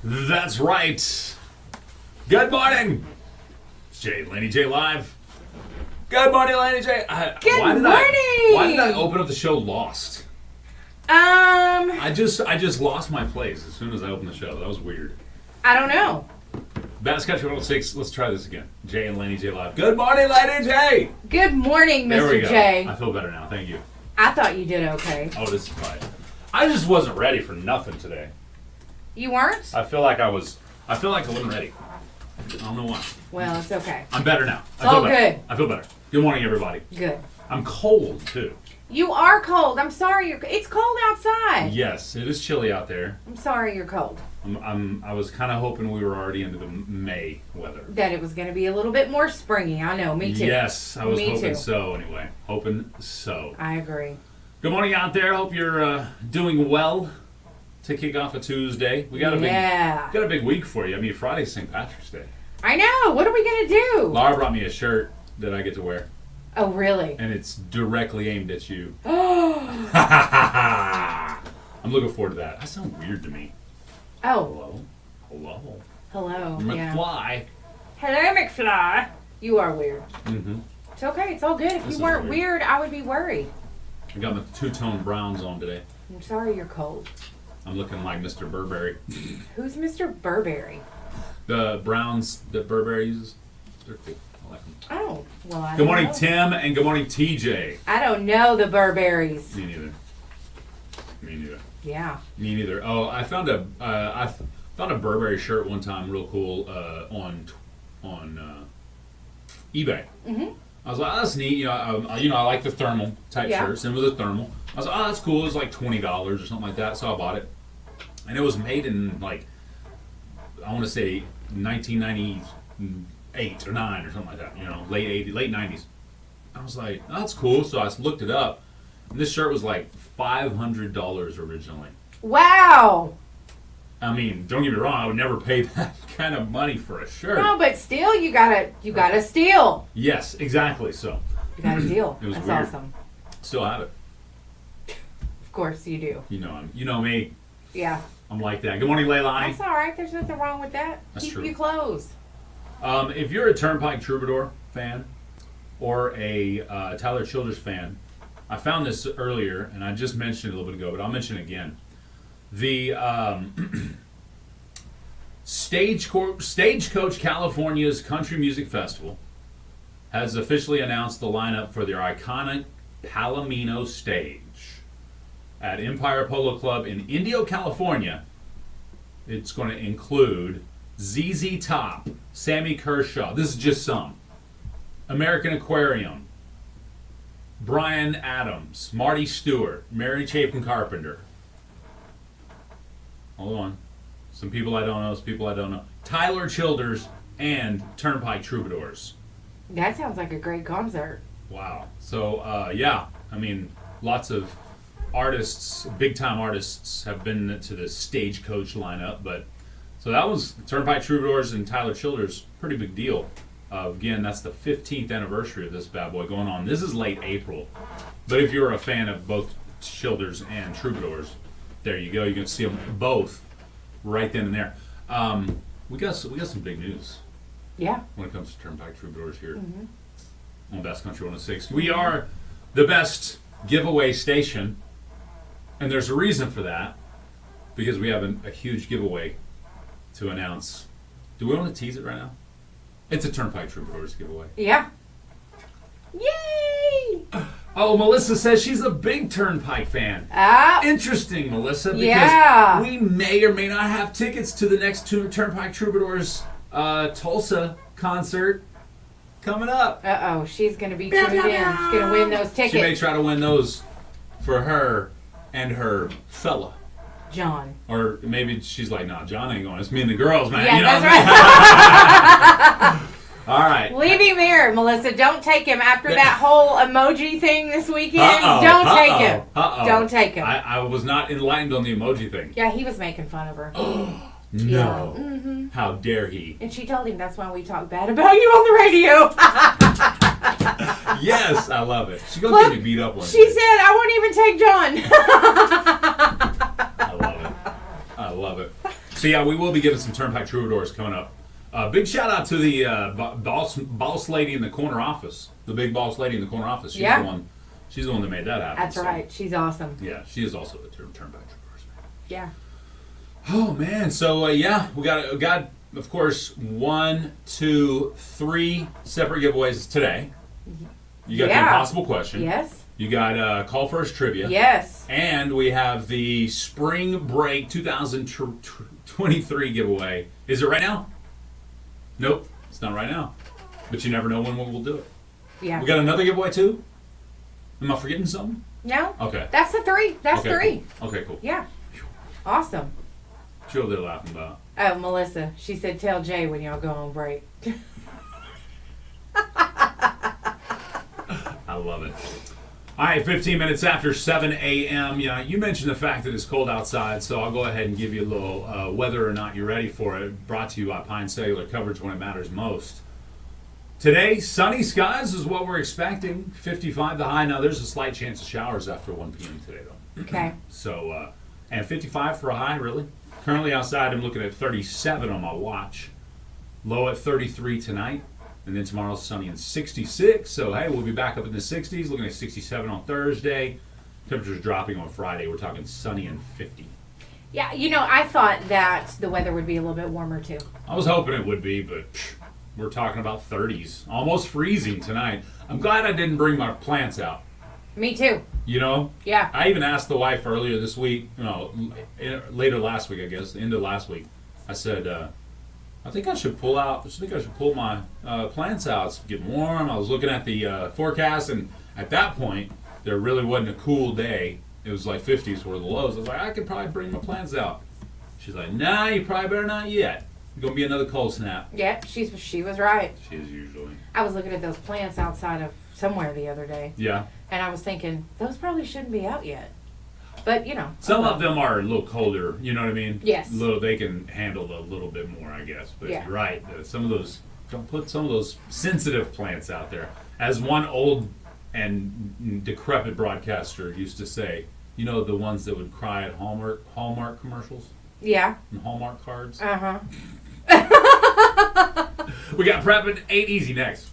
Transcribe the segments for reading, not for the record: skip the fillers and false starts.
That's right. Good morning. It's Jay, Laney J live. Good morning, Laney J. Good morning. Why did I open up the show lost? I just lost my place as soon as I opened the show. That was weird. I don't know. Bass Country 106. Let's try this again. Jay and Laney J live. Good morning, Laney J. Good morning, There we Mr. go. J. I feel better now. Thank you. I thought you did okay. Oh, this is fine. I just wasn't ready for nothing today. You weren't? I feel like I wasn't ready. I don't know why. Well, it's okay. I'm better now. It's all good. I feel better. Good morning, everybody. Good. I'm cold too. You are cold. I'm sorry. It's cold outside. Yes, it is chilly out there. I'm sorry you're cold. I was kind of hoping we were already into the May weather. That it was going to be a little bit more springy. I know. Me too. Yes, I was Me hoping too. so. Anyway, hoping so. I agree. Good morning out there. Hope you're doing well to kick off a Tuesday. We got a big week for you. I mean, Friday's St. Patrick's Day. I know. What are we going to do? Laura brought me a shirt that I get to wear, Oh, really? and it's directly aimed at you. Oh. I'm looking forward to that. That sounds weird to me. Oh. Hello. Hello. Yeah. McFly. Hello, McFly. You are weird. Mm-hmm. It's okay. It's all good. If This you is weren't weird. weird, I would be worried. I got my two-tone browns on today. I'm sorry you're cold. I'm looking like Mr. Burberry. Who's Mr. Burberry? The browns that Burberry uses, they're cool. I like them. Oh, well, I Good don't morning, know. Tim, and good morning, TJ. I don't know the Burberrys. Me neither. Me neither. Yeah. Me neither. Oh, I found a Burberry shirt one time, real cool, on eBay. Mhm. I was like, oh, that's neat. I like the thermal type Yeah. shirts, and it was a thermal. I was like, oh, that's cool. It was like $20 or something like that, so I bought it, and it was made in like, I want to say 1998 or 9 or something like that. Late 80s, late 90s. I was like, oh, that's cool. So I looked it up, and this shirt was like $500 originally. Wow. I mean, don't get me wrong, I would never pay that kind of money for a shirt. No, but still, you gotta steal. Yes, exactly. So You gotta steal. It was That's weird. awesome. still have it. Of course you do. You know me. Yeah. I'm like that. Good morning, Leilani. That's all right. There's nothing wrong with that. That's Keep true. you clothes. If you're a Turnpike Troubadour fan or a Tyler Childers fan, I found this earlier and I just mentioned it a little bit ago, but I'll mention it again. The Stagecoach California's Country Music Festival has officially announced the lineup for their iconic Palomino stage at Empire Polo Club in Indio, California. It's going to include ZZ Top, Sammy Kershaw, this is just some, American Aquarium, Bryan Adams, Marty Stewart, Mary Chapin Carpenter. Hold on. Some people I don't know, some people I don't know. Tyler Childers and Turnpike Troubadours. That sounds like a great concert. Wow. So, yeah, I mean, lots of artists, big-time artists have been to the Stagecoach lineup, but so that was Turnpike Troubadours and Tyler Childers, pretty big deal. Again, that's the 15th anniversary of this bad boy going on. This is late April, but if you're a fan of both Childers and Troubadours, there you go. You can see them both right then and there. We got some big news Yeah. when it comes to Turnpike Troubadours here on Bass Country 106. We are the best giveaway station, and there's a reason for that, because we have a huge giveaway to announce. Do we want to tease it right now? It's a Turnpike Troubadours giveaway. Yeah. Yay! Oh, Melissa says she's a big Turnpike fan. Interesting, Melissa, because Yeah. we may or may not have tickets to the next Turnpike Troubadours Tulsa concert coming up. Uh-oh, she's gonna be tuned in. She's gonna win those tickets. She may try to win those for her and her fella. John. Or maybe she's like, nah, John ain't going. It's me and the girls, man. Yeah, you know that's right. All right. Leave him here, Melissa. Don't take him after that whole emoji thing this weekend. Uh-oh, Don't take him. Uh-oh. Don't take him. I was not enlightened on the emoji thing. Yeah, he was making fun of her. No. Yeah. Mm-hmm. How dare he? And she told him that's why we talk bad about you on the radio. Yes, I love it. She's going to get me beat up one She day. said, I won't even take John. I love it. I love it. So yeah, we will be giving some Turnpike Troubadours coming up. Big shout out to the boss lady in the corner office. The big boss lady in the corner office. She's the one. She's the one that made that happen. That's right. She's awesome. Yeah, she is also the Turnpike Troubadours. Yeah. Oh man, so yeah, we got of course 1, 2, 3 separate giveaways today. You got the impossible question. Yes. You got call first trivia. Yes. And we have the spring break 2023 giveaway. Is it right now? Nope, it's not right now. But you never know when we'll do it. Yeah. We got another giveaway too? Am I forgetting something? No. Okay. That's the 3. That's okay, 3. Cool. Okay, cool. Yeah. Awesome. What you over there laughing about? Oh, Melissa. She said, tell Jay when y'all go on break. I love it. All right, 15 minutes after 7 a.m. Yeah, you mentioned the fact that it's cold outside, so I'll go ahead and give you a little whether or not you're ready for it. Brought to you by Pine Cellular Coverage when it matters most. Today, sunny skies is what we're expecting. 55 the high. Now, there's a slight chance of showers after 1 p.m. today, though. Okay. So, and 55 for a high, really. Currently outside, I'm looking at 37 on my watch. Low at 33 tonight. And then tomorrow's sunny and 66. So, hey, we'll be back up in the 60s. Looking at 67 on Thursday. Temperatures dropping on Friday. We're talking sunny and 50. Yeah, I thought that the weather would be a little bit warmer, too. I was hoping it would be, but we're talking about 30s. Almost freezing tonight. I'm glad I didn't bring my plants out. Me, too. Yeah. I even asked the wife earlier this week, later last week, I guess, the end of last week. I said, I think I should pull my plants out. It's getting warm. I was looking at the forecast, and at that point, there really wasn't a cool day. It was like 50s were the lows. I was like, I could probably bring my plants out. She's like, nah, you probably better not yet. It's going to be another cold snap. Yep, she was right. She is usually. I was looking at those plants outside of somewhere the other day. Yeah. And I was thinking, those probably shouldn't be out yet. But, Some of them are a little colder, you know what I mean? Yes. They can handle a little bit more, I guess. But yeah. You're right. Don't put some of those sensitive plants out there. As one old and decrepit broadcaster used to say, the ones that would cry at Hallmark commercials? Yeah. And Hallmark cards? Uh-huh. We got Preppin' Ain't Easy next.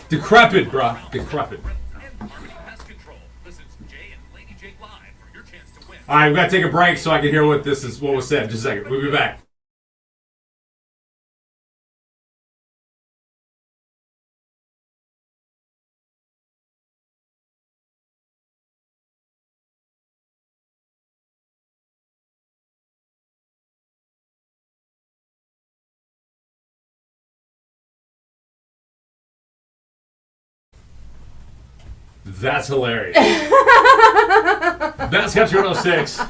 Decrepit, bruh. Decrepit. All right, we've got to take a break so I can hear what was said. Just a second. We'll be back. That's hilarious. That's Country 106.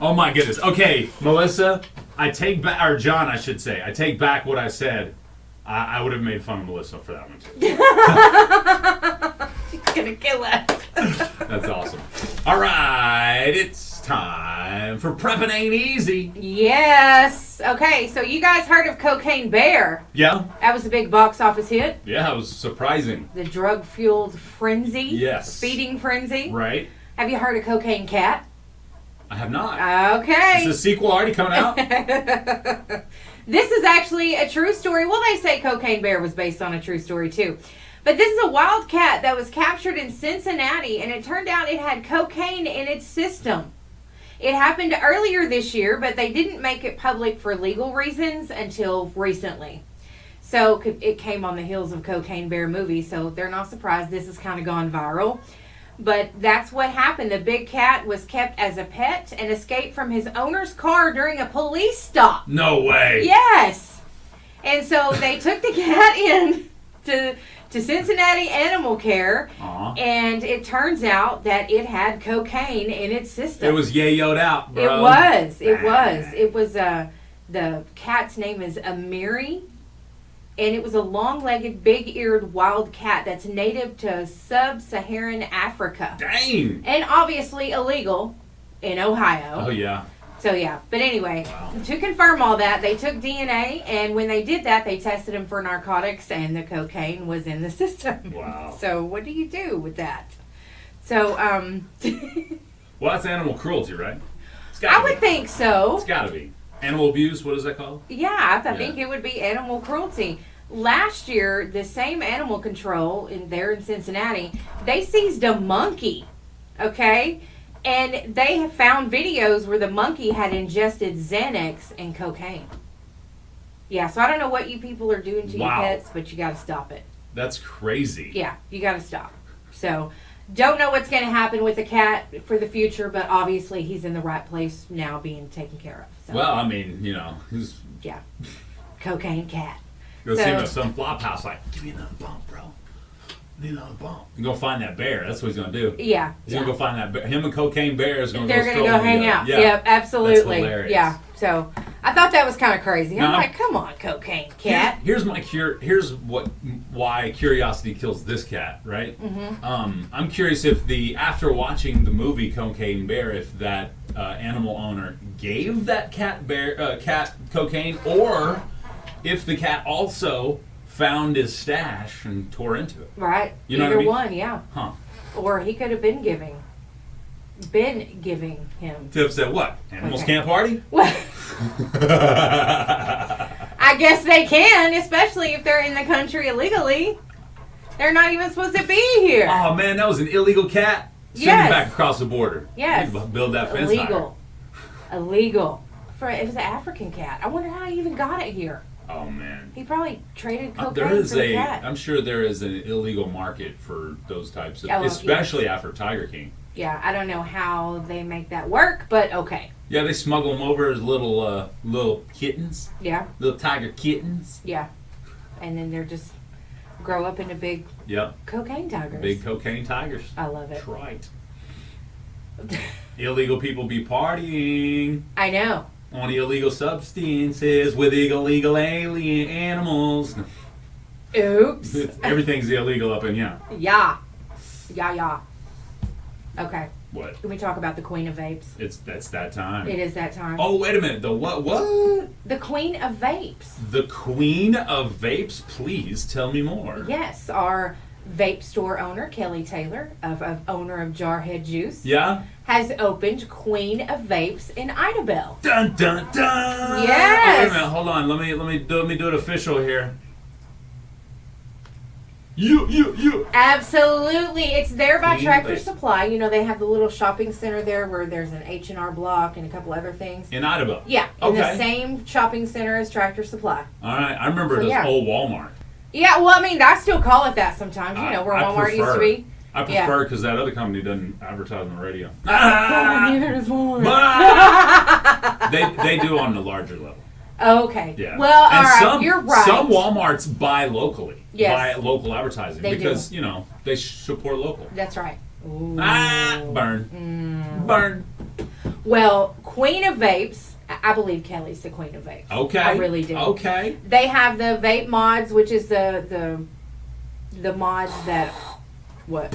Oh my goodness. Okay, Melissa, John, I should say. I take back what I said. I would have made fun of Melissa for that one too. She's gonna kill us. That's awesome. All right, it's time for Preppin' Ain't Easy. Yes. Okay, so you guys heard of Cocaine Bear? Yeah. That was a big box office hit. Yeah, it was surprising. The drug-fueled frenzy. Yes. Feeding frenzy. Right. Have you heard of Cocaine Cat? I have not. Okay. Is the sequel already coming out? This is actually a true story. Well, they say Cocaine Bear was based on a true story, too. But this is a wild cat that was captured in Cincinnati, and it turned out it had cocaine in its system. It happened earlier this year, but they didn't make it public for legal reasons until recently. So it came on the heels of Cocaine Bear movie, so they're not surprised this has kind of gone viral. But that's what happened. The big cat was kept as a pet and escaped from his owner's car during a police stop. No way. Yes. And so they took the cat in to Cincinnati Animal Care, and it turns out that it had cocaine in its system. It was yayoed out, bro. It was. It was, the cat's name is Amiri, and it was a long-legged, big-eared wild cat that's native to sub-Saharan Africa. Dang! And obviously illegal in Ohio. Oh, yeah. So, yeah. But anyway, wow. To confirm all that, they took DNA, and when they did that, they tested him for narcotics, and the cocaine was in the system. Wow. So, what do you do with that? So, well, that's animal cruelty, right? It's gotta I would think so. It's gotta be. Animal abuse, what is that called? Yeah, I think it would be animal cruelty. Last year, the same animal control there in Cincinnati, they seized a monkey, okay? And they have found videos where the monkey had ingested Xanax and cocaine. Yeah, so I don't know what you people are doing to your pets, but you got to stop it. That's crazy. Yeah, you got to stop. So, don't know what's going to happen with the cat for the future, but obviously he's in the right place now being taken care of. So. Well, I mean, he's... Yeah. Cocaine cat. Go see him at some flop house like, give me another bump, bro. Need another bump. And go find that bear. That's what he's going to do. Yeah. He's going to go find that bear. Him and Cocaine Bear is going to go go They're going to go hang out. Yeah. Yep, absolutely. That's hilarious. Yeah. So, I thought that was kind of crazy. I'm No. like, come on, cocaine cat. Here's why curiosity kills this cat, right? Mm-hmm. I'm curious if after watching the movie Cocaine Bear, if that animal owner gave that cat cocaine, or if the cat also found his stash and tore into it. Right. You know Either what I mean? one, yeah. Huh. Or he could have been giving him. Tips at what? Animals Okay. can't party? Well, I guess they can, especially if they're in the country illegally. They're not even supposed to be here. Oh man, that was an illegal cat. Send Yes. him back across the border. Yes. We build that fence Illegal. Illegal. It was an African cat. I wonder how he even got it here. higher. Oh man. He probably traded cocaine There is for the cat. I'm sure there is an illegal market for those types of, Oh, well, especially after Tiger King. Yeah, I don't know how they make that work, but okay. Yeah, they smuggle them over as little kittens, Yeah, little tiger kittens. yeah. And then they're just grow up into big Yep, cocaine tigers. big cocaine tigers. I love it. That's right. Illegal people be partying I know. on illegal substances with illegal alien animals. Oops. Everything's illegal up in here. Yeah. Yeah. Okay. What? Can we talk about the Queen of Vapes? That's that time. It is that time. Oh, wait a minute. The what? What? The Queen of Vapes. The Queen of Vapes? Please tell me more. Yes, our vape store owner, Kelly Taylor, owner of Jarhead Juice, Yeah? has opened Queen of Vapes in Idabel. Dun dun dun! Yes! Oh, wait a minute. Hold on. Let me do it official here. You. Absolutely. It's there by Queen Tractor Vapes. Supply. You know, they have the little shopping center there where there's an H&R Block and a couple other things. In Idabel. Yeah, in the Okay. same shopping center as Tractor Supply. All right. I remember So, this yeah. old Walmart. Yeah, well, I mean, I still call it that sometimes. You know, where I Walmart used to be. I Yeah. prefer because that other company doesn't advertise on the radio. Neither does Walmart. They do on the larger level. Okay. Yeah. Well, all And right. You're right. Some Walmarts buy locally. Yes. Buy local advertising They because they support local. That's right. Ooh. Burn. Burn. Well, Queen of Vapes. I believe Kelly's the Queen of Vapes. Okay. I really do. Okay. They have the vape mods, which is the mods that what?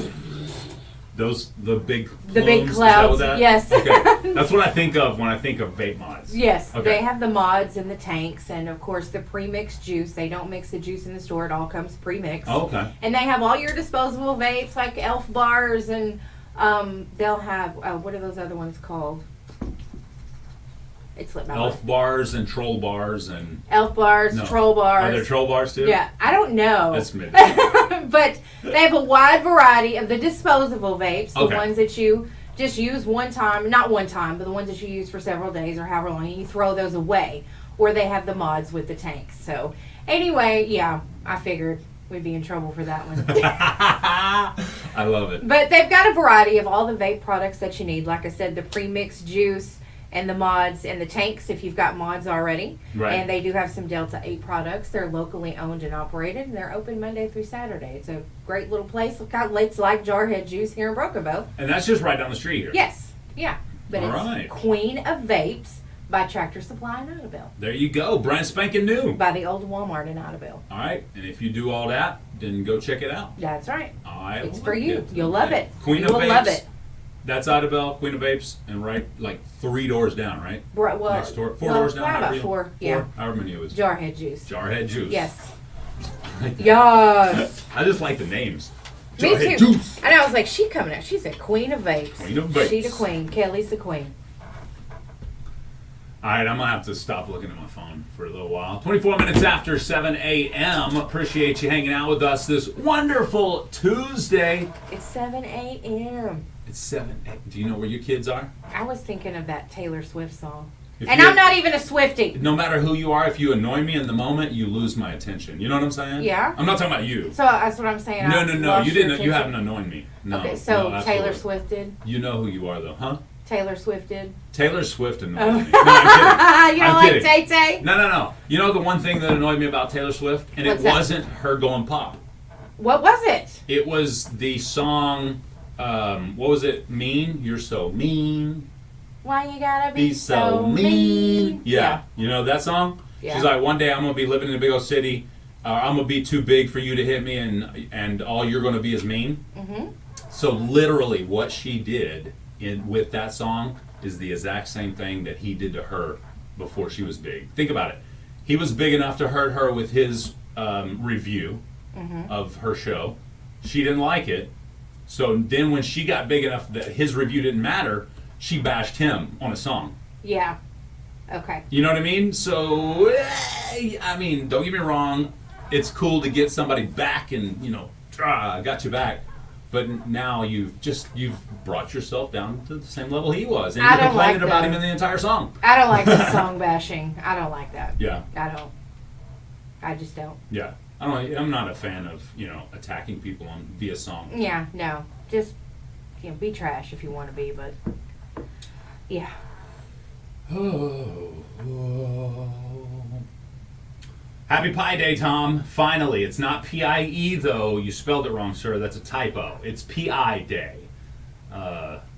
The big The big plumes, is that clouds, what that- yes. Okay. That's what I think of when I think of vape mods. Yes, Okay. they have the mods and the tanks, and of course the pre-mixed juice. They don't mix the juice in the store; it all comes pre-mixed. Oh, okay. And they have all your disposable vapes like Elf bars, and they'll have what are those other ones called? It slipped my mind. Elf bars and troll bars and Elf bars, No. troll bars. are there troll bars too? Yeah, I don't know. That's mid. But they have a wide variety of the disposable vapes, the Okay. ones that you just use one time, not one time, but the ones that you use for several days or however long, and you throw those away. Or they have the mods with the tanks. So anyway, yeah, I figured we'd be in trouble for that one. I love it. But they've got a variety of all the vape products that you need. Like I said, the pre-mixed juice and the mods and the tanks if you've got mods already. Right. And they do have some Delta 8 products. They're locally owned and operated, and they're open Monday through Saturday. It's a great little place. It's like Jarhead Juice here in Brookville. And that's just right down the street here. Yes. Yeah. But All it's right. Queen of Vapes by Tractor Supply in Idabel. There you go. Brand spanking new. By the old Walmart in Idabel. All right. And if you do all that, then go check it out. That's right. I It's like for you. it. You'll love Okay. it. Queen you of will Vapes. love it. That's Idabel, Queen of Vapes, and right like 3 doors down, right? Well, Next door, 4 well, doors down. about however you- 4, yeah. However many it was. Jarhead Juice. Jarhead Juice. Yes. Yes. I just like the names. Me Jarhead too. Juice. And I was like, she coming out. She's a queen of vapes. Queen of vapes. She the queen. Kelly's the queen. All right, I'm going to have to stop looking at my phone for a little while. 24 minutes after 7 a.m. Appreciate you hanging out with us this wonderful Tuesday. It's 7 a.m. It's 7. Do you know where your kids are? I was thinking of that Taylor Swift song. If And you- I'm not even a Swiftie. No matter who you are, if you annoy me in the moment, you lose my attention. You know what I'm saying? Yeah. I'm not talking about you. So that's what I'm saying. No, I no, no. lost You your didn't. You attention. haven't annoyed me. No. Okay, so no, Taylor absolutely. Swift did. You know who you are, though, huh? Taylor Swift did. Taylor Swift annoyed Oh. me. No, I'm You don't I'm like kidding. Tay Tay? No. You know the one thing that annoyed me about Taylor Swift? And What's it that? wasn't her going pop. What was it? It was the song, what was it? Mean? You're so mean. Why you gotta Be so mean. Yeah. Yeah. You know that song? Yeah. She's like, one day I'm going to be living in a big old city. I'm going to be too big for you to hit me, and all you're going to be is mean. Mm-hmm. So literally what she did with that song is the exact same thing that he did to her before she was big. Think about it. He was big enough to hurt her with his review of her show. She didn't like it. So then when she got big enough that his review didn't matter, she bashed him on a song. Yeah. Okay. You know what I mean? So, I mean, don't get me wrong. It's cool to get somebody back and, I got you back. But now you've brought yourself down to the same level he was. And I you're don't complaining like about that. him in the entire song. I don't like the song bashing. I don't like that. Yeah. I don't. I just don't. Yeah. I'm not a fan of, attacking people via song. Yeah, no. Just, be trash if you want to be, but yeah. Happy Pie Day, Tom. Finally. It's not P-I-E, though. You spelled it wrong, sir. That's a typo. It's P-I Day.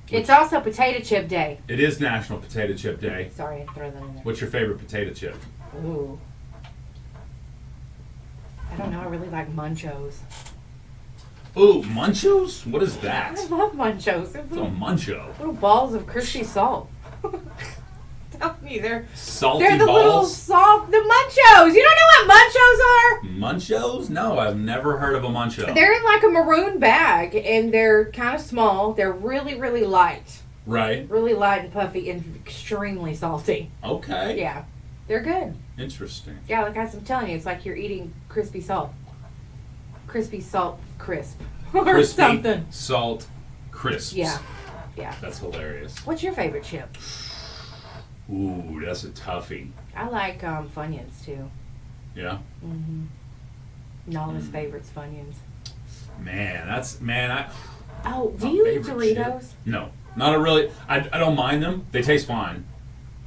It's also Potato Chip Day. It is National Potato Chip Day. Sorry, I throw that in there. What's your favorite potato chip? Ooh. I don't know. I really like Munchos. Ooh, Munchos? What is I that? love Munchos. They're It's a Muncho. little balls of crispy salt. Tell me, they're Salty the little balls? soft, the Munchos. You don't know what Munchos are? Munchos? No, I've never heard of a Muncho. They're in like a maroon bag, and they're kind of small. They're really, really light. Right. Really light and puffy and extremely salty. Okay. Yeah. They're good. Interesting. Yeah, like I'm telling you, it's like you're eating crispy salt. Crispy salt crisp. or Crispy something. salt crisps. Yeah. Yeah. That's hilarious. What's your favorite chip? Ooh, that's a toughie. I like Funyuns too. Yeah? Mm-hmm. Nala's favorite's Funyuns. Oh, do My you eat favorite Doritos? chip. No. Not a really. I don't mind them. They taste fine.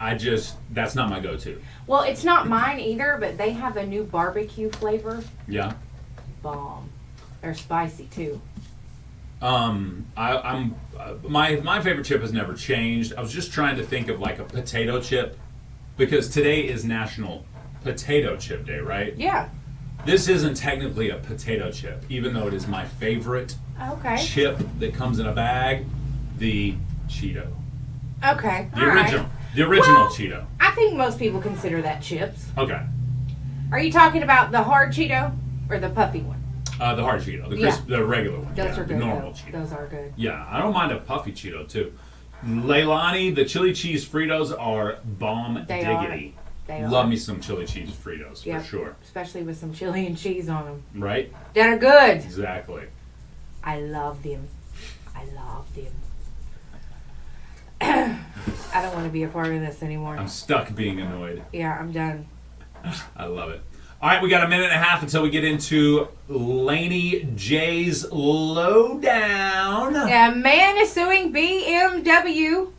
That's not my go-to. Well, it's not mine either, but they have a new barbecue flavor. Yeah? Bomb. They're spicy too. My favorite chip has never changed. I was just trying to think of like a potato chip because today is National Potato Chip Day, right? Yeah. This isn't technically a potato chip, even though it is my favorite Okay. chip that comes in a bag, the Cheeto. Okay. The all right. original. The original Well- Cheeto. I think most people consider that chips. Okay. Are you talking about the hard Cheeto or the puffy one? The hard Cheeto. Yeah. The regular one. Those yeah, are the good. normal though. Cheeto. Those are good. Yeah, I don't mind a puffy Cheeto too. Leilani, the chili cheese Fritos are bomb They are. diggity. They are. Love me some chili cheese Fritos Yep. for sure. Especially with some chili and cheese on them. Right? That are good. Exactly. I love them. I love them. I don't want to be a part of this anymore. I'm stuck being annoyed. Yeah, I'm done. I love it. All right, we got a minute and a half until we get into Laney J's lowdown. A man is suing BWW,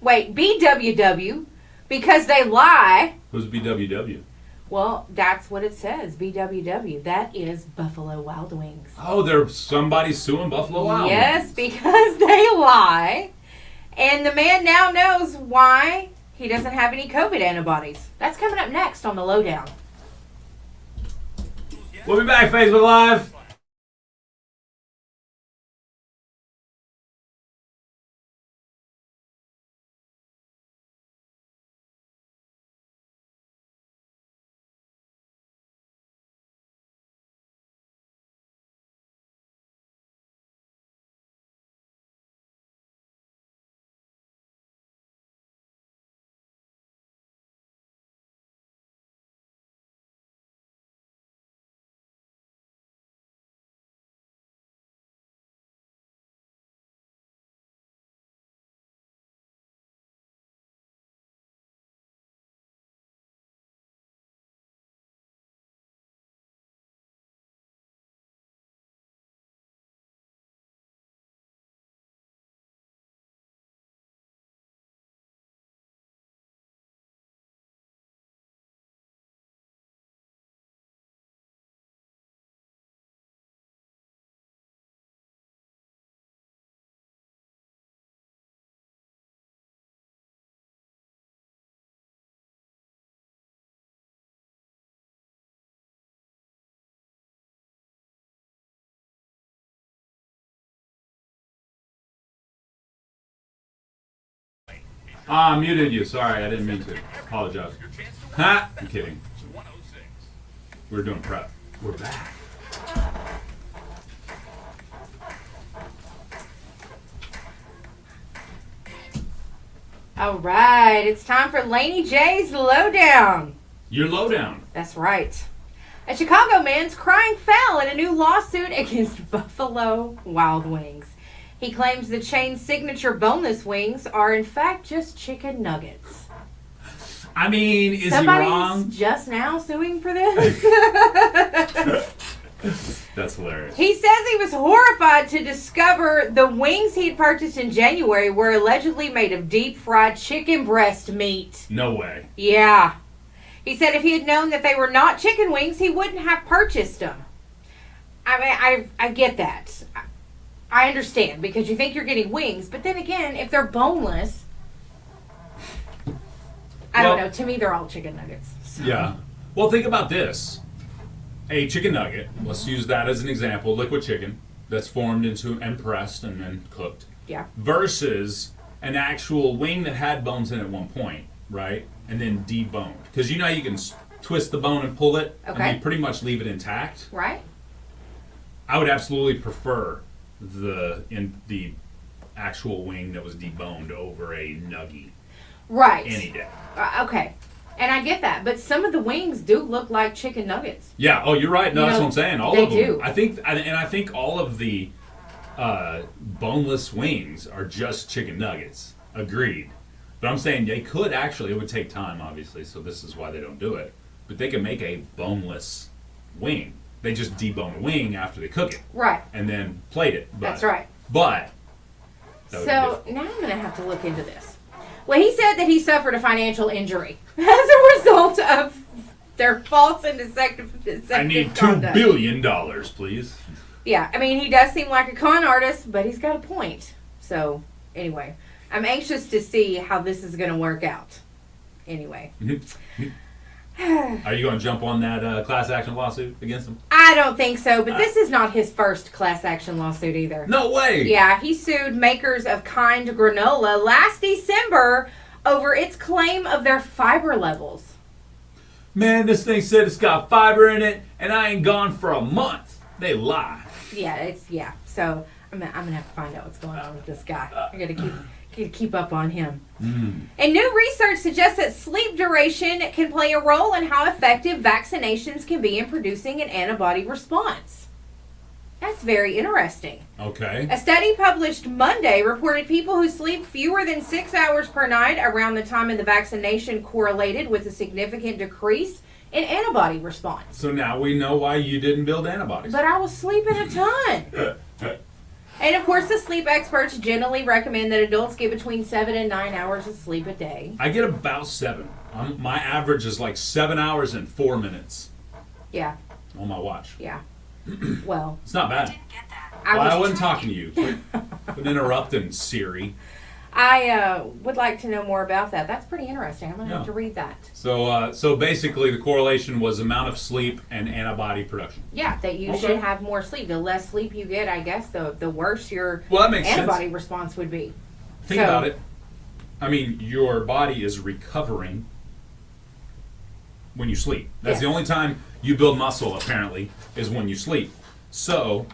because they lie. Who's BWW? Well, that's what it says. BWW. That is Buffalo Wild Wings. Oh, there's somebody suing Buffalo Wild Yes, Wings. because they lie. And the man now knows why he doesn't have any COVID antibodies. That's coming up next on the lowdown. We'll be back, Facebook Live. Ah, I muted you. Sorry, I didn't mean to. Apologize. Ha! I'm kidding. We're doing prep. We're back. All right, it's time for Laney J's Lowdown. Your lowdown. That's right. A Chicago man's crying foul in a new lawsuit against Buffalo Wild Wings. He claims the chain's signature boneless wings are in fact just chicken nuggets. I mean, is Somebody's he wrong? just now suing for this? That's hilarious. He says he was horrified to discover the wings he'd purchased in January were allegedly made of deep fried chicken breast meat. No way. Yeah. He said if he had known that they were not chicken wings, he wouldn't have purchased them. I mean, I get that. I understand because you think you're getting wings, but then again, if they're boneless, I don't know. To me, they're all chicken nuggets. So. Yeah. Well, think about this. A chicken nugget, let's use that as an example, liquid chicken that's formed into and pressed and then cooked. Yeah. Versus an actual wing that had bones in it at one point, right? And then deboned. Because you know you can twist the bone and pull it, Okay. and you pretty much leave it intact. Right? I would absolutely prefer the actual wing that was deboned over a nugget Right. any day. Okay. And I get that, but some of the wings do look like chicken nuggets. Yeah. Oh, you're right. No, that's what I'm saying. All they of them. do. I think all of the boneless wings are just chicken nuggets. Agreed. But I'm saying they could actually. It would take time, obviously. So this is why they don't do it. But they can make a boneless wing. They just debone a wing after they cook it. Right. And then plate it. But, That's right. But So now I'm going to have to look into this. Well, he said that he suffered a financial injury as a result of their false and deceptive I need conduct. $2 billion, please. Yeah, I mean, he does seem like a con artist, but he's got a point. So, anyway, I'm anxious to see how this is going to work out. Anyway. Are you going to jump on that class action lawsuit against him? I don't think so, but this is not his first class action lawsuit either. No way! Yeah, he sued makers of Kind Granola last December over its claim of their fiber levels. Man, this thing said it's got fiber in it, and I ain't gone for a month. They lie. Yeah. So I'm gonna have to find out what's going on with this guy. I gotta keep up on him. And new research suggests that sleep duration can play a role in how effective vaccinations can be in producing an antibody response. That's very interesting. Okay. A study published Monday reported people who sleep fewer than 6 hours per night around the time of the vaccination correlated with a significant decrease in antibody response. So now we know why you didn't build antibodies. But I was sleeping a ton. And of course, the sleep experts generally recommend that adults get between 7 and 9 hours of sleep a day. I get about 7. My average is like 7 hours and 4 minutes Yeah. on my watch. Yeah. Well, It's not bad. I wasn't talking to you. Quit interrupting, Siri. I would like to know more about that. That's pretty interesting. I'm going to have to read that. So basically the correlation was amount of sleep and antibody production. Yeah, that you should have more sleep. The less sleep you get, I guess, the worse your that makes antibody sense. response would be. Think about it. I mean, your body is recovering when you sleep. That's Yes. the only time you build muscle, apparently, is when you sleep. So,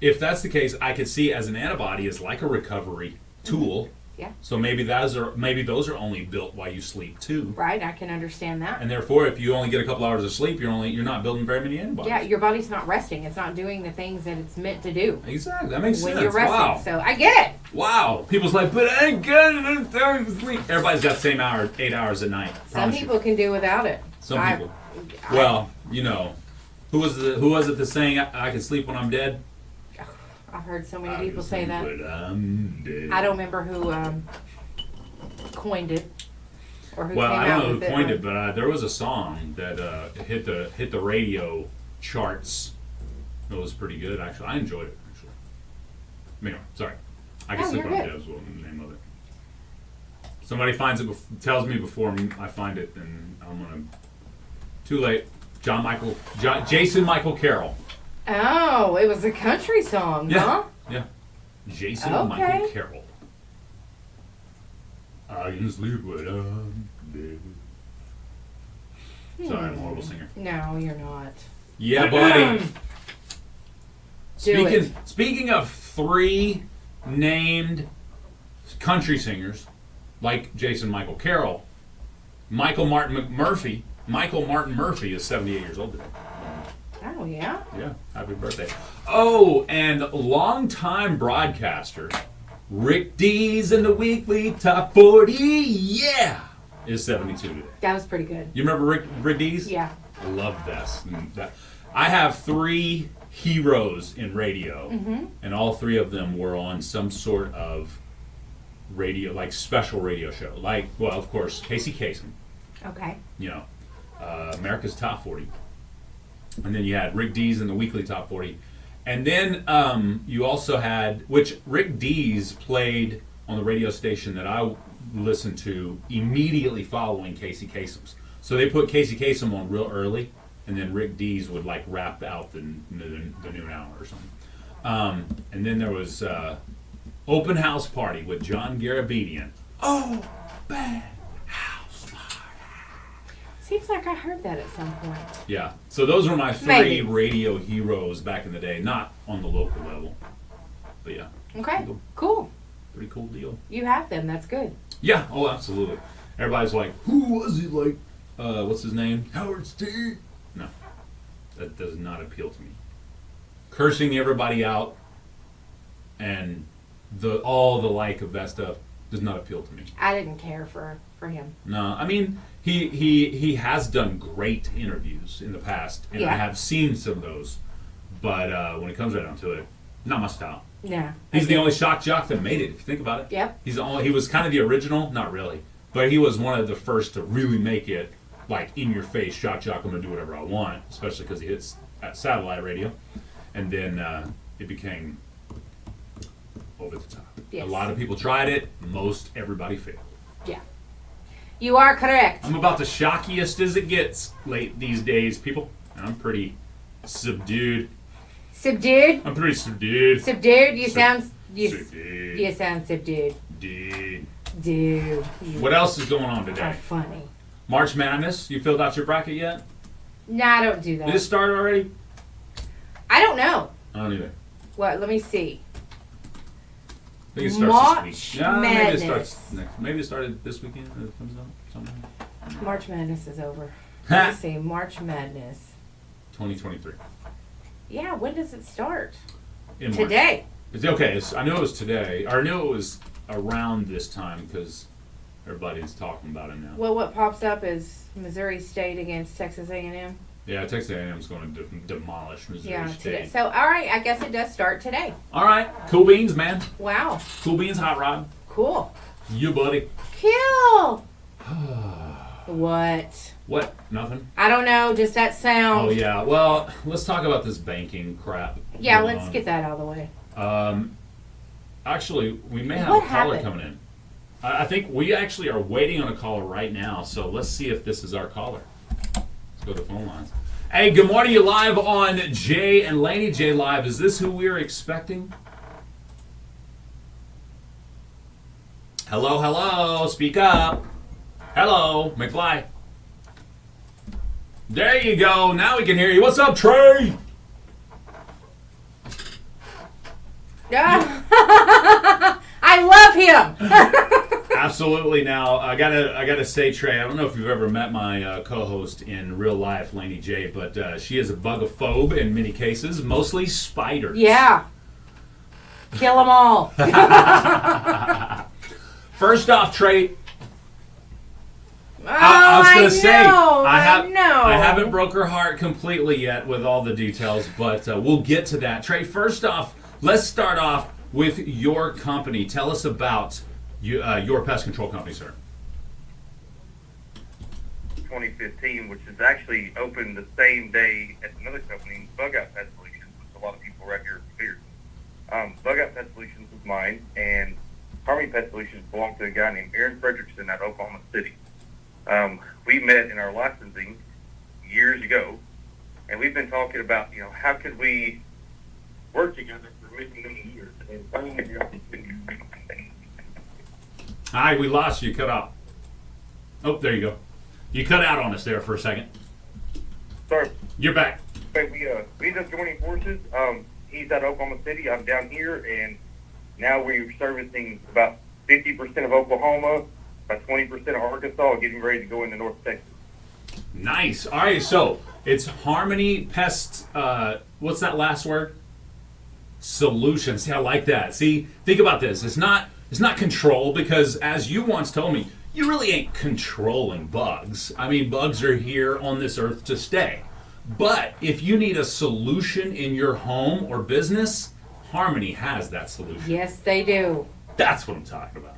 if that's the case, I could see as an antibody as like a recovery tool. Yeah. So maybe those are only built while you sleep too. Right, I can understand that. And therefore, if you only get a couple hours of sleep, you're not building very many antibodies. Yeah, your body's not resting. It's not doing the things that it's meant to do Exactly. That makes when sense. you're resting. Wow. So I get it. Wow. People's like, but I ain't got enough time to sleep. Everybody's got the same 8 hours a night. Some Promise people can do without it. Some people. Well, you know, who was it that's saying I can sleep when I'm dead? I've heard so many I people can say sleep that. when I'm dead. I don't remember who coined it or who Well, came I don't out know with who it. coined it, but there was a song that hit the radio charts. It was pretty good, actually. I enjoyed it, actually. Anyway, sorry. I can Oh, sleep you're when I'm good. dead is what the name of it. Somebody finds it, tells me before I find it, and I'm gonna. Too late. Jason Michael Carroll. Oh, it was a country song, huh? Yeah. Jason Okay. Michael Carroll. I can sleep when I'm dead. Sorry, I'm a horrible singer. No, you're not. Yeah, buddy. Do it. Speaking of 3 named country singers, like Jason Michael Carroll, Michael Martin Murphy is 78 years old today. Oh, yeah? Yeah, happy birthday. Oh, and longtime broadcaster Rick Dees in the weekly top 40, yeah, is 72 today. That was pretty good. You remember Rick Dees? Yeah. I love that. I have 3 heroes in radio, and all 3 of them were on some sort of radio, like special radio show. Like, well, of course, Casey Kasem, Okay. you know, America's Top 40. And then you had Rick Dees in the weekly top 40. And then you also had, which Rick Dees played on the radio station that I listened to immediately following Casey Kasem's. So they put Casey Kasem on real early, and then Rick Dees would like wrap out the noon hour or something. And then there was Open House Party with John Garabedian. Oh, bad house party. Seems like I heard that at some point. Yeah. So those were my 3 Maybe. radio heroes back in the day, not on the local level. But yeah. Okay. Cool. Pretty cool deal. You have them. That's good. Yeah. Oh, absolutely. Everybody's like, who was he? Like, what's his name? Howard Stern. No. That does not appeal to me. Cursing everybody out and all the like of that stuff does not appeal to me. I didn't care for him. No, I mean he has done great interviews in the past, and I Yeah. have seen some of those. But when it comes right down to it, not my style. Yeah. He's the only shock jock that made it. If you think about it, Yep. he was kind of the original, not really, but he was one of the first to really make it like in your face shock jock. I'm gonna do whatever I want, especially because he hits at satellite radio, and then it became over the top. Yes. A lot of people tried it. Most everybody failed. Yeah. You are correct. I'm about the shockiest as it gets late these days, people. And I'm pretty subdued. Subdued? I'm pretty subdued. Subdued? You sound Subdued. subdued. Dude. Dude. You What else is going on are today? funny. March Madness. You filled out your bracket yet? Nah, I don't do Did it that. start already? I don't know. I don't either. What? Let me see. I think it starts March this week. Yeah, maybe it Madness. starts next. Maybe it started this weekend. It comes out something. March Madness is over. Ha! Let me see. March Madness. 2023. Yeah, when does it start? In March. Today. It's okay. I knew it was today. Or I knew it was around this time because everybody's talking about it now. Well, what pops up is Missouri State against Texas A&M. Yeah, Texas A&M is going to demolish Missouri Yeah, State. today. So, all right, I guess it does start today. All right, cool beans, man. Wow. Cool beans, hot rod. Cool. You, buddy. Kill. What? What? Nothing. I don't know. Just that sound. Oh yeah. Well, let's talk about this banking crap. Yeah, going let's on. get that out of the way. Actually, we may have What a caller happened? coming in. I think we actually are waiting on a caller right now. So let's see if this is our caller. Let's go to the phone lines. Hey, good morning. You live on Jay and Laney J Live. Is this who we are expecting? Hello, hello. Speak up. Hello, McFly. There you go. Now we can hear you. What's up, Trey? I love him. Absolutely. Now I gotta say, Trey, I don't know if you've ever met my co-host in real life, Laney J, but she is a bugophobe in many cases, mostly spiders. Yeah. Kill them all. First off, Trey, Oh, I was gonna say know, I haven't broke her heart completely yet with all the details, but we'll get to that. Trey, first off, let's start off with your company. Tell us about your pest control company, sir. 2015, which is actually opened the same day as another company, Bug Out Pest Solutions, which a lot of people right here are familiar. Bug Out Pest Solutions was mine, and Harmony Pest Solutions belonged to a guy named Aaron Fredrickson out of Oklahoma City. We met in our licensing years ago, and we've been talking about, how could we work together for many, many years, and finally the opportunity. Hi, we lost you. Cut out. Oh, there you go. You cut out on us there for a second. Sorry. You're back. But we ended up joining forces. He's out of Oklahoma City. I'm down here, and now we're servicing about 50% of Oklahoma, about 20% of Arkansas, getting ready to go into North Texas. Nice. All right, so it's Harmony Pest. What's that last word? Solutions. See, I like that. See, think about this. It's not control, because as you once told me, you really ain't controlling bugs. I mean, bugs are here on this earth to stay. But if you need a solution in your home or business, Harmony has that solution. Yes, they do. That's what I'm talking about.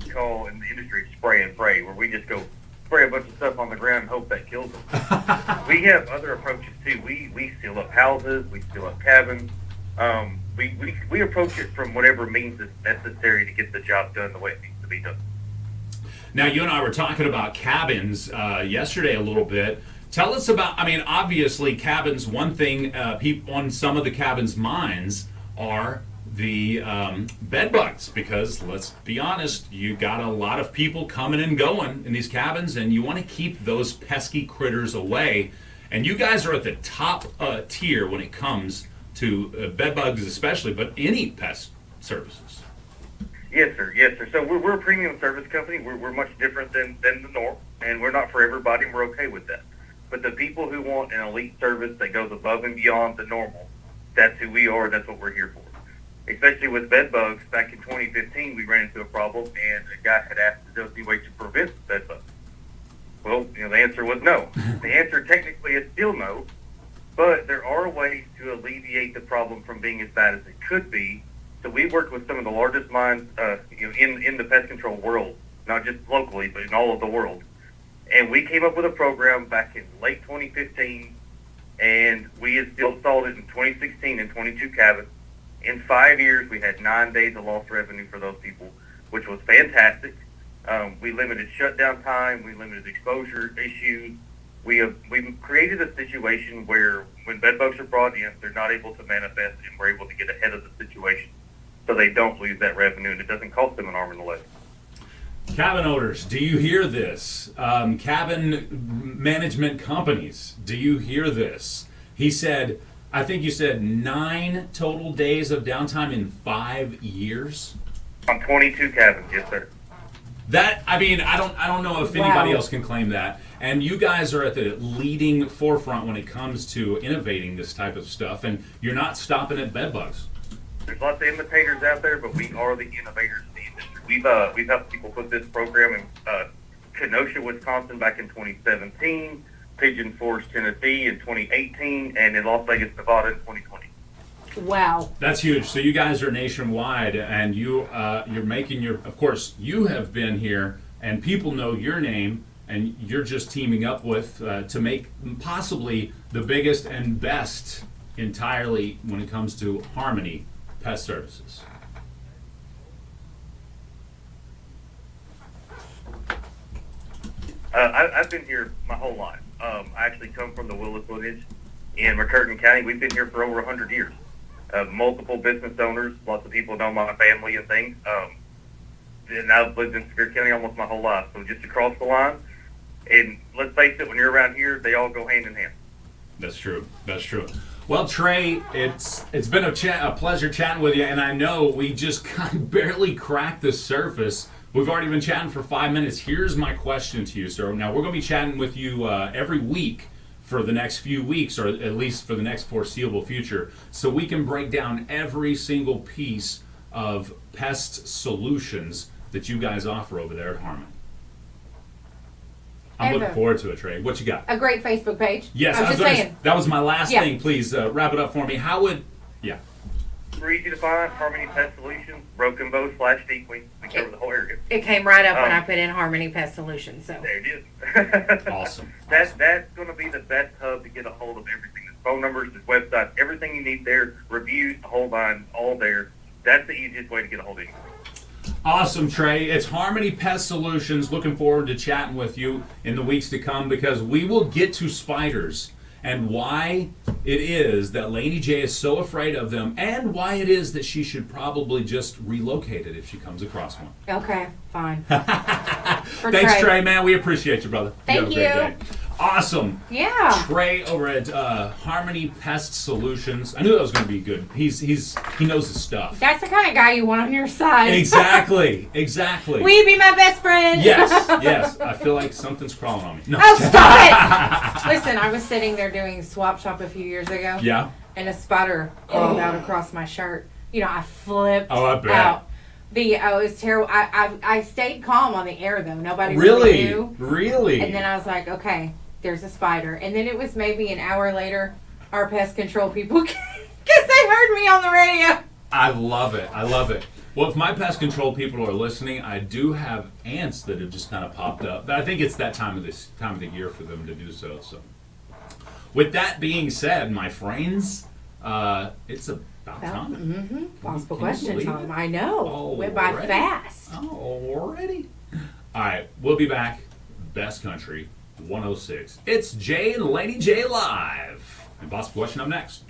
We call in the industry spray and pray, where we just go spray a bunch of stuff on the ground and hope that kills them. We have other approaches too. We seal up houses, we seal up cabins. We approach it from whatever means is necessary to get the job done the way it needs to be done. Now, you and I were talking about cabins yesterday a little bit. Tell us about, I mean, obviously cabins, one thing people on some of the cabins' minds are the bed bugs, because let's be honest, you got a lot of people coming and going in these cabins, and you want to keep those pesky critters away. And you guys are at the top tier when it comes to bed bugs especially, but any pest services. Yes, sir. Yes, sir. So we're a premium service company. We're much different than the norm, and we're not for everybody, and we're okay with that. But the people who want an elite service that goes above and beyond the normal, that's who we are, that's what we're here for. Especially with bed bugs, back in 2015, we ran into a problem, and a guy had asked if there was any way to prevent bed bugs. Well, the answer was no. The answer technically is still no, but there are ways to alleviate the problem from being as bad as it could be. So we worked with some of the largest minds in the pest control world, not just locally, but in all of the world. And we came up with a program back in late 2015, and we installed it in 2016 in 22 cabins. In 5 years, we had 9 days of lost revenue for those people, which was fantastic. We limited shutdown time. We limited exposure issues. We've created a situation where when bed bugs are brought in, they're not able to manifest, and we're able to get ahead of the situation so they don't lose that revenue, and it doesn't cost them an arm and a leg. Cabin owners, do you hear this? Cabin management companies, do you hear this? He said, I think you said 9 total days of downtime in 5 years? On 22 cabins, yes, sir. That, I mean, I don't know if anybody else can claim that. And you guys are at the leading forefront when it comes to innovating this type of stuff, and you're not stopping at bed bugs. There's lots of imitators out there, but we are the innovators in the industry. We've helped people put this program in Kenosha, Wisconsin back in 2017, Pigeon Forge, Tennessee in 2018, and in Las Vegas, Nevada in 2020. Wow. That's huge. So you guys are nationwide, and you're making your, of course, you have been here, and people know your name, and you're just teaming up with to make possibly the biggest and best entirely when it comes to Harmony Pest Services. I've been here my whole life. I actually come from the Willis lineage in McCurtain County. We've been here for over 100 years. Multiple business owners, lots of people know my family and things. And I've lived in Sevier County almost my whole life, so just across the line. And let's face it, when you're around here, they all go hand in hand. That's true. That's true. Well, Trey, it's been a pleasure chatting with you, and I know we just kind of barely cracked the surface. We've already been chatting for 5 minutes. Here's my question to you, sir. Now, we're going to be chatting with you every week for the next few weeks, or at least for the next foreseeable future, so we can break down every single piece of pest solutions that you guys offer over there at Harmony. I'm looking forward to it, Trey. What you got? A great Facebook page. Yes, I was just saying. That was my last thing. Please wrap it up for me. How would, Super easy to find, Harmony Pest Solutions, Broken Bow /Decoy. We cover the whole area. It came right up when I put in Harmony Pest Solutions. So there it is. Awesome. That's going to be the best hub to get a hold of everything. His phone numbers, his website, everything you need there, reviews, the whole line, all there. That's the easiest way to get a hold of you. Awesome, Trey. It's Harmony Pest Solutions. Looking forward to chatting with you in the weeks to come, because we will get to spiders. and why it is that Laney J is so afraid of them, and why it is that she should probably just relocate it if she comes across one. Okay, fine. Thanks, Trey, man. We appreciate you, brother. Thank you. Have a great day. Awesome. Yeah. Trey over at Harmony Pest Solutions. I knew that was going to be good. He knows his stuff. That's the kind of guy you want on your side. Exactly. Will you be my best friend? Yes. I feel like something's crawling on me. No. Oh, stop it! Listen, I was sitting there doing swap shop a few years ago. Yeah. And a spider crawled out across my shirt. You know, I flipped I bet. out. It was terrible. I stayed calm on the air though. Nobody really knew. Really? And then I was like, okay, there's a spider. And then it was maybe an hour later, our pest control people, because they heard me on the radio. I love it. Well, if my pest control people are listening, I do have ants that have just kind of popped up. But I think it's that time of the year for them to do so. So, with that being said, my friends, it's about time. Mm-hmm. Possible Can you question believe time. it? I know. Went by Already? fast. Oh, already? All right, we'll be back. Best Country 106. It's Jay and Laney J live. And possible question up next.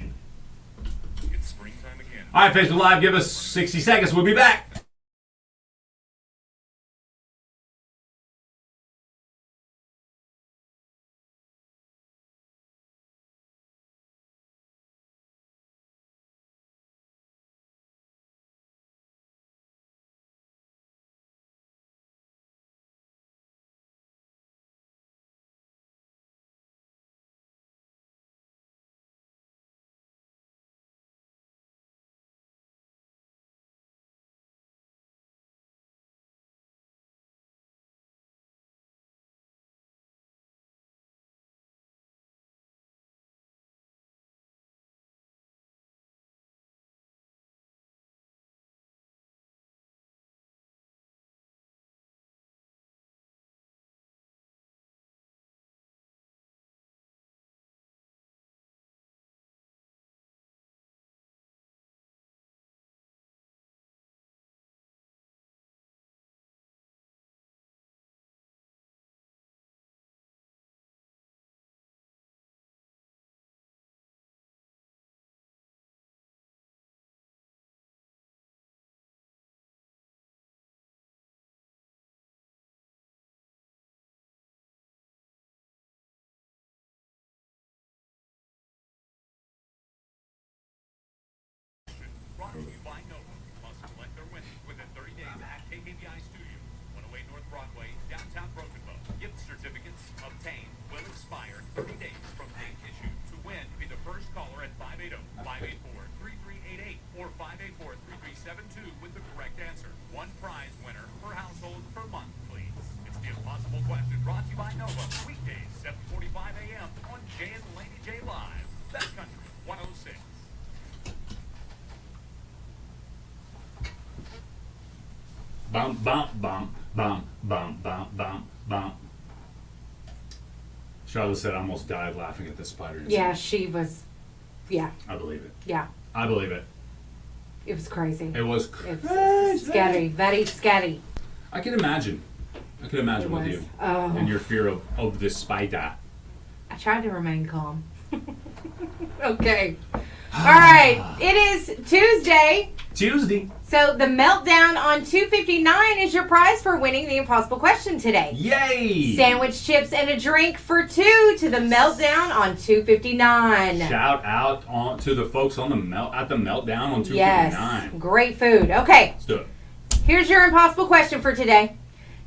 It's springtime again. All right, Facebook Live, give us 60 seconds. We'll be back. Brought to you by Nova. Must select their winners within 30 days at KKBI Studios, 108 North Broadway, downtown Broken Bow. Gift certificates obtained will expire 30 days from date issued. To win, be the first caller at 580-584-3388 or 584-3372 with the correct answer. One prize winner per household per month, please. It's the Impossible Question brought to you by Nova. Weekdays, 7:45 a.m. on Jay and Laney J Live. Best Country 106. Bum, bum, bum, bum, bum, bum, bum, bum. Charlotte said I almost died laughing at this spider incident. Yeah, she was. Yeah, I believe it. yeah. I believe it. It was crazy. It was It crazy. was scary. Very scary. I can imagine. I can imagine It with was. you Oh. and your fear of this spider. I tried to remain calm. Okay. All right. It is Tuesday. Tuesday. So the meltdown on 259 is your prize for winning the impossible question today. Yay! Sandwich, chips, and a drink for two to the meltdown on 259. Shout out to the folks on the meltdown on 259. Yes. Great food. Okay. Let's do it. Here's your impossible question for today.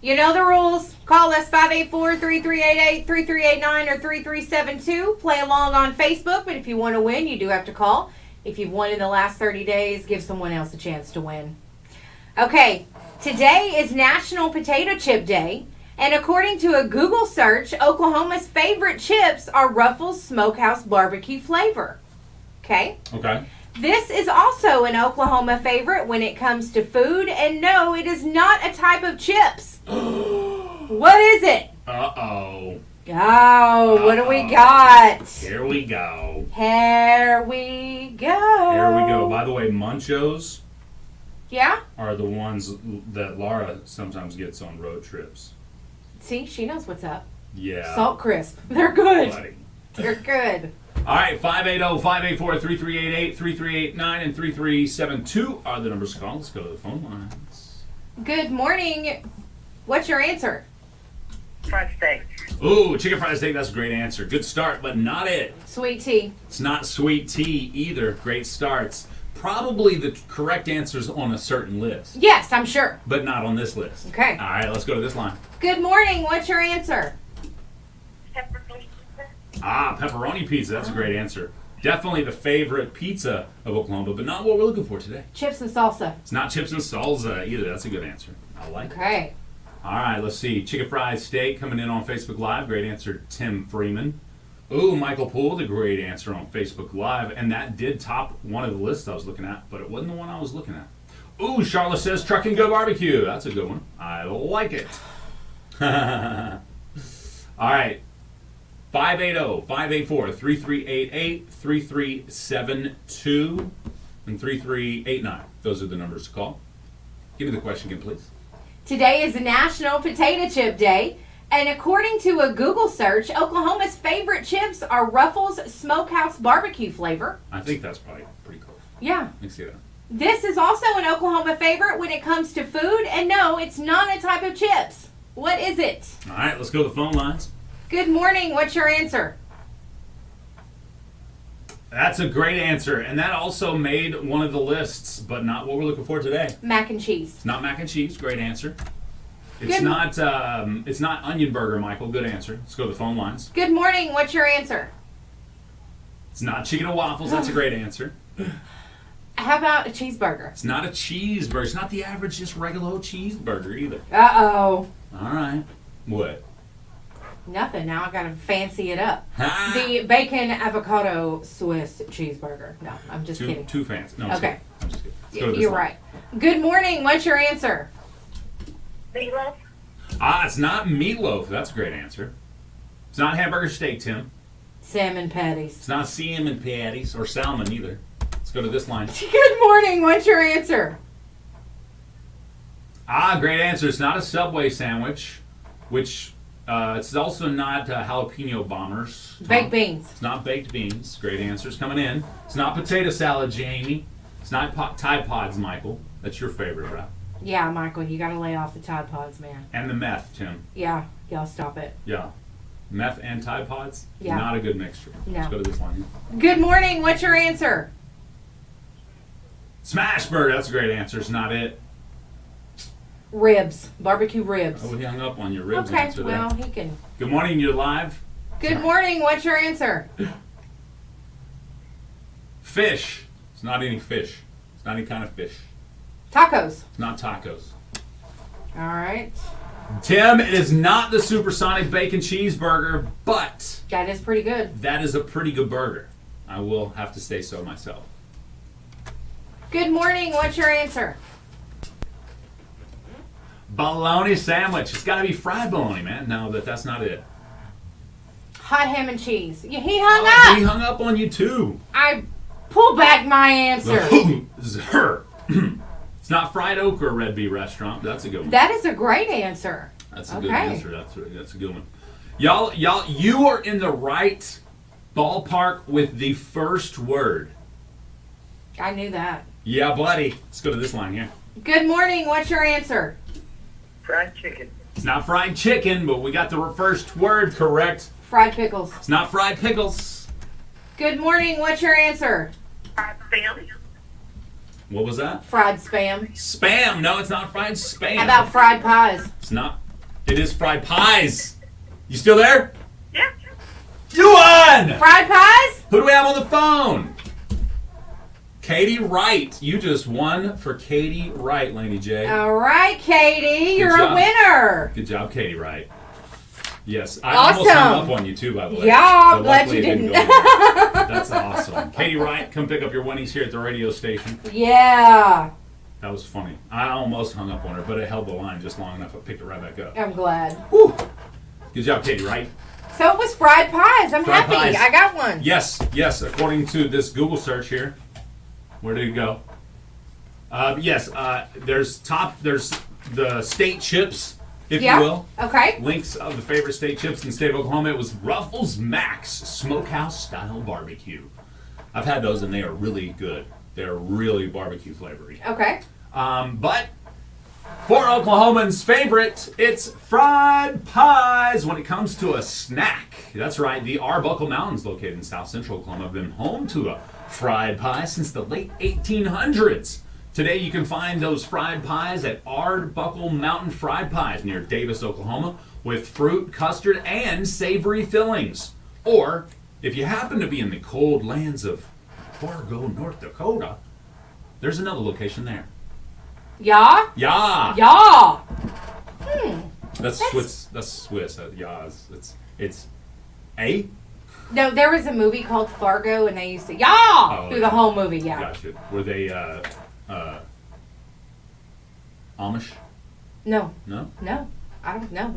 You know the rules. Call us 584-3388, 3389, or 3372. Play along on Facebook, but if you want to win, you do have to call. If you've won in the last 30 days, give someone else a chance to win. Okay, today is National Potato Chip Day, and according to a Google search, Oklahoma's favorite chips are Ruffles Smokehouse Barbecue flavor. Okay? Okay. This is also an Oklahoma favorite when it comes to food, and no, it is not a type of chips. What is it? Uh-oh. Oh, what do we got? Here we go. Here we go. Here we go. By the way, Munchos Yeah? are the ones that Laura sometimes gets on road trips. See, she knows what's up. Yeah. Salt crisp. They're good. Buddy. You're good. All right, 580-584-3388, 3389, and 3372 are the numbers to call. Let's go to the phone lines. Good morning. What's your answer? Fried steak. Ooh, chicken fried steak, that's a great answer. Good start, but not it. Sweet tea. It's not sweet tea either. Great starts. Probably the correct answer's on a certain list, Yes, I'm sure. but not on this list. Okay. All right, let's go to this line. Good morning. What's your answer? Pepperoni pizza. Pepperoni pizza, that's a great answer. Definitely the favorite pizza of Oklahoma, but not what we're looking for today. Chips and salsa. It's not chips and salsa either. That's a good answer. I like it. Okay. All right, let's see. Chicken fried steak coming in on Facebook Live. Great answer, Tim Freeman. Ooh, Michael Poole, the great answer on Facebook Live. And that did top one of the lists I was looking at, but it wasn't the one I was looking at. Ooh, Charlotte says Truck and Go Barbecue. That's a good one. I like it. All right. 580-584-3388, 3372, and 3389. Those are the numbers to call. Give me the question again, please. Today is National Potato Chip Day. And according to a Google search, Oklahoma's favorite chips are Ruffles Smokehouse Barbecue flavor. I think that's probably pretty close. Yeah. Let's see that. This is also an Oklahoma favorite when it comes to food. And no, it's not a type of chips. What is it? All right, let's go to the phone lines. Good morning. What's your answer? That's a great answer, and that also made one of the lists, but not what we're looking for today. Mac and cheese. It's not mac and cheese. Great answer. It's Good. not. It's not onion burger, Michael. Good answer. Let's go to the phone lines. Good morning. What's your ansser? It's not chicken and waffles. That's a great answer. How about a cheeseburger? It's not a cheeseburger. It's not the average, just regular old cheeseburger either. Uh-oh. All right. What? Nothing. Now I gotta fancy it up. Ha! The bacon avocado Swiss cheeseburger. No, I'm just kidding. Too fancy. No, I'm just Okay. kidding. I'm just kidding. Let's go to this You're line. right. Good morning. What's your answer? Meatloaf. It's not meatloaf. That's a great answer. It's not hamburger steak, Tim. Salmon patties. It's not salmon patties or salmon either. Let's go to this line. Good morning. What's your answer? Great answer. It's not a Subway sandwich, which it's also not jalapeno bombers. Tom. Baked beans. It's not baked beans. Great answers coming in. It's not potato salad, Jamie. It's not Tide Pods, Michael. That's your favorite, right? Yeah, Michael, you gotta lay off the Tide Pods, man. And the meth, Tim. Yeah, y'all stop it. Yeah. Meth and Tide Pods? Yeah. Not a good mixture. No. Let's go to this line. Good morning. What's your answer? Smash burger. That's a great answer. It's not it. Ribs. Barbecue ribs. Oh, he hung up on your ribs Okay, answer there. well, he can. Good morning. You're live. Good morning. What's your answer? Fish. It's not any fish. It's not any kind of fish. Tacos. It's not tacos. All right. Tim, it is not the supersonic bacon cheeseburger, but That is pretty good. that is a pretty good burger. I will have to say so myself. Good morning. What's your answer? Bologna sandwich. It's got to be fried bologna, man. No, that's not it. Hot ham and cheese. He hung He up. hung up on you too. I pull back my answer. It's not Fried Oak or Red Bee Restaurant. That's a good one. That is a great answer. That's a good Okay. answer. That's a good one. Y'all, you are in the right ballpark with the first word. I knew that. Yeah, buddy. Let's go to this line here. Good morning. What's your answer? Fried chicken. It's not fried chicken, but we got the first word correct. Fried pickles. It's not fried pickles. Good morning. What's your answer? Fried spam. What was that? Fried spam. Spam. No, it's not fried spam. How about fried pies? It's not. It is fried pies. You still there? Yeah. You won! Fried pies? Who do we have on the phone? Katie Wright. You just won for Katie Wright, Laney J. All right, Katie. Good You're job. a winner. Good job, Katie Wright. Yes, I almost Awesome. hung up on you too, by the way. Yeah, I'm But glad luckily you it didn't. go anywhere. That's awesome. Katie Wright, come pick up your winnings here at the radio station. Yeah. That was funny. I almost hung up on her, but it held the line just long enough. I picked it right back up. I'm glad. Whew. Good job, Katie Wright. So it was fried pies. I'm Fried happy. pies. I got one. Yes. According to this Google search here, where did it go? There's the state chips, if Yeah. you will. Okay. Links of the favorite steak chips in the state of Oklahoma. It was Ruffles Max Smokehouse Style Barbecue. I've had those and they are really good. They're really barbecue flavory. Okay. But for Oklahomans' favorite, it's fried pies when it comes to a snack. That's right, the Arbuckle Mountains, located in south central Oklahoma, have been home to a fried pie since the late 1800s. Today you can find those fried pies at Arbuckle Mountain Fried Pies near Davis, Oklahoma, with fruit, custard, and savory fillings. Or, if you happen to be in the cold lands of Fargo, North Dakota, there's another location there. Yeah. Yeah. Yeah. That's Swiss. That's Swiss. Yeah. It's a. No, there was a movie called Fargo, and they used to through the yeah. whole movie. Yeah. Gotcha. Were they Amish? No. No. No. I don't know.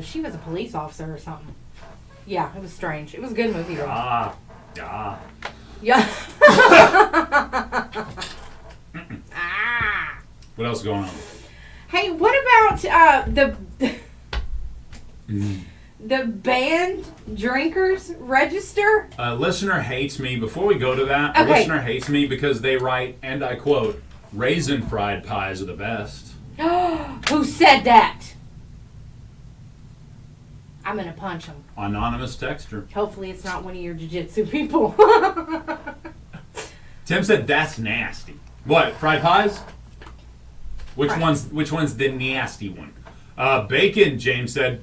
She was a police officer or something. Yeah, it was strange. It was a good movie though. Ah. Yeah. Yeah. Ah. What else is going on? Hey, what about the banned drinkers register? A listener hates me. Before we go to that, Okay. a listener hates me because they write, and I quote, "Raisin fried pies are the best." Who said that? I'm gonna punch him. Anonymous texter. Hopefully, it's not one of your jiu-jitsu people. Tim said that's nasty. What, fried pies? Which Right. one's the nasty one? Bacon, James said,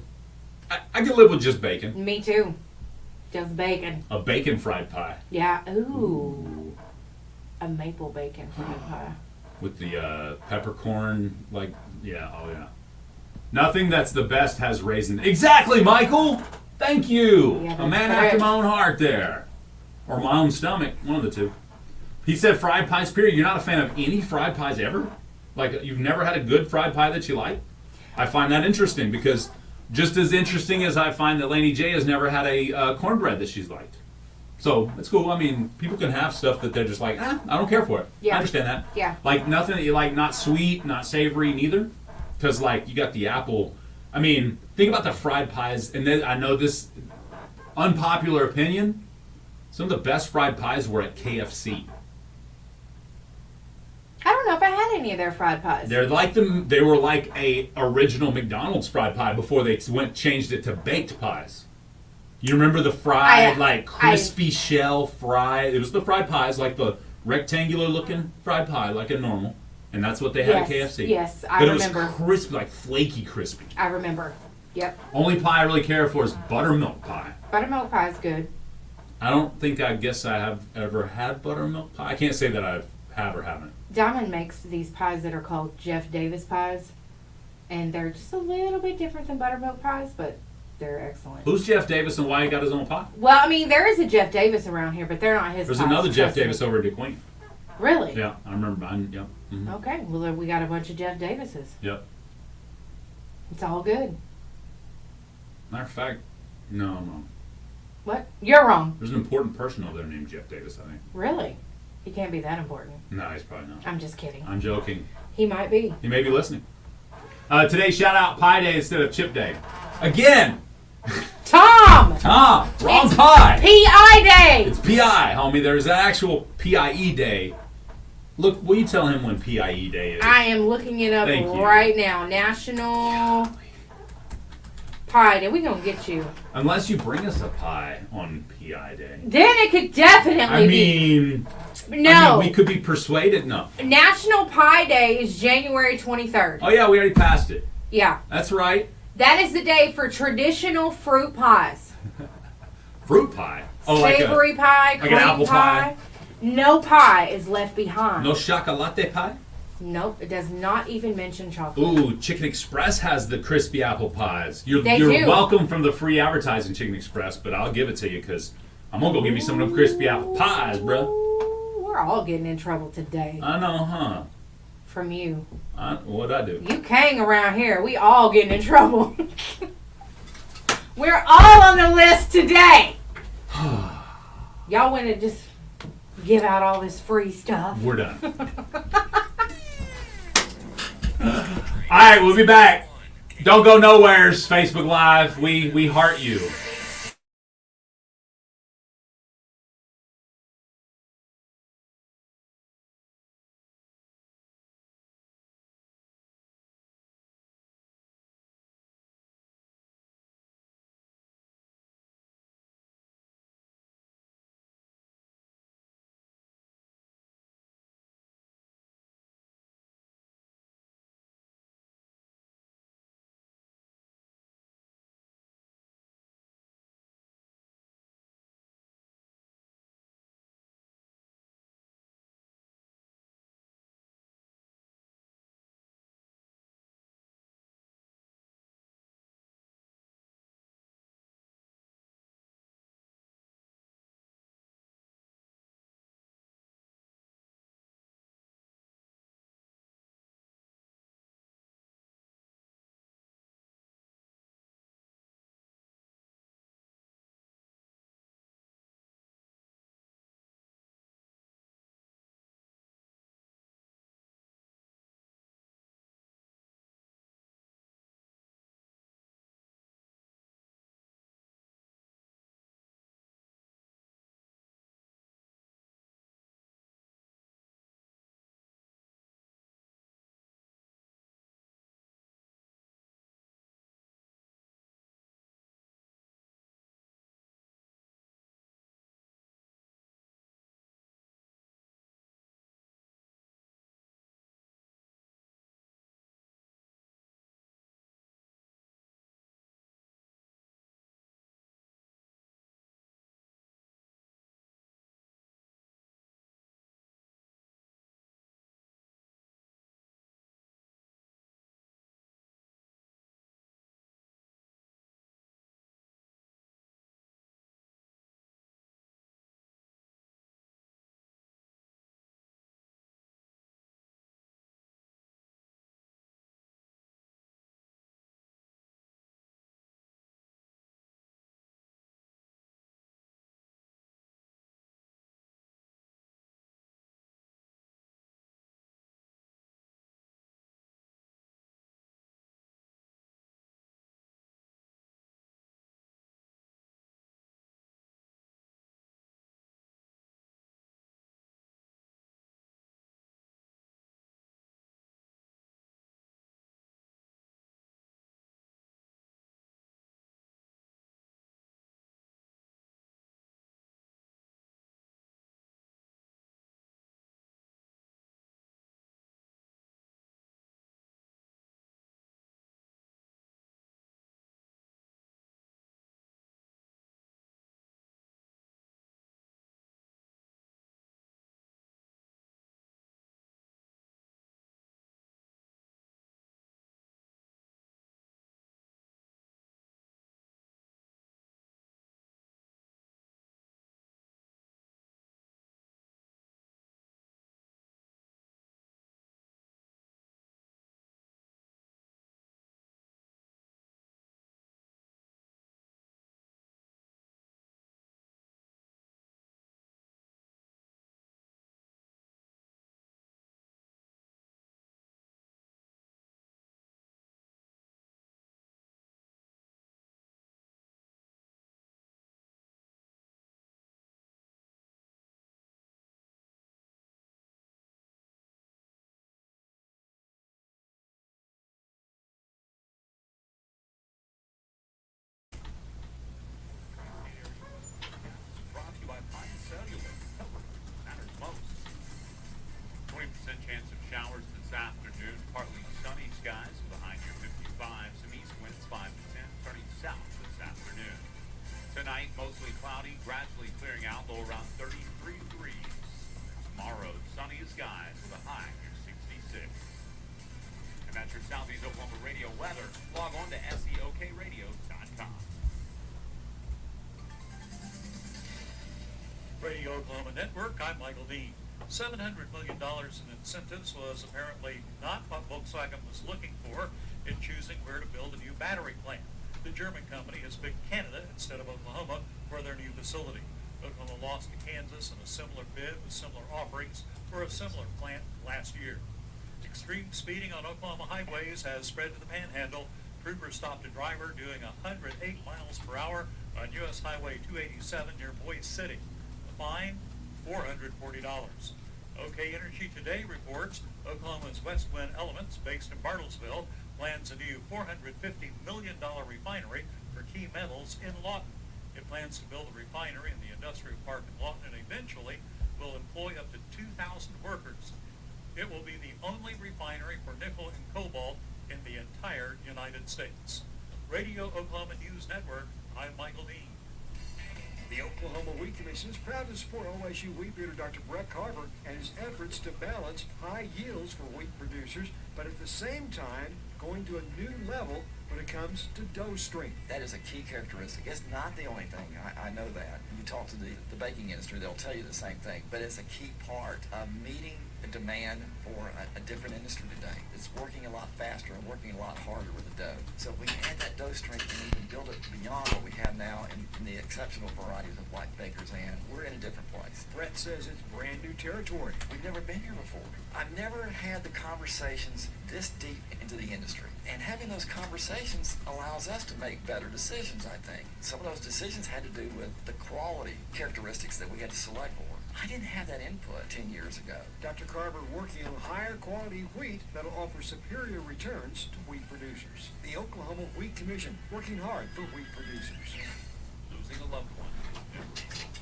I could live with just bacon. Me too. Just bacon. A bacon fried pie. Yeah. Ooh. A maple bacon fried pie. With the peppercorn, oh yeah. Nothing that's the best has raisin. Exactly, Michael! Thank you! Yeah, A that's man correct. after my own heart there. Or my own stomach, one of the two. He said fried pies, period. You're not a fan of any fried pies ever? Like, you've never had a good fried pie that you like? I find that interesting because just as interesting as I find that Laney J has never had a cornbread that she's liked. So, it's cool. I mean, people can have stuff that they're just like, I don't care for it. Yeah. I understand that. Yeah. Like, nothing that you like, not sweet, not savory, neither. Because, like, you got the apple. I mean, think about the fried pies. And then I know this unpopular opinion. Some of the best fried pies were at KFC. I don't know if I had any of their fried pies. They were like a original McDonald's fried pie before they changed it to baked pies. You remember the fried, crispy shell fried? It was the fried pies, like the rectangular looking fried pie, like a normal. And that's what they had at KFC. Yes, I but remember. It was crispy, like flaky crispy. I remember. Yep. Only pie I really care for is buttermilk pie. Buttermilk pie is good. I guess I have ever had buttermilk pie. I can't say that I have or haven't. Diamond makes these pies that are called Jeff Davis pies. And they're just a little bit different than buttermilk pies, but they're excellent. Who's Jeff Davis and why he got his own pie? Well, I mean, there is a Jeff Davis around here, but they're not his There's pies. another Jeff Trust me. Davis over at DeQueen. Really? Yeah, I remember. Yep. Mhm. Okay, well, then we got a bunch of Jeff Davises. Yep. It's all good. Matter of fact, no, I'm wrong. What? You're wrong. There's an important person over there named Jeff Davis, I think. Really? He can't be that important. No, he's probably not. I'm just kidding. I'm joking. He might be. He may be listening. Today, shout out Pie Day instead of Chip Day. Again! Tom! Tom! Wrong It's pie! P.I. Day! It's PI, homie. There's an actual PIE Day. Look, will you tell him when PIE Day is? I am looking it up Thank you. right now. National Pie Day. We're going to get you. Unless you bring us a pie on PI Day. Then it could definitely I mean, No. we could be persuaded. No. National Pie Day is January 23rd. Oh, yeah, we already passed it. Yeah. That's right. That is the day for traditional fruit pies. Fruit pie. Oh, Savory pie, like an cream apple pie. No pie is left behind. No chocolate pie? Nope, it does not even mention chocolate. Ooh, Chicken Express has the crispy apple pies. You're They do. welcome from the free advertising, Chicken Express, but I'll give it to you because I'm going to go give you some of them crispy apple pies, bro. Ooh, we're all getting in trouble today I know, huh? from you. What'd I do? You hang around here. We all getting in trouble. We're all on the list today. Y'all want to just give out all this free stuff? We're done. All right, we'll be back. Don't go nowheres, Facebook Live. We heart you. Brought to you by Pine Cellular. Comfort matters most. 20% chance of showers this afternoon. Partly sunny skies with a high near 55. Some east winds 5 to 10, turning south this afternoon. Tonight, mostly cloudy, gradually clearing out, low around 33 degrees. Tomorrow, sunny skies with a high near 66. And that's your Southeast Oklahoma radio weather. Log on to SEOKradio.com. Radio Oklahoma Network, I'm Michael Dean. $700 million in incentives was apparently not what Volkswagen was looking for in choosing where to build a new battery plant. The German company has picked Canada instead of Oklahoma for their new facility. Oklahoma lost to Kansas in a similar bid with similar offerings for a similar plant last year. Extreme speeding on Oklahoma highways has spread to the Panhandle Troopers stopped a driver doing 108 miles per hour on U.S. Highway 287 near Boise City. The fine, $440. OK Energy Today reports Oklahoma's West Wind Elements, based in Bartlesville, plans a new $450 million refinery for key metals in Lawton. It plans to build a refinery in the industrial park in Lawton and eventually will employ up to 2,000 workers. It will be the only refinery for nickel and cobalt in the entire United States. Radio Oklahoma News Network, I'm Michael Dean. The Oklahoma Wheat Commission is proud to support OSU wheat breeder Dr. Brett Carver and his efforts to balance high yields for wheat producers, but at the same time going to a new level when it comes to dough strength. That is a key characteristic. It's not the only thing. I know that. You talk to the baking industry, they'll tell you the same thing, but it's a key part of meeting the demand for a different industry today. It's working a lot faster and working a lot harder with the dough. So if we can add that dough strength and even build it beyond what we have now in the exceptional varieties of white bakers, and we're in a different place. Brett says it's brand new territory. We've never been here before. I've never had the conversations this deep into the industry. And having those conversations allows us to make better decisions, I think. Some of those decisions had to do with the quality characteristics that we had to select for. I didn't have that input 10 years ago. Dr. Carver working on higher quality wheat that'll offer superior returns to wheat producers. The Oklahoma Wheat Commission working hard for wheat producers. Losing a loved one.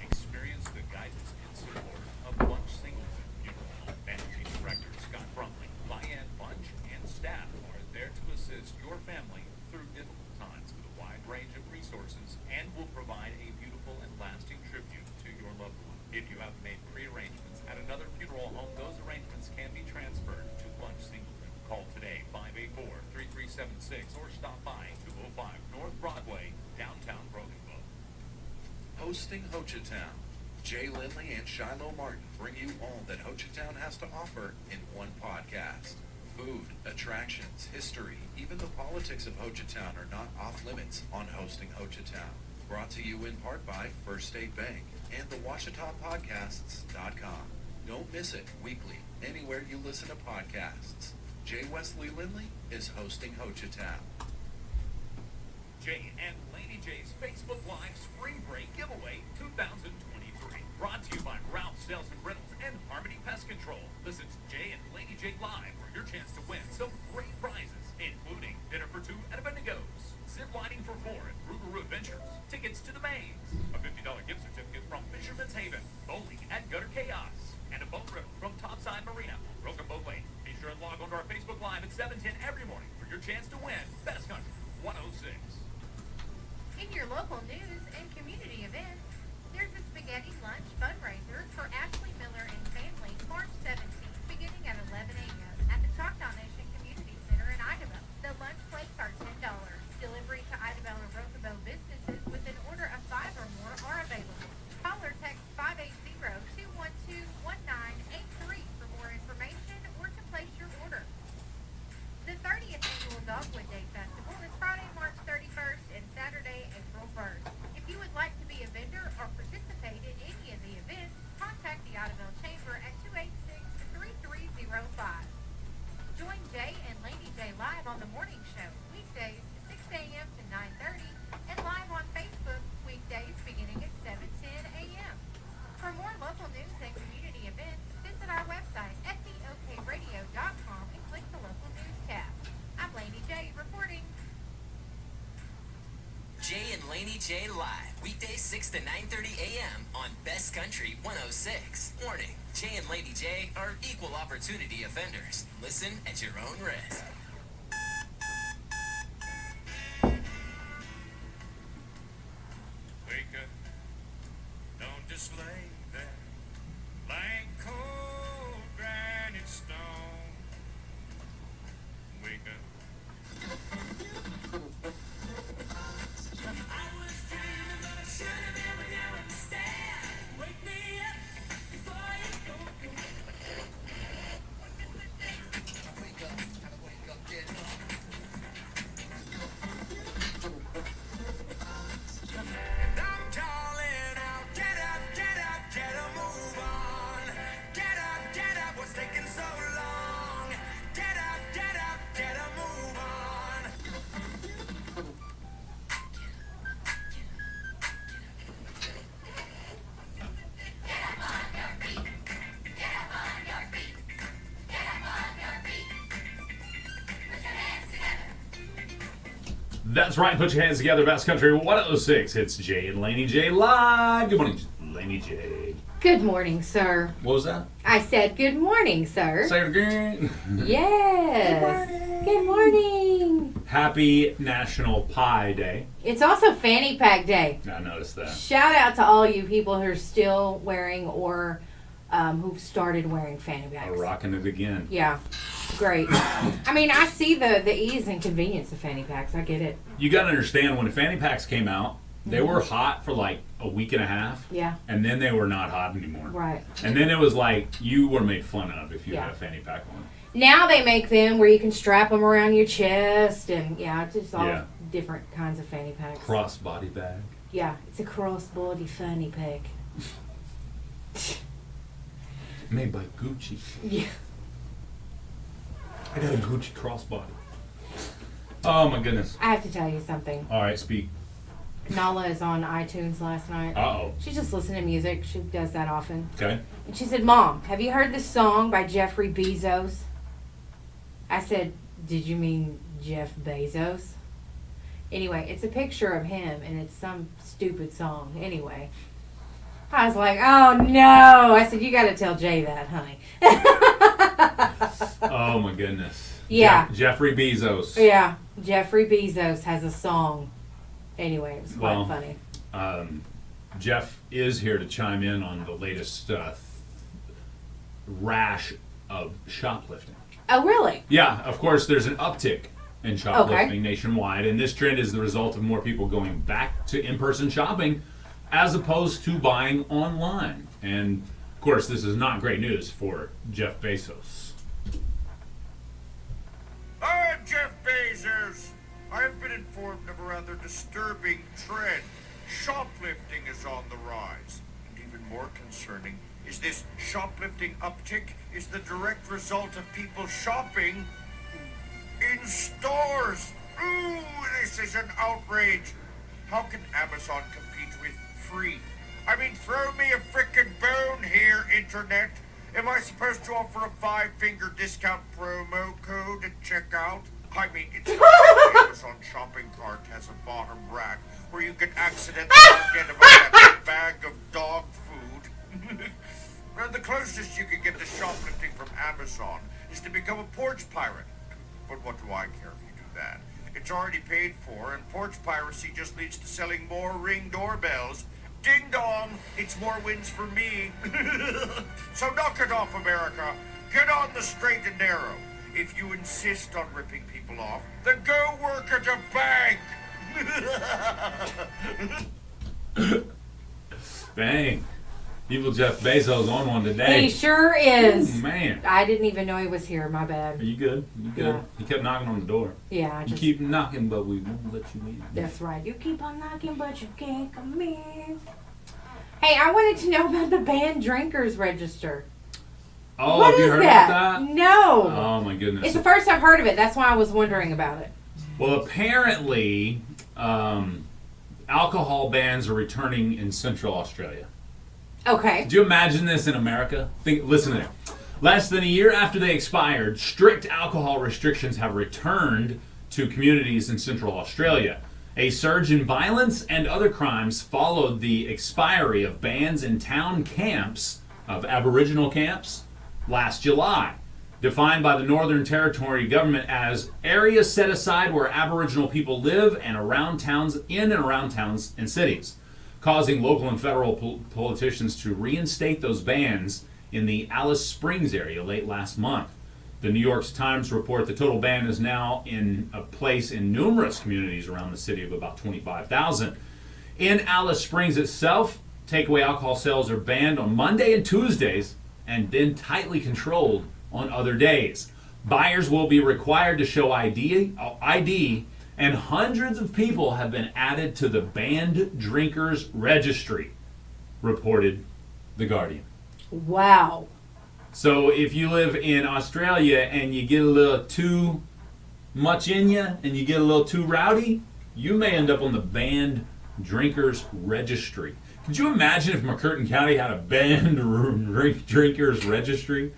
Experience the guidance and support of Bunch Singleton Funeral Home. Managing Director Scott Brumley, Diane Bunch, and staff are there to assist your family through difficult times with a wide range of resources and will provide a beautiful and lasting tribute to your loved one. If you have made pre-arrangements at another funeral home, those arrangements can be transferred to Bunch Singleton. Call today, 584-3376, or stop by 205 North Broadway, downtown Broken Bow. Hosting Hochatown. Jay Lindley and Shiloh Martin bring you all that Hochatown has to offer in one podcast. Food, attractions, history, even the politics of Hochatown are not off limits on Hosting Hochatown. Brought to you in part by First State Bank and the WashitaPodcasts.com. Don't miss it weekly, anywhere you listen to podcasts. Jay Wesley Lindley is hosting Hochatown. Jay and Laney J's Facebook Live Spring Break Giveaway 2023. Brought to you by Ralph Sales and Rentals and Harmony Pest Control. Listen to Jay and Laney J Live for your chance to win some great prizes, including dinner for 2 at Abednego's, zip lining for 4 at Rougarou Adventures, tickets to the maze, a $50 gift certificate from Fisherman's Haven, bowling at Gutter Chaos, and a boat rip from Topside Marina, Broken Boat Lake. Be sure and log on to our Facebook Live at 7:10 every morning for your chance to win Best Country 106. In your local news and community events, there's a spaghetti lunch fundraiser for Ashley Miller and family March 17th beginning at 11 a.m. at the Choctaw Nation Community Center in Idabel. The lunch plates are $10. Delivery to Idabel and Broken Bow businesses with an order of 5 or more are available. Call or text 580-212-1983 for more information or to place your order. The 30th Annual Dogwood Day Festival is Friday, March 31st and Saturday, April 1st. If you would like to be a vendor or participate in any of the events, contact the Idabel Chamber at 286-3305. Join Jay and Laney J live on the morning show, weekdays 6 a.m. to 9:30, and live on Facebook, weekdays beginning at 7:10 a.m. For more local news and community events, visit our website, seokradio.com, and click the local news tab. I'm Laney J reporting. Jay and Laney J live, weekdays 6 to 9:30 a.m. on Best Country 106. Warning, Jay and Laney J are equal opportunity offenders. Listen at your own risk. Wake up, don't just lay there like cold granite stone. Wake up. I was dreaming, but I should have been with you instead. Wake me up before you go. Wake up, gotta wake up, get up. And I'm calling out, get up, get up, That's right. Put your hands together. Best Country 106. It's Jay and Laney J live. Good morning, Laney J. Good morning, sir. What was that? I said good morning, sir. Say it again. Yes. Good morning. Happy National Pie Day. It's also Fanny Pack Day. I noticed that. Shout out to all you people who are still wearing or who've started wearing fanny packs. I'm rocking it again. Yeah, great. I mean, I see the ease and convenience of fanny packs. I get it. You got to understand, when the fanny packs came out, they were hot for like a week and a half. Yeah. And then they were not hot anymore. Right. And then it was like you were made fun of if you Yeah. had a fanny pack on. Now they make them where you can strap them around your chest, and it's just all Yeah. different kinds of fanny packs. Cross body bag. Yeah, it's a crossbody fanny pack. Made by Gucci. Yeah. I got a Gucci crossbody. Oh my goodness. I have to tell you something. All right, speak. Nala is on iTunes last night. Uh-oh. She's just listening to music. She does that often. Okay. And she said, "Mom, have you heard this song by Jeffrey Bezos?" I said, "Did you mean Jeff Bezos?" Anyway, it's a picture of him, and it's some stupid song. Anyway, I was like, "Oh no!" I said, "You got to tell Jay that, honey." Oh my goodness. Yeah. Jeffrey Bezos. Yeah, Jeffrey Bezos has a song. Anyway, it was quite funny. Jeff is here to chime in on the latest rash of shoplifting. Oh, really? Yeah, of course, there's an uptick in shoplifting nationwide, and this trend is the result of more people going back to in-person shopping as opposed to buying online. And, of course, this is not great news for Jeff Bezos. I'm Jeff Bezos. I have been informed of a rather disturbing trend. Shoplifting is on the rise. And even more concerning is this shoplifting uptick is the direct result of people shopping in stores. Ooh, this is an outrage. How can Amazon compete with free? I mean, throw me a frickin' bone here, Internet. Am I supposed to offer a 5-finger discount promo code at checkout? I mean, it's not like the Amazon shopping cart has a bottom rack where you can accidentally forget about that bag of dog food. Well, the closest you can get to shoplifting from Amazon is to become a porch pirate. But what do I care if you do that? It's already paid for, and porch piracy just leads to selling more Ring doorbells. Ding dong, it's more wins for me. So knock it off, America. Get on the straight and narrow. If you insist on ripping people off, then go work at a bank. Dang. Evil Jeff Bezos on one today. He sure is. Ooh, man. I didn't even know he was here. My bad. Are you good? You good? Yeah. He kept knocking on the door. Yeah, I You just. keep knocking, but we won't let you in. That's right. You keep on knocking, but you can't come in. Hey, I wanted to know about the banned drinkers register. Oh, What have you is heard that? about that? No. Oh my goodness. It's the first I've heard of it. That's why I was wondering about it. Well, apparently, alcohol bans are returning in Central Australia. Okay. Could you imagine this in America? Listen to it. Less than a year after they expired, strict alcohol restrictions have returned to communities in Central Australia. A surge in violence and other crimes followed the expiry of bans in town camps, of Aboriginal camps, last July, defined by the Northern Territory government as areas set aside where Aboriginal people live and around towns, in and around towns and cities, causing local and federal politicians to reinstate those bans in the Alice Springs area late last month. The New York Times report the total ban is now in place in numerous communities around the city of about 25,000. In Alice Springs itself, takeaway alcohol sales are banned on Monday and Tuesdays and then tightly controlled on other days. Buyers will be required to show ID, and hundreds of people have been added to the banned drinkers registry, reported The Guardian. Wow. So if you live in Australia and you get a little too much in you and you get a little too rowdy, you may end up on the banned drinkers registry. Could you imagine if McCurtain County had a banned drinkers registry?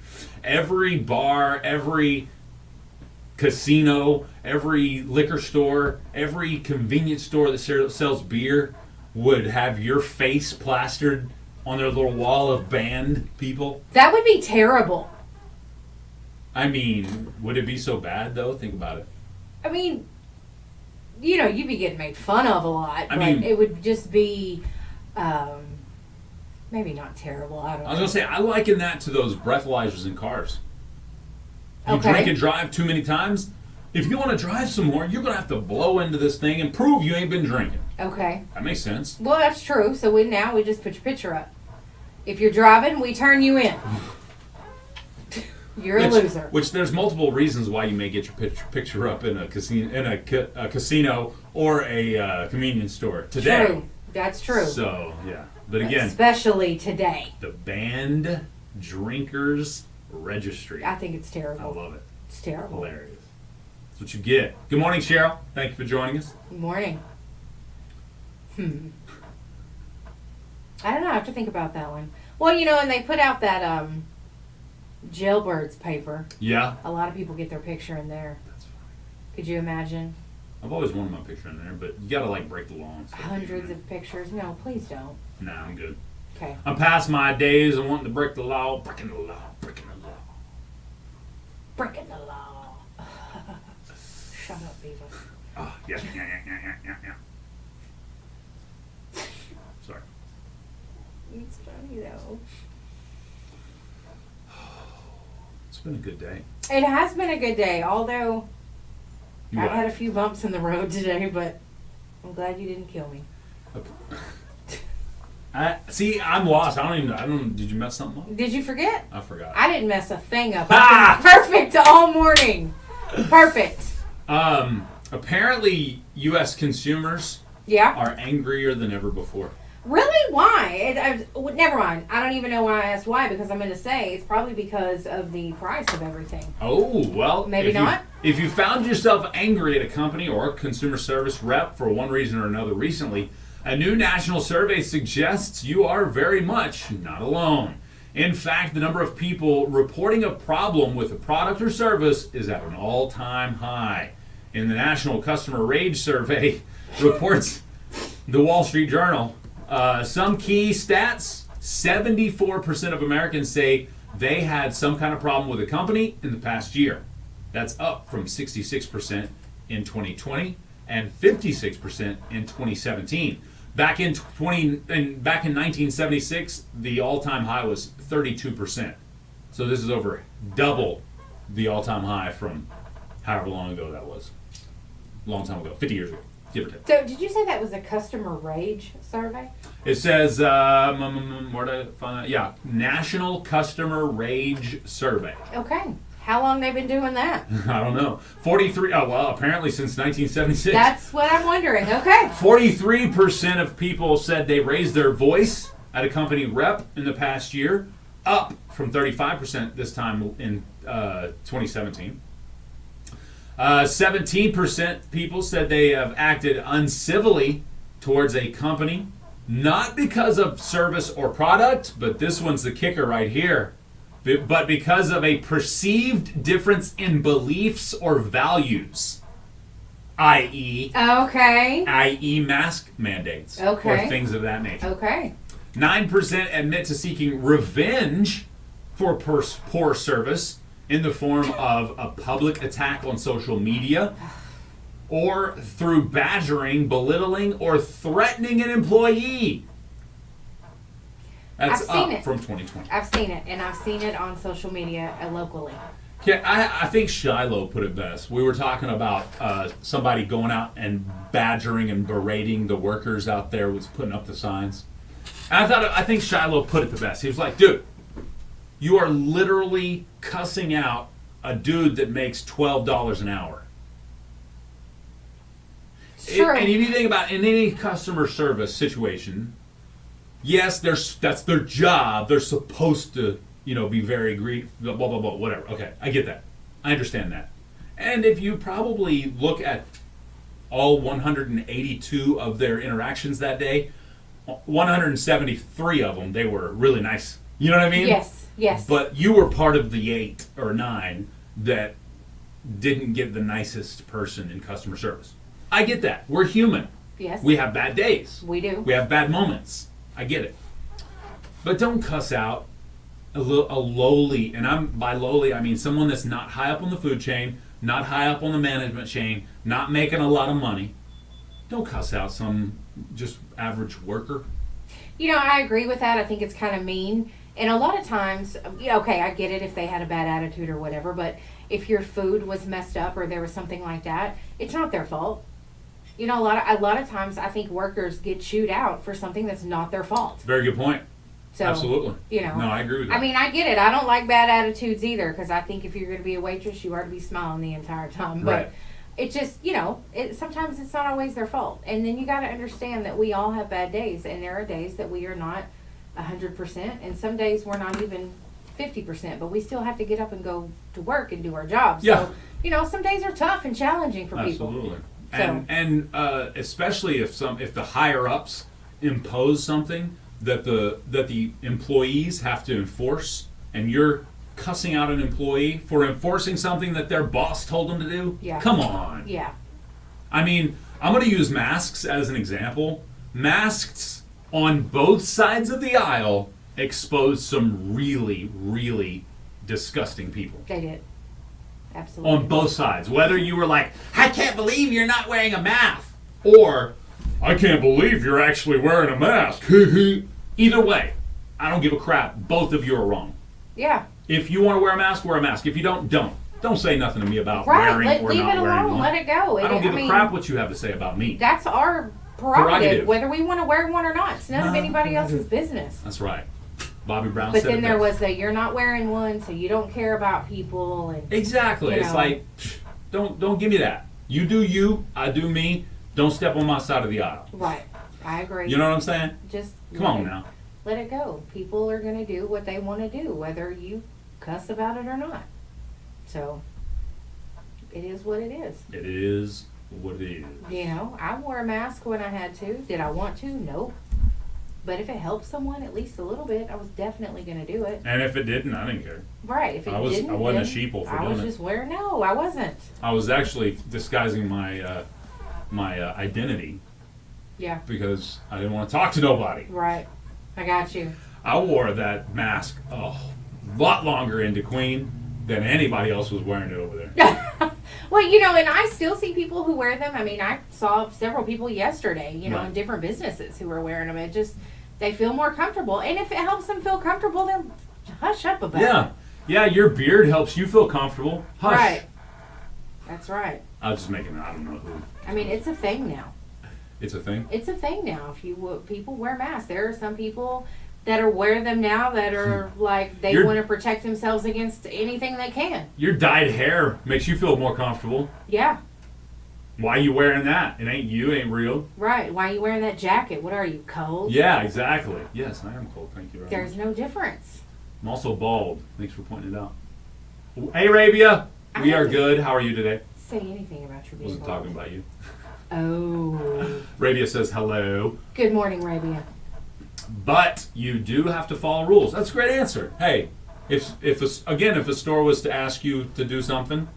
Every bar, every casino, every liquor store, every convenience store that sells beer would have your face plastered on their little wall of banned people? That would be terrible. I mean, would it be so bad, though? Think about it. I mean, you'd be getting made fun of a lot, but mean, it would just be maybe not terrible. I don't know. I was going to say, I liken that to those breathalyzers in cars. You Okay. drink and drive too many times. If you want to drive some more, you're going to have to blow into this thing and prove you ain't been drinking. Okay. That makes sense. Well, that's true. So we just put your picture up. If you're driving, we turn you in. You're a loser. Which there's multiple reasons why you may get your picture up in a casino or a convenience store today. True. That's true. So yeah, but again, especially today. the Banned Drinkers Registry. I think it's terrible. I love it. It's terrible. Hilarious. That's what you get. Good morning, Cheryl. Thank you for joining us. Good morning. I don't know. I have to think about that one. Well, and they put out that jailbirds paper. Yeah. A lot of people get their picture in there. That's fine. Could you imagine? I've always wanted my picture in there, but you gotta break the law and stuff. Hundreds of pictures. No, please don't. Nah, I'm good. Okay. I'm past my days of wanting to break the law, breaking the law, breaking the law. Breaking the law. Shut up, Beaver. Oh, yeah. Sorry. It's funny though. It's been a good day. It has been a good day, although You I've what? had a few bumps in the road today, but I'm glad you didn't kill me. See, I'm lost. I don't. Did you mess something up? Did you forget? I forgot. I didn't mess a thing up. I've been perfect all morning. Perfect. Apparently, U.S. consumers Yeah. are angrier than ever before. Really? Why? Never mind. I don't even know why I asked why, because I'm going to say it's probably because of the price of everything. Oh, well. Maybe not. If you found yourself angry at a company or a consumer service rep for one reason or another recently, a new national survey suggests you are very much not alone. In fact, the number of people reporting a problem with a product or service is at an all-time high. In the National Customer Rage Survey, reports the Wall Street Journal, some key stats: 74% of Americans say they had some kind of problem with a company in the past year. That's up from 66% in 2020 and 56% in 2017. Back in 1976, the all-time high was 32%. So this is over double the all-time high from however long ago that was. A long time ago, 50 years ago, give or take. So, did you say that was a customer rage survey? It says, where did I find that? Yeah, National Customer Rage Survey. Okay. How long they been doing that? I don't know. 43, well, apparently since 1976. That's what I'm wondering. Okay. 43% of people said they raised their voice at a company rep in the past year, up from 35% this time in 2017. 17% people said they have acted uncivilly towards a company, not because of service or product, but this one's the kicker right here, but because of a perceived difference in beliefs or values, i.e., mask mandates or things of that nature. Okay. 9% admit to seeking revenge for poor service in the form of a public attack on social media or through badgering, belittling, or threatening an employee. That's I've seen up it. from 2020. I've seen it, and I've seen it on social media locally. Okay, I think Shiloh put it best. We were talking about somebody going out and badgering and berating the workers out there was putting up the signs. And I think Shiloh put it the best. He was like, dude, you are literally cussing out a dude that makes $12 an hour. Sure. And if you think about in any customer service situation, yes, that's their job. They're supposed to, be very blah, blah, blah, whatever. Okay, I get that. I understand that. And if you probably look at all 182 of their interactions that day, 173 of them, they were really nice. You know what I mean? Yes. But you were part of the 8 or 9 that didn't get the nicest person in customer service. I get that. We're human. Yes. We have bad days. We do. We have bad moments. I get it. But don't cuss out a lowly, and by lowly I mean someone that's not high up on the food chain, not high up on the management chain, not making a lot of money. Don't cuss out some just average worker. You know, I agree with that. I think it's kind of mean. And a lot of times, okay, I get it if they had a bad attitude or whatever, but if your food was messed up or there was something like that, it's not their fault. You know, a lot of times I think workers get chewed out for something that's not their fault. Very good point. So, absolutely. You know, no, I agree with that. I mean, I get it. I don't like bad attitudes either, because I think if you're going to be a waitress, you are to be smiling the entire time. But right. It just, sometimes it's not always their fault. And then you got to understand that we all have bad days, and there are days that we are not 100%, and some days we're not even 50%, but we still have to get up and go to work and do our jobs. Yeah. So, some days are tough and challenging for people. Absolutely. So. And especially if the higher ups impose something that the employees have to enforce, and you're cussing out an employee for enforcing something that their boss told them to do. Yeah. Come on. Yeah. I mean, I'm going to use masks as an example. Masks on both sides of the aisle exposed some really, really disgusting people. They did. Absolutely. On both sides. Whether you were like, I can't believe you're not wearing a mask, or I can't believe you're actually wearing a mask. Either way, I don't give a crap. Both of you are wrong. Yeah. If you want to wear a mask, wear a mask. If you don't, don't. Don't say nothing to me about right. wearing or leave not it wearing alone. one. Let it go. I don't give a crap what you have to say about me. That's our prerogative, whether we want to wear one or not. It's none of anybody else's business. That's right. Bobby Brown but said then it there best. was the you're not wearing one, so you don't care about people. And Exactly. It's like, don't give me that. You do you, I do me. Don't step on my side of the aisle. Right. I agree. You know what I'm saying? Just come on now. Let it go. People are going to do what they want to do, whether you cuss about it or not. So it is what it is. It is what it is. I wore a mask when I had to. Did I want to? Nope. But if it helps someone at least a little bit, I was definitely going to do it. And if it didn't, I didn't care. Right. If it didn't, I wasn't then a sheeple for doing it. I was just wearing. No, I wasn't. I was actually disguising my identity. Yeah. Because I didn't want to talk to nobody. Right. I got you. I wore that mask a lot longer into Queen than anybody else was wearing it over there. Well, and I still see people who wear them. I mean, I saw several people yesterday, Right. in different businesses who were wearing them. It just, they feel more comfortable. And if it helps them feel comfortable, then hush up about it. Yeah, your beard helps you feel comfortable. Hush. Right. That's right. I was just making I don't know who. I mean, it's a thing now. It's a thing? It's a thing now. People wear masks. There are some people that are wear them now that are like they want to protect themselves against anything they can. Your dyed hair makes you feel more comfortable. Yeah. Why are you wearing that? It ain't you, ain't real. Right. Why are you wearing that jacket? What are you, cold? Yeah, exactly. Yes, I am cold. Thank you very There's much. no difference. I'm also bald. Thanks for pointing it out. Hey, Arabia. We are good. How are you today? Say anything about your being Wasn't bald. talking about you. Oh. Arabia says hello. Good morning, Arabia. But you do have to follow rules. That's a great answer. Hey, if a store was to ask you to do something,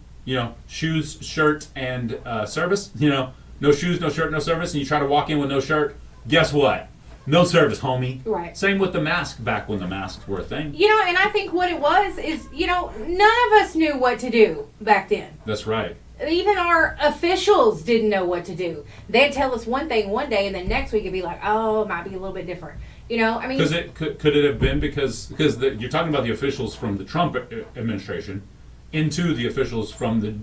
shoes, shirt, and service, no shoes, no shirt, no service, and you try to walk in with no shirt, guess what? No service, homie. Right. Same with the mask back when the masks were a thing. And I think what it was is, none of us knew what to do back then. That's right. Even our officials didn't know what to do. They'd tell us one thing one day, and then next week it'd be like, oh, it might be a little bit different. I mean, Because could it have been because you're talking about the officials from the Trump administration into the officials from the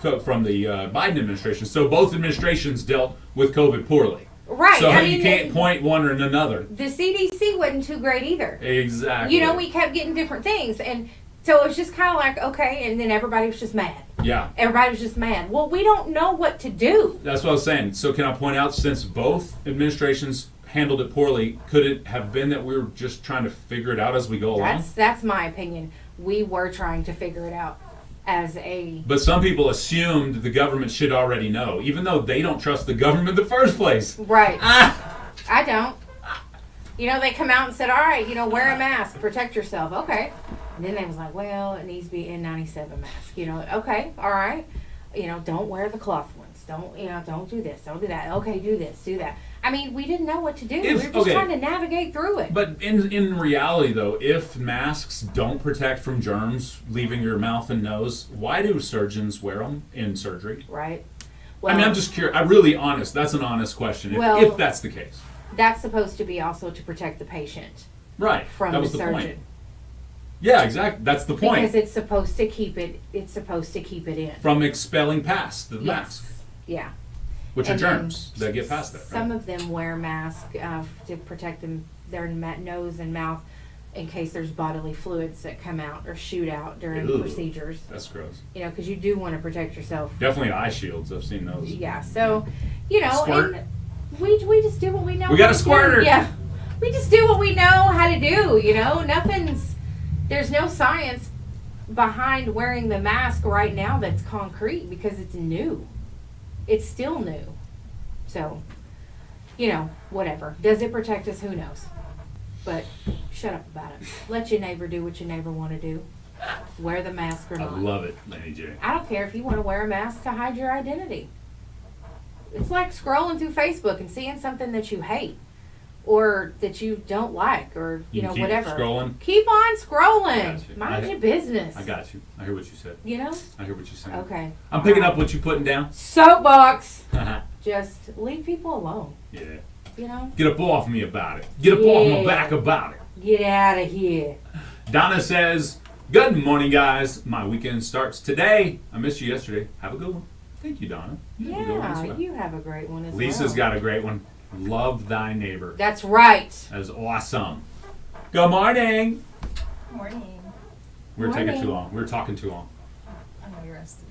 Biden administration. So both administrations dealt with COVID poorly. Right. So you can't point one or another. The CDC wasn't too great either. Exactly. We kept getting different things, and so it was just kind of like, okay, and then everybody was just mad. Yeah. Everybody was just mad. Well, we don't know what to do. That's what I was saying. So can I point out, since both administrations handled it poorly, could it have been that we were just trying to figure it out as we go along? That's my opinion. We were trying to figure it out as a... But some people assumed the government should already know, even though they don't trust the government in the first place. Right. I don't. They come out and said, all right, wear a mask, protect yourself. Okay. And then they was like, well, it needs to be N97 mask. Okay, all right. Don't wear the cloth ones. Don't do this. Don't do that. Okay, do this, do that. I mean, we didn't know what to do. We were just trying to navigate through it. But in reality, though, if masks don't protect from germs leaving your mouth and nose, why do surgeons wear them in surgery? Right. Well, I mean, I'm just curious. I'm really honest. That's an honest question. If that's the case. That's supposed to be also to protect the patient. Right. From that the was the surgeon. point. Yeah, exactly. That's the point. Because it's supposed to keep it. It's supposed to keep it in. From expelling past the mask. Yeah. Which are germs that get past that. Some of them wear masks to protect their nose and mouth in case there's bodily fluids that come out or shoot out during procedures. That's gross. Because you do want to protect yourself. Definitely eye shields. I've seen those. Yeah. So, Squirt. and we just do what we know. We got a squirter. Yeah. We just do what we know how to do. There's no science behind wearing the mask right now that's concrete because it's new. It's still new. So, whatever. Does it protect us? Who knows? But shut up about it. Let your neighbor do what your neighbor want to do. Wear the mask or not. I love it, Laney J. I don't care if you want to wear a mask to hide your identity. It's like scrolling through Facebook and seeing something that you hate or that you don't like or, keep whatever. Scrolling. Keep on scrolling. I got you. Mind your business. I got you. I hear what you said. I hear what you're saying. Okay. I'm picking up what you're putting down. Soapbox. Just leave people alone. Yeah. Get up off me about it. Get up off my back about it. Get out of here. Donna says, good morning, guys. My weekend starts today. I missed you yesterday. Have a good one. Thank you, Donna. You have a good one as well. You have a great one as Lisa's well. got a great one. Love thy neighbor. That's right. That is awesome. Good morning. Good morning. We were taking too long. We were talking too long. I know you're rested.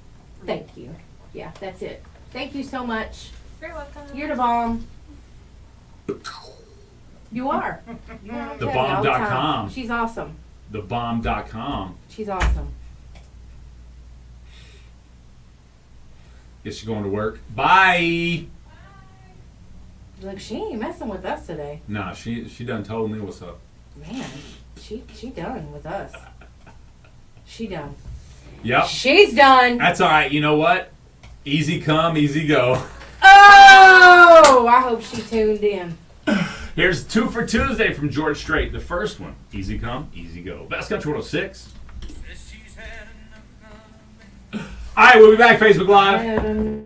Thank you. Yeah, that's it. Thank you so much. Very welcome. You're the bomb. You are. TheBomb.com. She's awesome. TheBomb.com. She's awesome. Guess you're going to work. Bye. Look, she ain't messing with us today. Nah, she done told me what's up. Man, she done with us. She done. Yep. She's done. That's all right. You know what? Easy come, easy go. Oh! I hope she tuned in. Here's 2 for Tuesday from George Strait. The first one, easy come, easy go. Best Country 106. All right, we'll be back. Facebook Live.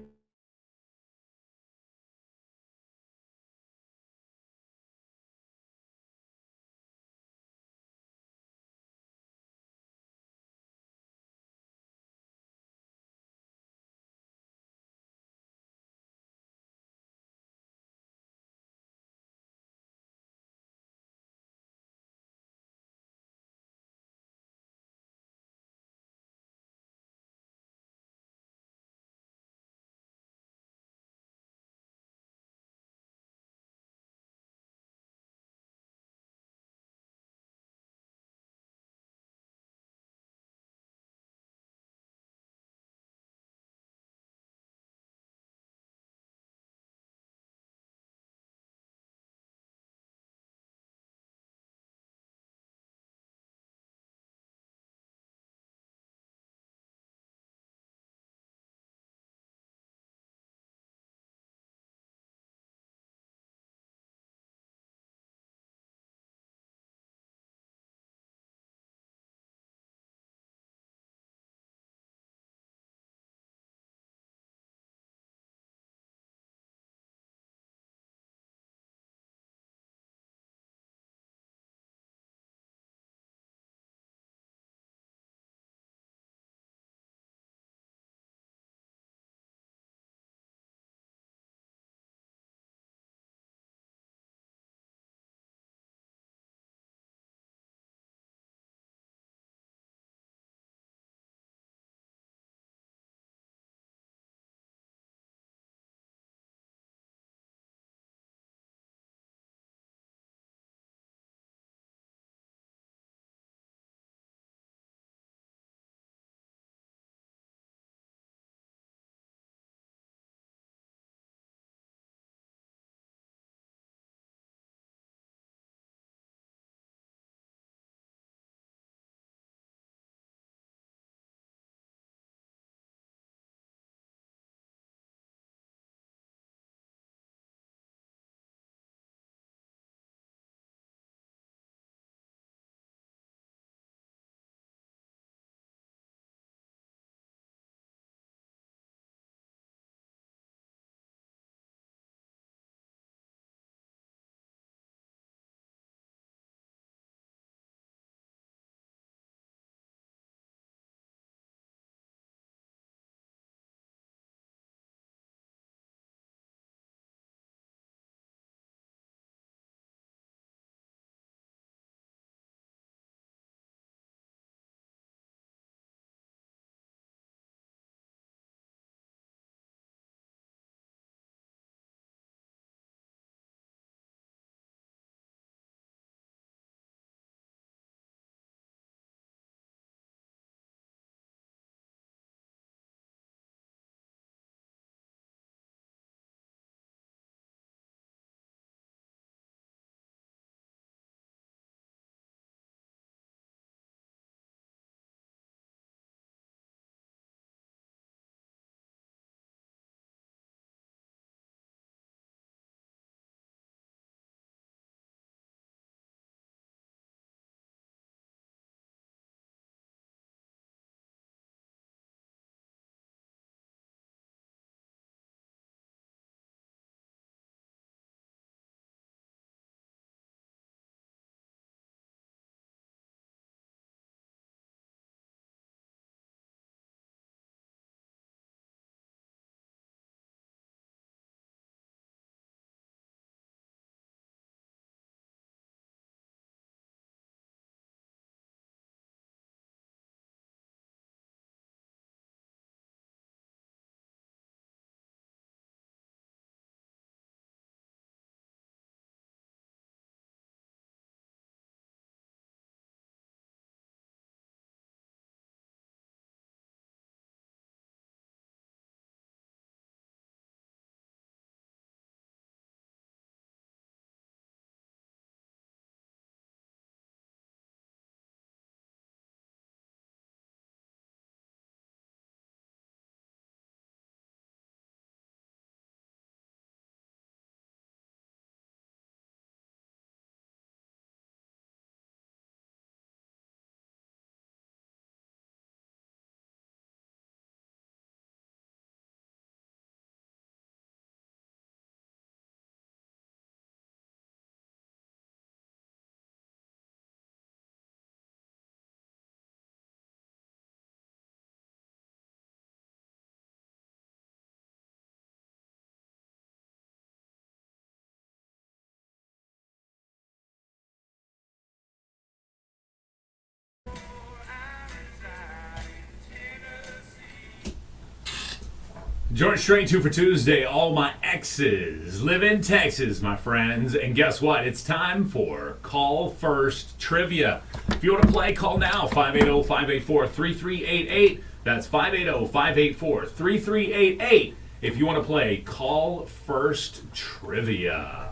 George Strait 2 for Tuesday. All my exes live in Texas, my friends. And guess what? It's time for Call First Trivia. If you want to play, call now. 580-584-3388. That's 580-584-3388. If you want to play Call First Trivia.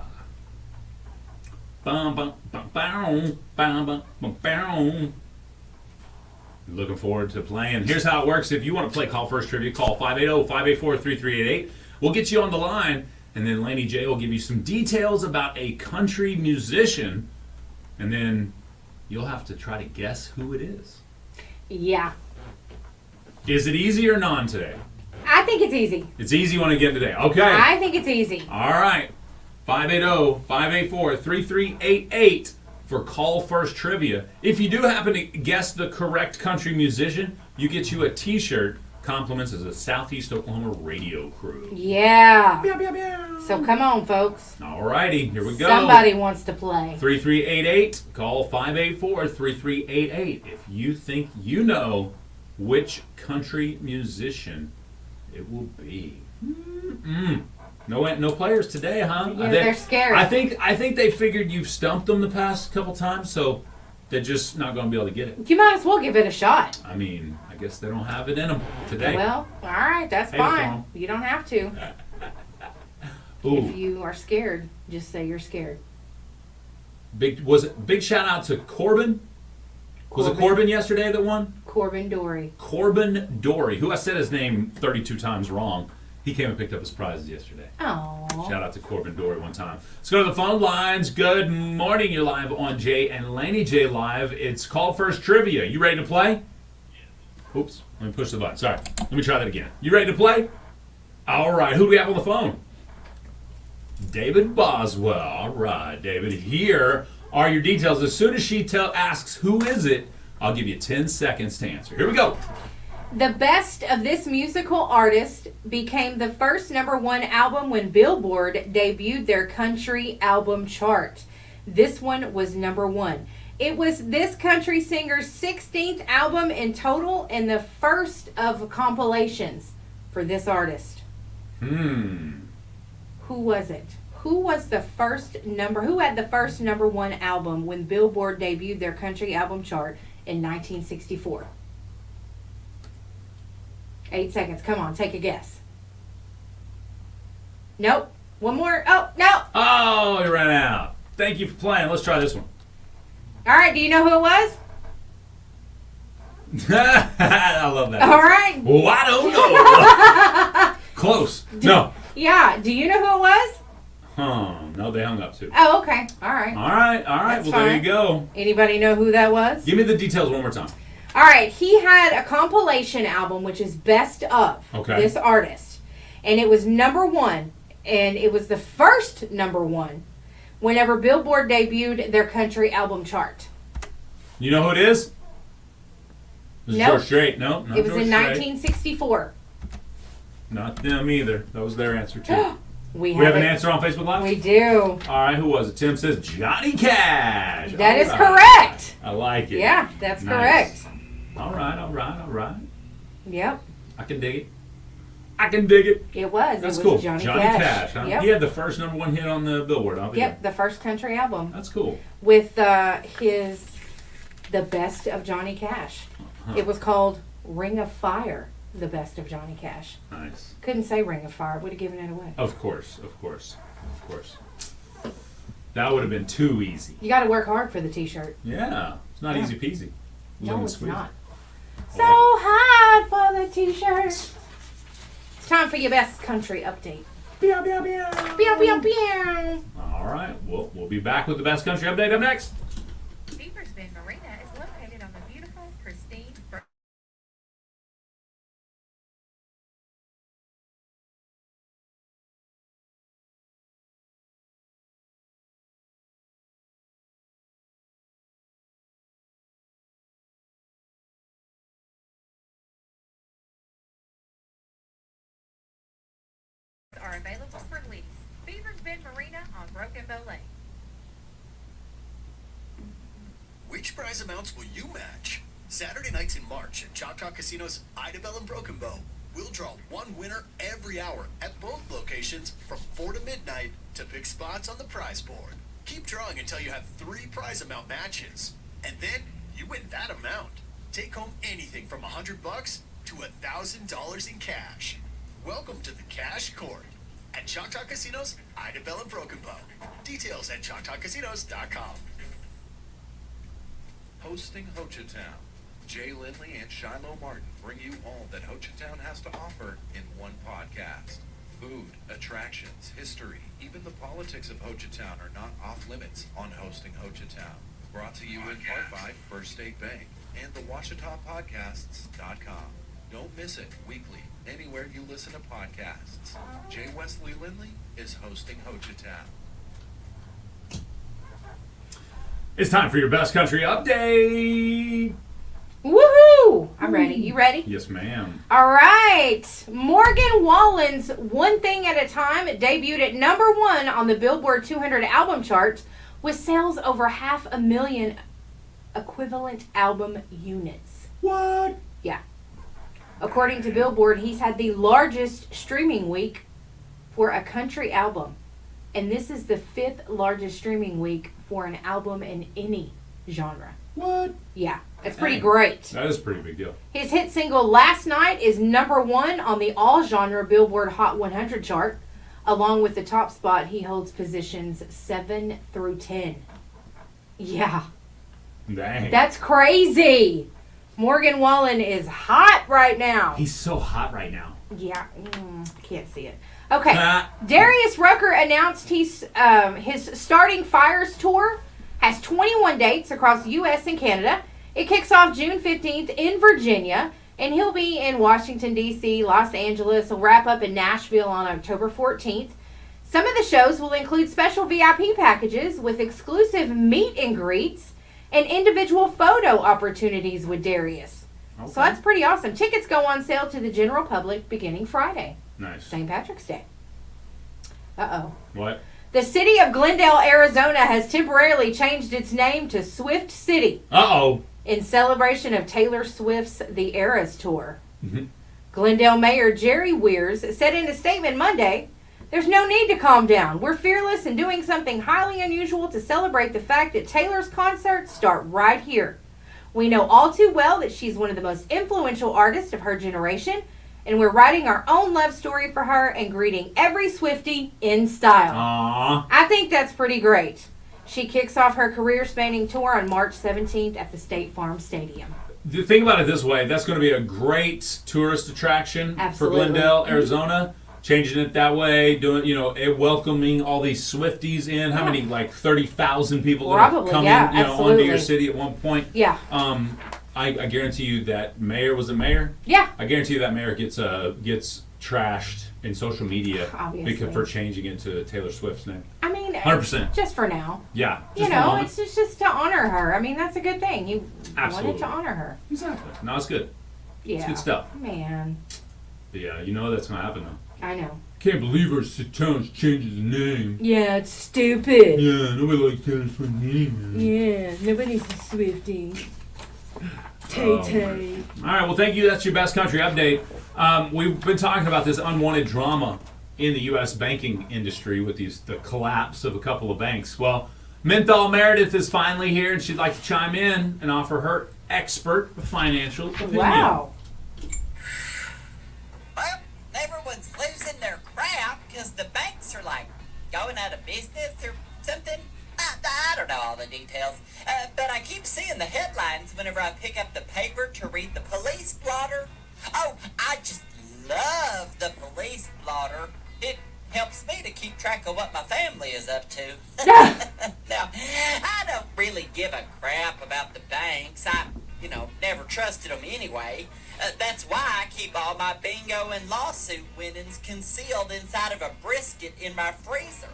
Bum, bum, bum, bum, bum, bum, bum, bum. Looking forward to playing. Here's how it works. If you want to play Call First Trivia, call 580-584-3388. We'll get you on the line, and then Laney J will give you some details about a country musician, and then you'll have to try to guess who it is. Yeah. Is it easy or non today? I think it's easy. It's easy when I get today. Okay. I think it's easy. All right. 580-584-3388 for Call First Trivia. If you do happen to guess the correct country musician, you get you a t-shirt, compliments as a Southeast Oklahoma radio crew. Yeah. Meow, meow, meow. So come on, folks. All righty, here we go. Somebody wants to play. 3388, call 584-3388 if you think you know which country musician it will be. No players today, huh? Yeah, they're scared. I think they figured you've stumped them the past couple times, so they're just not going to be able to get it. You might as well give it a shot. I mean, I guess they don't have it in them today. Well, all right, that's Hey, fine. Tom. You don't have to. Ooh, If you are scared, just say you're scared. big shout out to Corbin. Was it Corbin yesterday that won? Corbin Dory. Corbin Dory, who I said his name 32 times wrong. He came and picked up his prizes yesterday. Oh. Shout out to Corbin Dory one time. Let's go to the phone lines. Good morning. You're live on Jay and Laney J Live. It's Call First Trivia. You ready to play? Oops. Let me push the button. Sorry. Let me try that again. You ready to play? All right. Who do we have on the phone? David Boswell. All right, David. Here are your details. As soon as she asks who is it, I'll give you 10 seconds to answer. Here we go. The Best of This Musical Artist became the first #1 album when Billboard debuted their country album chart. This one was #1. It was this country singer's 16th album in total and the first of compilations for this artist. Who was it? Who had the first #1 album when Billboard debuted their country album chart in 1964? 8 seconds. Come on, take a guess. Nope. One more. Oh, no. Oh, you ran out. Thank you for playing. Let's try this one. All right. Do you know who it was? I love that. All right. Well, I don't know. Close. No. Yeah. Do you know who it was? No, they hung up too. Oh, okay. All right. All right. That's Well, there fine. you go. Anybody know who that was? Give me the details one more time. All right. He had a compilation album, which is best of this artist. And it was #1. And it was the first #1 whenever Billboard debuted their country album chart. You know who it is? This is Nope. George Strait. No, not It was George in Strait. 1964. Not them either. That was their answer too. We have an answer on Facebook Live? We do. All right, who was it? Tim says Johnny Cash. That is All correct. I like it. Yeah, that's Nice. correct. All right. Yep. I can dig it. It was. That's it was cool. Johnny Cash. Huh? Yep. He had the first #1 hit on the Billboard. Yep, the first country album. That's cool. With The Best of Johnny Cash. It was called Ring of Fire, The Best of Johnny Cash. Nice. Couldn't say Ring of Fire. Would have given it away. Of course. That would have been too easy. You got to work hard for the T-shirt. Yeah. It's not easy peasy. No, Lemon it's squeezy. not. So hard for the T-shirt. It's time for your best country update. Pew, pew, pew. Pew, pew, pew. All right. We'll be back with the best country update up next. Beaver's Bend Marina is located on the beautiful, pristine are available for lease. Beaver's Bend Marina on Broken Bow Lake. Which prize amounts will you match? Saturday nights in March at Choctaw Casino's Idabel and Broken Bow. We'll draw one winner every hour at both locations from 4 to midnight to pick spots on the prize board. Keep drawing until you have 3 prize amount matches. And then you win that amount. Take home anything from $100 to $1,000 in cash. Welcome to the Cash Court at Choctaw Casinos, Idabel and Broken Bow. Details at ChoctawCasinos.com. Hosting Ho Chi Town. Jay Lindley and Shiloh Martin bring you all that Ho Chi Town has to offer in one podcast. Food, attractions, history, even the politics of Ho Chi Town are not off limits on Hosting Ho Chi Town. Brought to you in part by First State Bank and the WashitaPodcasts.com. Don't miss it weekly, anywhere you listen to podcasts. Jay Wesley Lindley is hosting Ho Chi Town. It's time for your best country update. Woohoo! I'm ready. You ready? Yes, ma'am. All right. Morgan Wallen's One Thing at a Time debuted at number 1 on the Billboard 200 album charts with sales over 500,000 equivalent album units. What? Yeah. According to Billboard, he's had the largest streaming week for a country album. And this is the 5th largest streaming week for an album in any genre. What? Yeah. It's pretty Dang. great. That is a pretty big deal. His hit single Last Night is number 1 on the all-genre Billboard Hot 100 chart. Along with the top spot, he holds positions 7 through 10. Yeah. Dang. That's crazy. Morgan Wallen is hot right now. He's so hot right now. Yeah. Can't see it. Okay. Darius Rucker announced his Starting Fires tour has 21 dates across the U.S. and Canada. It kicks off June 15th in Virginia, and he'll be in Washington, D.C., Los Angeles. He'll wrap up in Nashville on October 14th. Some of the shows will include special VIP packages with exclusive meet and greets and individual photo opportunities with Darius. Okay. So that's pretty awesome. Tickets go on sale to the general public beginning Friday. Nice. St. Patrick's Day. Uh-oh. What? The city of Glendale, Arizona has temporarily changed its name to Swift City. Uh-oh. In celebration of Taylor Swift's The Eras Tour. Mm-hmm. Glendale Mayor Jerry Weirs said in a statement Monday, "There's no need to calm down. We're fearless and doing something highly unusual to celebrate the fact that Taylor's concerts start right here. We know all too well that she's one of the most influential artists of her generation, and we're writing our own love story for her and greeting every Swiftie in style." Aww. I think that's pretty great. She kicks off her career-spanning tour on March 17th at the State Farm Stadium. Think about it this way. That's going to be a great tourist attraction Absolutely. for Glendale, Arizona. Changing it that way, doing welcoming all these Swifties in. How many, like 30,000 people that have come in, onto your city at one point? Yeah. I guarantee you that mayor was a mayor. Yeah. I guarantee you that mayor gets trashed in social media Obviously. for changing it to Taylor Swift's name. I mean, 100%. Just for now. Yeah. You know, it's just to honor her. I mean, that's a good thing. You Absolutely. wanted to honor her. Exactly. No, it's good. Yeah. It's good stuff. Man. But yeah, you know that's going to happen though. I know. Can't believe our town's changing the name. Yeah, it's stupid. Yeah, nobody likes Taylor Swift's name. Yeah, nobody's a Swiftie. Tay-tay. All right, well, thank you. That's your best country update. We've been talking about this unwanted drama in the U.S. banking industry with the collapse of a couple of banks. Well, Menthol Meredith is finally here, and she'd like to chime in and offer her expert financial opinion. Wow. Well, everyone's losing their crap because the banks are like going out of business or something. I don't know all the details, but I keep seeing the headlines whenever I pick up the paper to read the police blotter. Oh, I just love the police blotter. It helps me to keep track of what my family is up to. Now, I don't really give a crap about the banks. I, never trusted them anyway. That's why I keep all my bingo and lawsuit winnings concealed inside of a brisket in my freezer.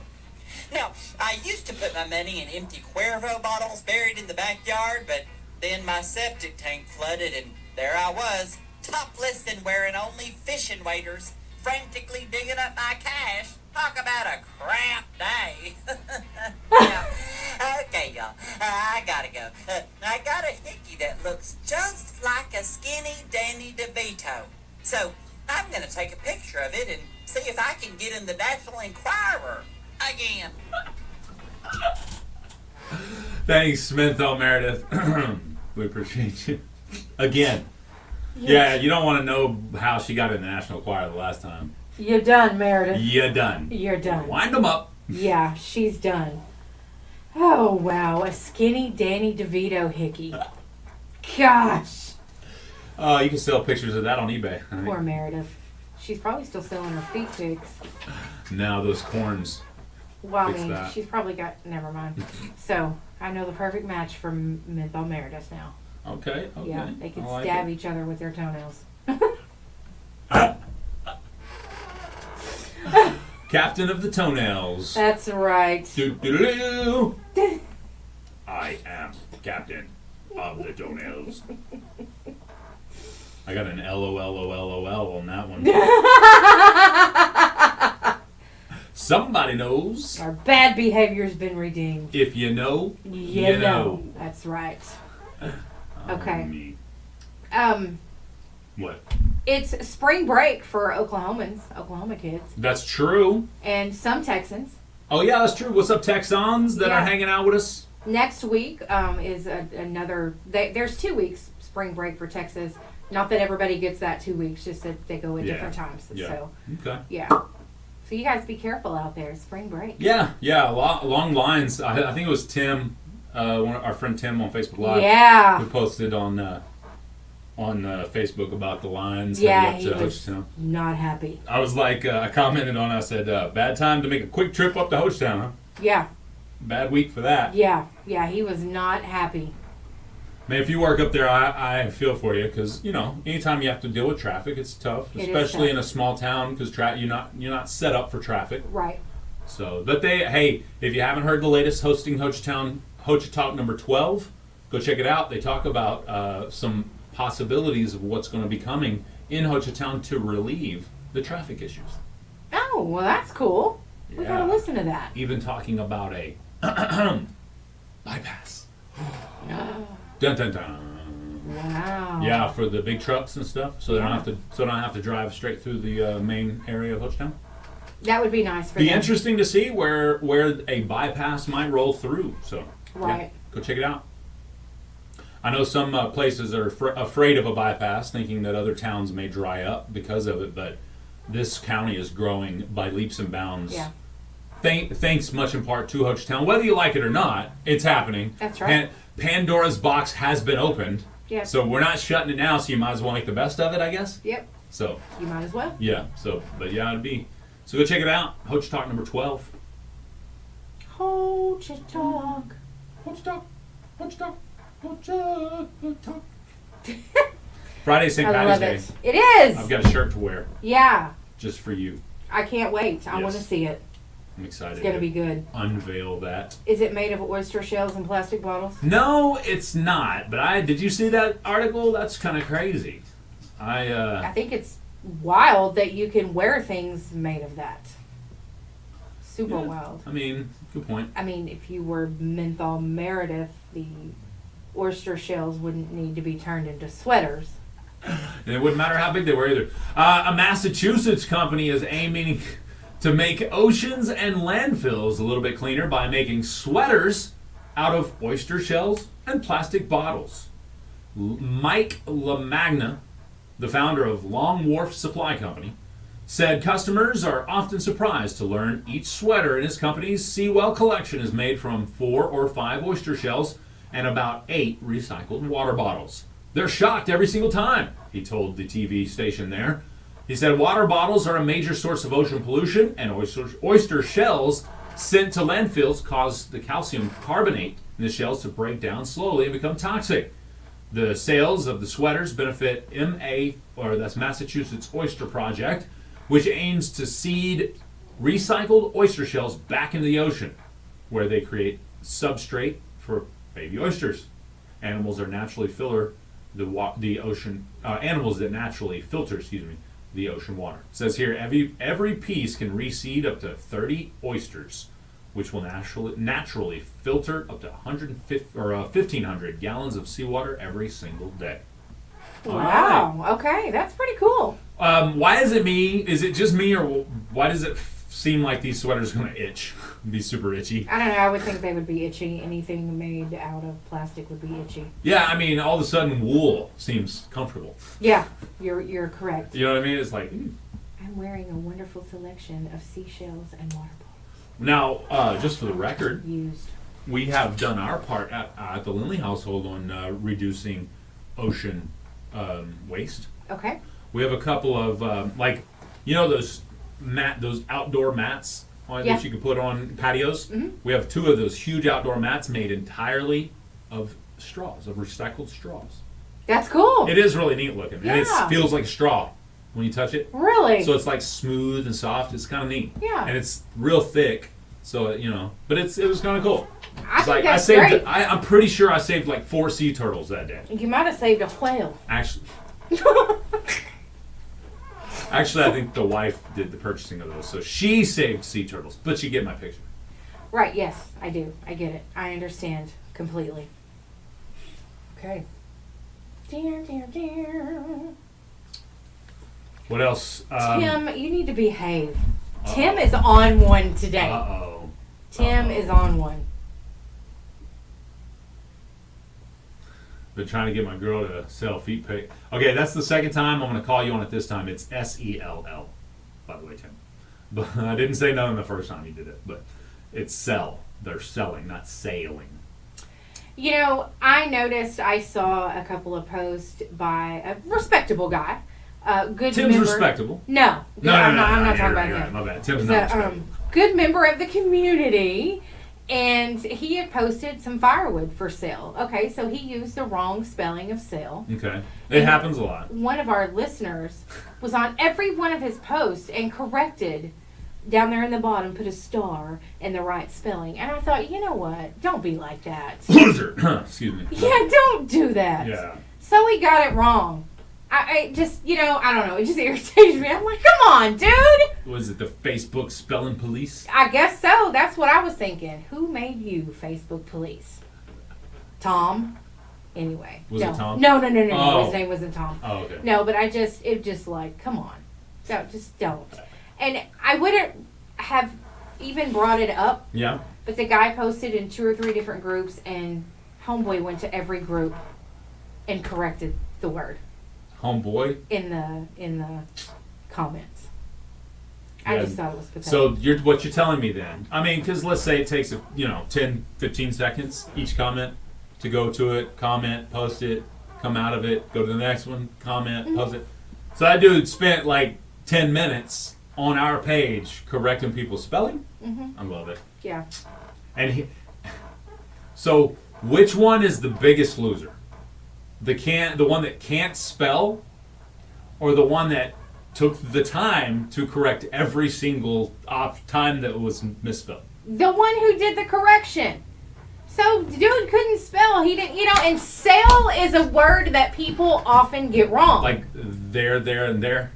Now, I used to put my money in empty Cuervo bottles buried in the backyard, but then my septic tank flooded and there I was, topless and wearing only fishing waders, frantically digging up my cash. Talk about a crap day. Now, okay, y'all, I gotta go. I got a hickey that looks just like a skinny Danny DeVito. So, I'm gonna going to take a picture of it and see if I can get in the National Enquirer again. Thanks, Smith L. Meredith. We appreciate you. Again. Yeah, you don't want to know how she got in the National Choir the last time. You're done, Meredith. You're done. You're done. Wind them up. Yeah, she's done. Oh, wow. A skinny Danny DeVito hickey. Gosh. You can sell pictures of that on eBay. Poor Meredith. She's probably still selling her feet pics. Now those corns. Well, I Fix mean, that. she's probably got... Never mind. So, I know the perfect match for Menthol Meredith now. Okay. Yeah, they can I like stab it. each other with their toenails. Captain of the Toenails. That's right. Do-do-do-do. I am Captain of the Toenails. I got an LOLOLOL on that one. Somebody knows. Our bad behavior's been redeemed. If you know, You know. That's right. Okay. What? It's spring break for Oklahoma kids, That's true. and some Texans. Oh yeah, that's true. What's up, Texans that are Yeah. hanging out with us? Next week is another. There's 2 weeks spring break for Texas. Not that everybody gets that 2 weeks, just that they go at Yeah. different times. Yeah. So Okay. yeah. So you guys be careful out there. It's spring break. Yeah. Long lines. I think it was Tim, our friend Tim on Facebook Live. Yeah. Who posted on Facebook about the lines. Yeah, heading he up to was Hochtown. not happy. I was like, I commented on. I said, bad time to make a quick trip up to Hochtown. Huh? Yeah. Bad week for that. Yeah. He was not happy. Man, if you work up there, I feel for you because anytime you have to deal with traffic, it's tough, It is especially tough. in a small town because you're not set up for traffic. Right. So, but if you haven't heard the latest Hocha Talk number 12, go check it out. They talk about some possibilities of what's going to be coming in Hochatown to relieve the traffic issues. Oh, well, that's cool. We Yeah. gotta listen to that. Even talking about a bypass. Dun dun dun. Wow. Yeah, for the big trucks and stuff, so they don't have to drive straight through the main area of Hochtown. That would be nice for Be them. interesting to see where a bypass might roll through. So Right. go check it out. I know some places are afraid of a bypass, thinking that other towns may dry up because of it, but this county is growing by leaps and bounds. Yeah. Thanks much in part to Hochtown. Whether you like it or not, it's happening. That's right. Pandora's box has been opened. Yep. So we're not shutting it now, so you might as well make the best of it, I guess. Yep. So, You might as well. yeah. But yeah, it'd be. So go check it out. Hocha Talk number 12. Hocha Talk. Hocha Talk. Hocha Talk. Hocha Talk. Friday, St. I Patty's love Day. it. It is. I've got a shirt to wear Yeah. just for you. I can't wait. I want to Yes. see it. I'm excited It's gonna to be good. unveil that. Is it made of oyster shells and plastic bottles? No, it's not. But did you see that article? That's kind of crazy. I think it's wild that you can wear things made of that. Super Yeah. wild. I mean, good point. I mean, if you were Menthol Meredith, the oyster shells wouldn't need to be turned into sweaters. And it wouldn't matter how big they were either. A Massachusetts company is aiming to make oceans and landfills a little bit cleaner by making sweaters out of oyster shells and plastic bottles. Mike LaMagna, the founder of Long Wharf Supply Company, said customers are often surprised to learn each sweater in his company's Seawell collection is made from 4 or 5 oyster shells and about 8 recycled water bottles. They're shocked every single time, he told the TV station there. He said water bottles are a major source of ocean pollution, and oyster shells sent to landfills cause the calcium carbonate in the shells to break down slowly and become toxic. The sales of the sweaters benefit that's Massachusetts Oyster Project, which aims to seed recycled oyster shells back into the ocean, where they create substrate for baby oysters. Animals that naturally filter the ocean water. It says here every piece can reseed up to 30 oysters, which will naturally filter up to 1,500 gallons of seawater every single day. Wow. Okay, that's pretty cool. Why is it me? Is it just me, or why does it seem like these sweaters are going to itch? Be super itchy. I don't know. I would think they would be itchy. Anything made out of plastic would be itchy. Yeah, I mean, all of a sudden, wool seems comfortable. Yeah, you're correct. You know what I mean? It's like, I'm wearing a wonderful selection of seashells and water bottles. Now, just for the record, Used. we have done our part at the Lindley household on reducing ocean waste. Okay. We have a couple of those outdoor mats that you can put on patios. Mm-hmm. We have 2 of those huge outdoor mats made entirely of straws, of recycled straws. That's cool. It is really neat looking, and it feels like straw when you touch it. Really? So it's like smooth and soft. It's kind of neat. Yeah. And it's real thick, so but it was kind of cool. I think that's saved. great. I'm pretty sure I saved like 4 sea turtles that day. You might have saved a whale. Actually, I think the wife did the purchasing of those, so she saved sea turtles. But you get my picture. Right, yes, I do. I get it. I understand completely. Okay. What else? Tim, you need to behave. Tim is on one today. Uh-oh. Tim is on one. Been trying to get my girl to sell feet pic. Okay, that's the second time. I'm going to call you on it this time. It's SELL, by the way, Tim. But I didn't say nothing the first time you did it, but it's sell. They're selling, not sailing. You know, I noticed I saw a couple of posts by a respectable guy. Good Tim's member. Respectable. No, I'm not talking about him. My bad. Tim's not respectable. Good member of the community. And he had posted some firewood for sale. Okay, so he used the wrong spelling of sale. Okay. It happens a lot. One of our listeners was on every one of his posts and corrected down there in the bottom, put a star in the right spelling. And I thought, you know what? Don't be like that. Loser! Excuse me. Yeah, don't do that. Yeah. So he got it wrong. I just, I don't know. It just irritates me. I'm like, come on, dude. Was it the Facebook spelling police? I guess so. That's what I was thinking. Who made you Facebook police? Tom? Anyway. Was it Tom? No. Oh. His name wasn't Tom. Oh, okay. No, but it just like, come on. So just don't. And I wouldn't have even brought it up. Yeah. But the guy posted in 2 or 3 different groups, and Homeboy went to every group and corrected the word. Homeboy? In the comments. I Yeah. just thought it was pathetic. So what you're telling me then? I mean, because let's say it takes 10, 15 seconds each comment to go to it, comment, post it, come out of it, go to the next one, comment, post it. So that dude spent like 10 minutes on our page correcting people's spelling. I love it. Yeah. And so which one is the biggest loser? The one that can't spell, or the one that took the time to correct every single time that was misspelled? The one who did the correction. So, dude couldn't spell. He didn't, and sell is a word that people often get wrong. Like there, and there?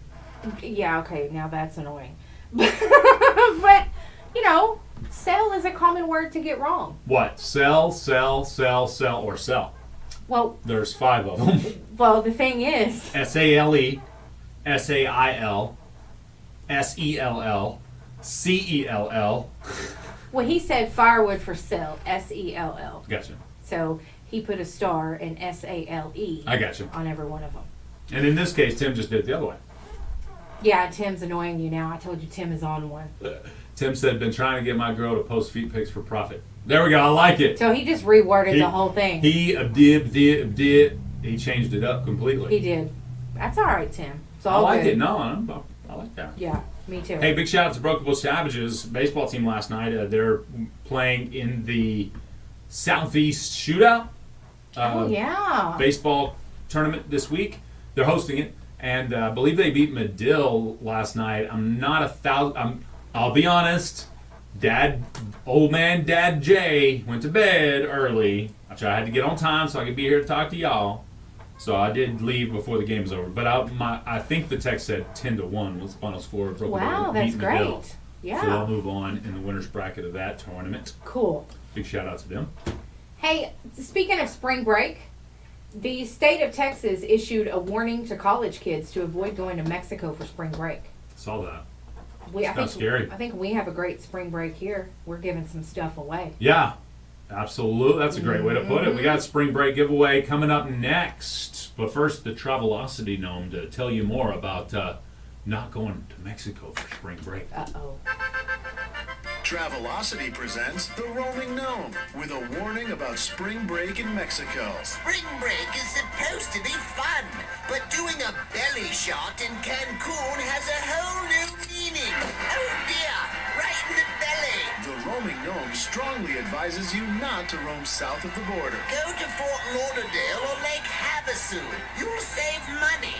Yeah, okay, now that's annoying. But, sell is a common word to get wrong. What? Sell, or sell? Well, There's 5 of them. well, the thing is, SALE, SAIL, SELL, CELL. well, he said firewood for sell, SELL. Gotcha. So, he put a star in SALE I gotcha. on every one of them. And in this case, Tim just did it the other way. Yeah, Tim's annoying you now. I told you Tim is on one. Tim said, been trying to get my girl to post feet pics for profit. There we go. I like it. So he just reworded the whole thing. He did. He changed it up completely. He did. That's all right, Tim. It's I all like good. it. No, I like that. Yeah, me too. Hey, big shout out to Brokeable Savages baseball team last night. They're playing in the Southeast Shootout. Yeah. Baseball tournament this week. They're hosting it, and I believe they beat Medill last night. I'll be honest. Old man Dad Jay went to bed early. I had to get on time so I could be here to talk to y'all. So I did leave before the game was over. But I think the text said 10-1 was the final score. Wow, that's great. Medill. Yeah. So they'll move on in the winner's bracket of that tournament. Cool. Big shout out to them. Hey, speaking of spring break, The state of Texas issued a warning to college kids to avoid going to Mexico for spring break. Saw that. I scary. I think we have a great spring break here. We're giving some stuff away. Yeah, absolutely. That's a great way to put it. We got spring break giveaway coming up next. But first, the Travelocity Gnome to tell you more about not going to Mexico for spring break. Uh-oh. Travelocity presents The Roaming Gnome with a warning about spring break in Mexico. Spring break is supposed to be fun, but doing a belly shot in Cancun has a whole new meaning. Oh dear, right in the belly. The Roaming Gnome strongly advises you not to roam south of the border. Go to Fort Lauderdale or Lake Havasu. You'll save money.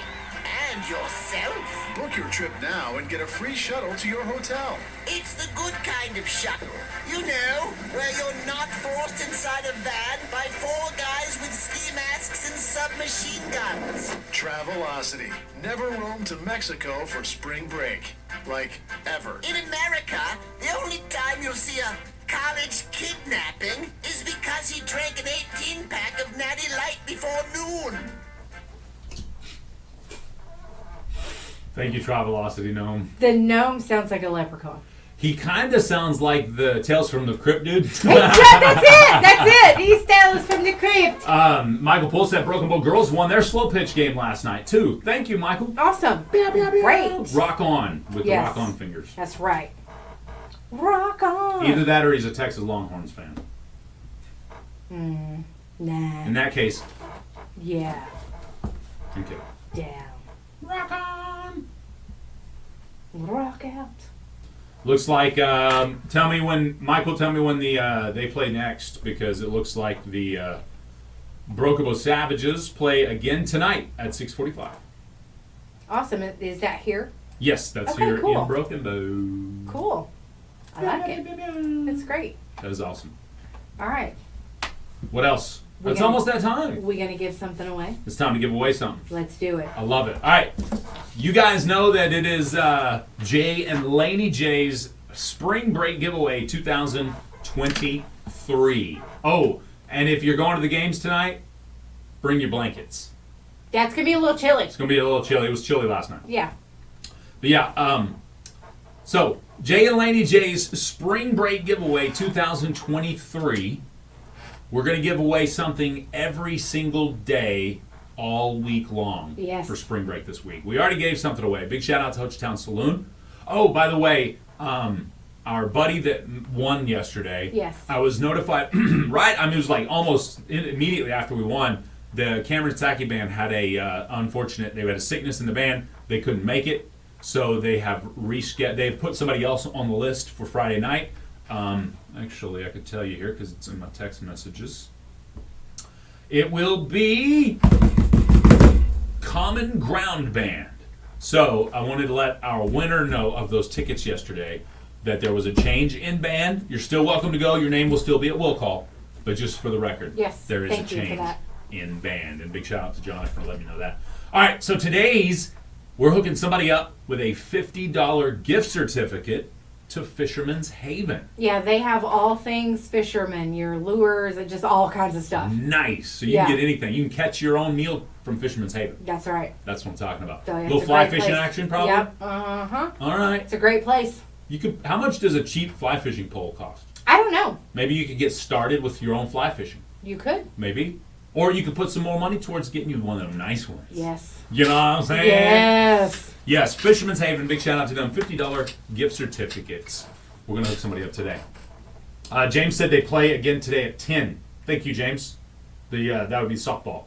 And yourself. Book your trip now and get a free shuttle to your hotel. It's the good kind of shuttle. You know, where you're not forced inside a van by 4 guys with ski masks and submachine guns. Travelocity. Never roam to Mexico for spring break. Like, ever. In America, the only time you'll see a college kidnapping is because he drank an 18-pack of Natty Light before noon. Thank you, Travelocity Gnome. The gnome sounds like a leprechaun. He kind of sounds like the Tales from the Crypt dude. That's it. That's it. These tales from the crypt. Michael Poole said Broken Bow Girls won their slow pitch game last night, too. Thank you, Michael. Awesome. Great. Rock on with the rock on fingers. That's right. Rock on. Either that or he's a Texas Longhorns fan. Nah. In that case, Yeah. okay. Down. Rock on. Rock out. Looks like, tell me when the they play next, because it looks like the Broken Bow Savages play again tonight at 6:45. Awesome. Is that here? Yes, that's Okay, here cool. in Broken Bow. Cool. I like it. That's great. That is awesome. All right. What else? We're It's gonna- almost that time. We gonna give something away? It's time to give away something. Let's do it. I love it. All right. You guys know that it is Jay and Laney J's Spring Break Giveaway 2023. Oh, and if you're going to the games tonight, bring your blankets. That's gonna be a little chilly. It's going to be a little chilly. It was chilly last night. Yeah. But yeah, so Jay and Laney J's Spring Break Giveaway 2023. We're going to give away something every single day all week long for spring break this week. We already gave something away. Big shout out to Ho Chi Town Saloon. Oh, by the way, our buddy that won yesterday, Yes. I was notified, right? I mean, it was like almost immediately after we won. The Cameron Saki band had they had a sickness in the band. They couldn't make it. So they have they've put somebody else on the list for Friday night. Actually, I could tell you here because it's in my text messages. It will be Common Ground Band. So I wanted to let our winner know of those tickets yesterday that there was a change in band. You're still welcome to go. Your name will still be at will call. But just for the record, Yes, there is thank a you for change that. in band. And big shout out to John for letting me know that. All right, so we're hooking somebody up with a $50 gift certificate to Fisherman's Haven. Yeah, they have all things fishermen, your lures, and just all kinds of stuff. Nice. So you can get anything. You can catch your own meal from Fisherman's Haven. That's right. That's what I'm talking about. So, yeah, Little it's a fly great fishing place. action, probably. Yep. Uh-huh. All right. It's a great place. You could. How much does a cheap fly fishing pole cost? I don't know. Maybe you could get started with your own fly fishing. You could. Maybe. Or you could put some more money towards getting you one of them nice ones. Yes. You know what I'm saying? Yes. Yes, Fisherman's Haven, big shout out to them. $50 gift certificates. We're going to hook somebody up today. James said they play again today at 10. Thank you, James. That would be softball.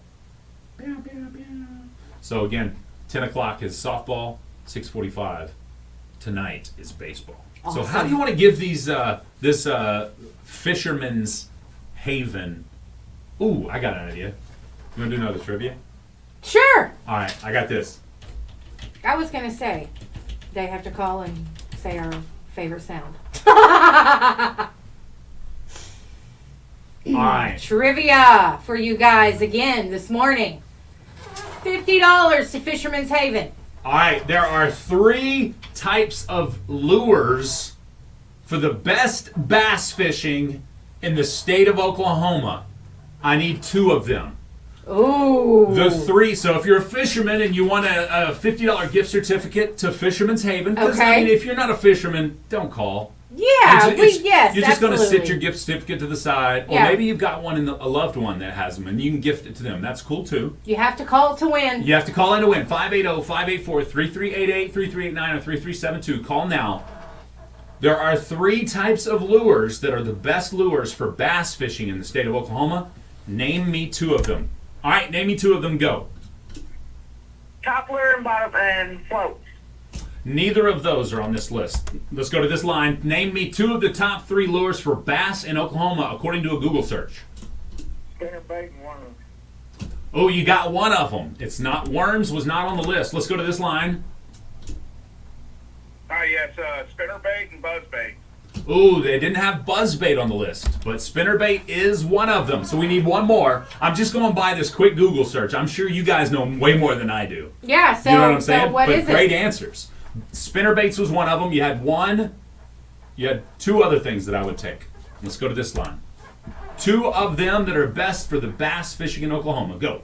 So again, 10 o'clock is softball, 6:45 tonight is baseball. Awesome. So how do you want to give these this Fisherman's Haven? Ooh, I got an idea. You want to do another trivia? Sure. All right, I got this. I was going to say, they have to call and say our favorite sound. All right. Trivia for you guys again this morning. $50 to Fisherman's Haven. All right, there are 3 types of lures for the best bass fishing in the state of Oklahoma. I need 2 of them. Ooh. The 3. So if you're a fisherman and you want a $50 gift certificate to Fisherman's Haven, because I mean, if you're not a fisherman, don't call. Yeah, yes, you're just going to sit absolutely. your gift certificate to the side, or Yeah. maybe you've got one in a loved one that has them, and you can gift it to them. That's cool too. You have to call it to win. You have to call in to win. 580-584-3388, 3389, or 3372. Call now. There are 3 types of lures that are the best lures for bass fishing in the state of Oklahoma. Name me 2 of them. All right, name me 2 of them. Go. Top lure and bottom and float. Neither of those are on this list. Let's go to this line. Name me 2 of the top 3 lures for bass in Oklahoma according to a Google search. Spinnerbait and worms. Oh, you got one of them. It's not worms. Was not on the list. Let's go to this line. Yes, spinnerbait and buzzbait. Ooh, they didn't have buzzbait on the list, but spinnerbait is one of them. So we need one more. I'm just going by this quick Google search. I'm sure you guys know way more than I do. Yeah, so, you know what I'm saying? what but is great it? answers. Spinnerbaits was one of them. You had 2 other things that I would take. Let's go to this line. 2 of them that are best for the bass fishing in Oklahoma. Go.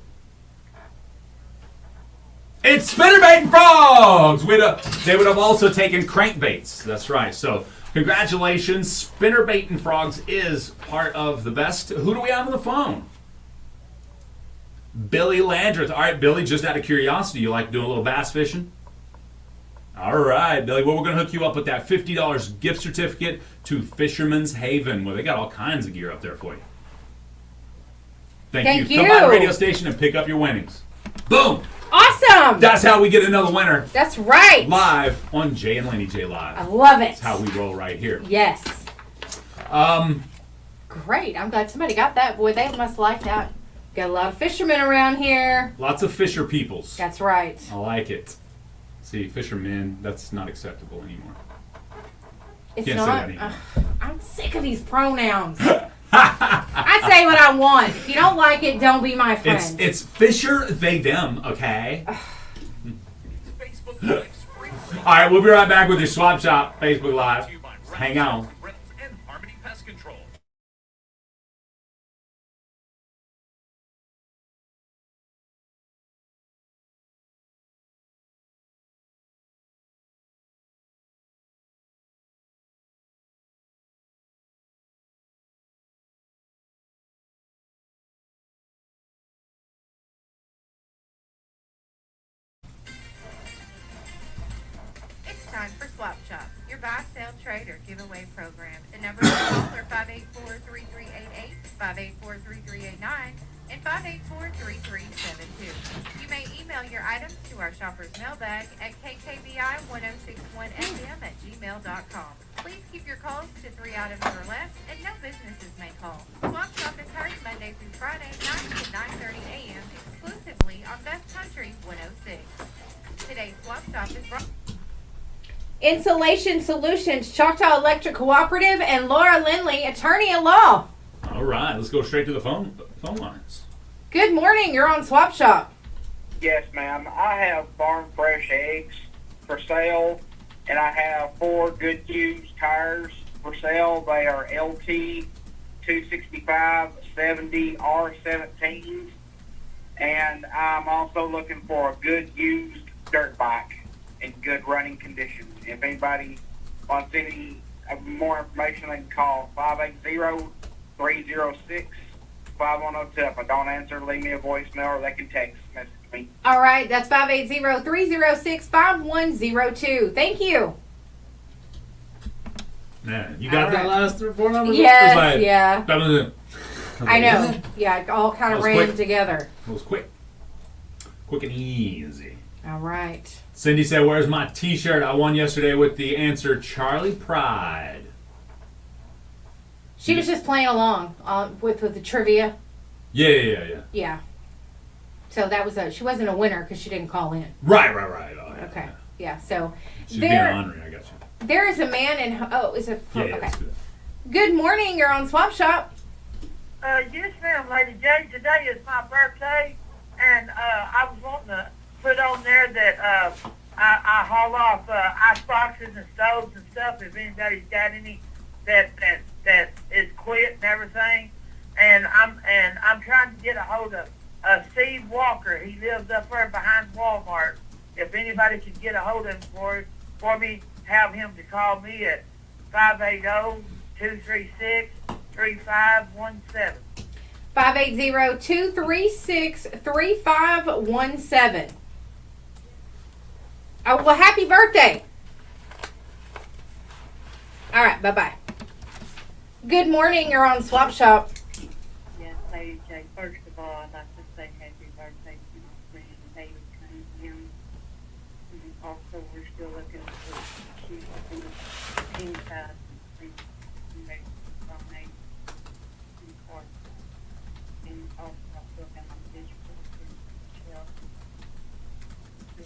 It's spinnerbait and frogs! They would have also taken crankbaits. That's right. So, congratulations. Spinnerbait and frogs is part of the best. Who do we have on the phone? Billy Landreth. All right, Billy, just out of curiosity, you like doing a little bass fishing? All right, Billy. Well, we're going to hook you up with that $50 gift certificate to Fisherman's Haven, where they got all kinds of gear up there for you. Thank you. Come by the radio station and pick up your winnings. Boom! Awesome! That's how we get another winner. That's right. Live on Jay and Laney J Live. I love it. That's how we roll right here. Yes. Great. I'm glad somebody got that. Boy, they must like that. Got a lot of fishermen around here. Lots of fisher peoples. That's right. I like it. See, fishermen, that's not acceptable anymore. It's Can't not. say that anymore. I'm sick of these pronouns. I say what I want. If you don't like it, don't be my friend. It's fisher, they, them, okay? All right, we'll be right back with your Swap Shop Facebook Live. Hang on. and Harmony Pest Control. It's time for Swap Shop, your buy, sell, trade, or giveaway program. The numbers to call are 584-3388, 584-3389, and 584-3372. You may email your items to our shopper's mailbag at kkbi1061fm@gmail.com. Please keep your calls to 3 items or less, and no businesses may call. Swap Shop is heard Monday through Friday, 9 to 9:30 a.m. exclusively on Best Country 106. Today's Swap Shop is brought. Insulation Solutions, Choctaw Electric Cooperative, and Laura Lindley, attorney at law. All right, let's go straight to the phone lines. Good morning. You're on Swap Shop. Yes, ma'am. I have farm fresh eggs for sale, and I have 4 good used tires for sale. They are LT 265/70 R17s, and I'm also looking for a good used dirt bike in good running condition. If anybody wants any more information, they can call 580-306-5102. If I don't answer, leave me a voicemail, or they can text message me. All right, that's 580-306-5102. Thank you. Man, you got All that right. last 3 or 4 numbers? Yes, It was yeah. I know. What? Yeah, it all kind That of was ran quick. together. It was quick. Quick and easy. All right. Cindy said, where's my t-shirt I won yesterday with the answer Charlie Pride? She was just playing along with the trivia. Yeah. Yeah. So that was she wasn't a winner because she didn't call in. Right. Oh, yeah. Okay. Yeah. So She's being ornery, I got you. there is a man in. Oh, is it? Yeah, okay. let's do that. Good morning. You're on Swap Shop. Yes, ma'am, Lady J. Today is my birthday, and I was wanting to put on there that I haul off ice boxes and stoves and stuff. If anybody's got any that is quit and everything, and I'm trying to get a hold of Steve Walker. He lives up there behind Walmart. If anybody can get a hold of him for me, have him to call me at 580-236-3517. 580-236-3517. Oh, well, happy birthday. All right, bye-bye. Good morning. You're on Swap Shop. Yes, Lady J. First of all, I'd like to say happy birthday to my friend David Cunningham. And also, we're still looking for cute team size and make donate and cards. And also, I still have my digital shelf.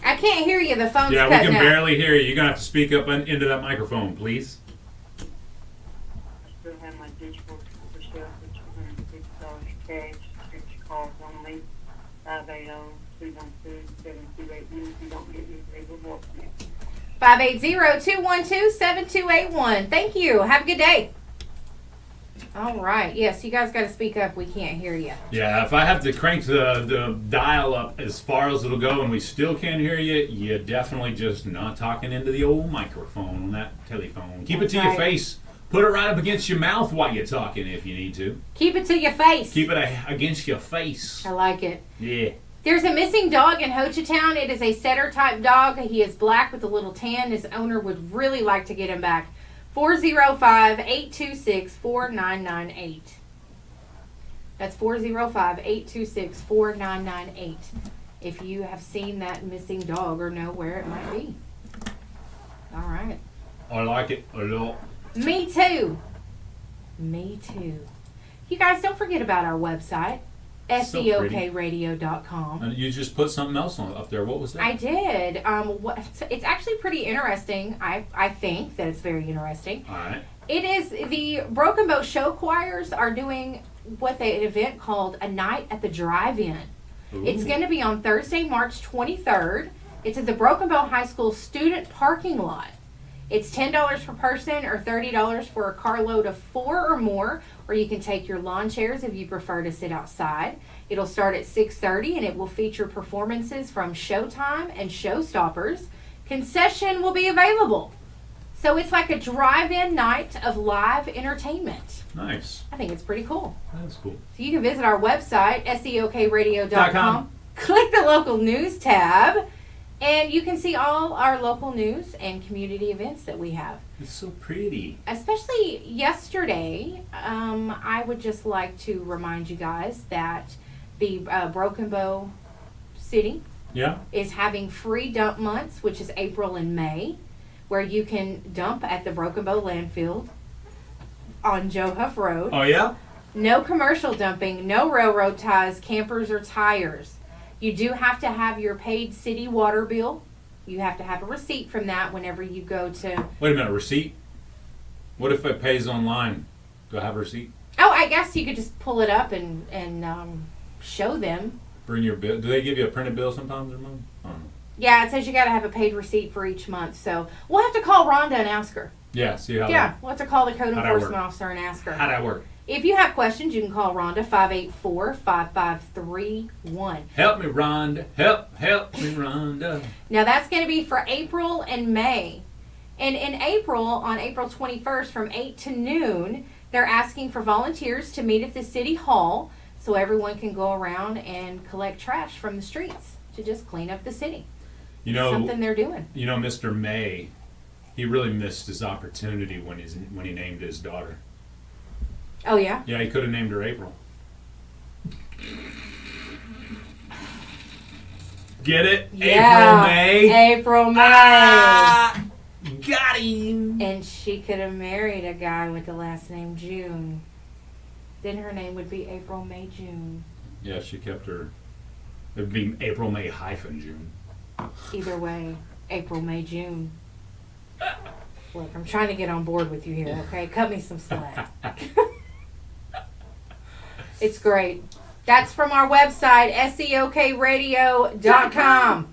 I can't hear you. The phone's Yeah, we cutting can out. barely hear you. You're going to have to speak up into that microphone, please. I still have my digital super shelf for $250 cash. 6 calls only. 580-212-7281. If you don't get me, leave a voicemail. 580-212-7281. Thank you. Have a good day. All right. Yes, you guys got to speak up. We can't hear you. Yeah, if I have to crank the dial up as far as it'll go and we still can't hear you, you're definitely just not talking into the old microphone on that telephone. Keep it to your face. Put it right up against your mouth while you're talking if you need to. Keep it to your face. Keep it against your face. I like it. Yeah. There's a missing dog in Ho Chi Town. It is a setter type dog. He is black with a little tan. His owner would really like to get him back. 405-826-4998. That's 405-826-4998. If you have seen that missing dog or know where it might be. All right. I like it a lot. Me too. Me too. You guys, don't forget about our website, So pretty. SEOKradio.com. And you just put something else up there. What was that? I did. It's actually pretty interesting. I think that it's very interesting. All right. It is the Broken Bow Show Choirs are doing an event called A Night at the Drive-In. It's going to be on Thursday, March 23rd. It's at the Broken Bow High School student parking lot. It's $10 per person or $30 for a carload of 4 or more, or you can take your lawn chairs if you prefer to sit outside. It'll start at 6:30 and it will feature performances from Showtime and Showstoppers. Concession will be available. So it's like a drive-in night of live entertainment. Nice. I think it's pretty cool. That's cool. So you can visit our website, SEOKradio.com. Click the local news tab, and you can see all our local news and community events that we have. It's so pretty. Especially yesterday, I would just like to remind you guys that the Broken Bow City is having free dump months, which is April and May, where you can dump at the Broken Bow landfill on Joe Huff Road. Oh, yeah? No commercial dumping, no railroad ties, campers, or tires. You do have to have your paid city water bill. You have to have a receipt from that whenever you go to... Wait a minute, receipt? What if it pays online? Do I have a receipt? Oh, I guess you could just pull it up and show them. Bring your bill. Do they give you a printed bill sometimes or something? I don't know. Yeah, it says you got to have a paid receipt for each month. So we'll have to call Rhonda and ask her. Yeah, see how We'll have to call the code How'd that enforcement work? officer and ask her. How'd that work? If you have questions, you can call Rhonda, 584-5531. Help me, Rhonda. Help me, Rhonda. Now, that's going to be for April and May. And in April, on April 21st, from 8 to noon, they're asking for volunteers to meet at the City Hall so everyone can go around and collect trash from the streets to just clean up the city. You know, something they're doing. You know, Mr. May, he really missed his opportunity when he named his daughter. Oh, yeah? Yeah, he could have named her April. Get it? Yeah. April May? April May. Got him. And she could have married a guy with the last name June. Then her name would be April May June. Yeah, she kept her. It would be April May June. Either way, April May June. Look, I'm trying to get on board with you here, okay? Cut me some slack. It's great. That's from our website, SEOKradio.com.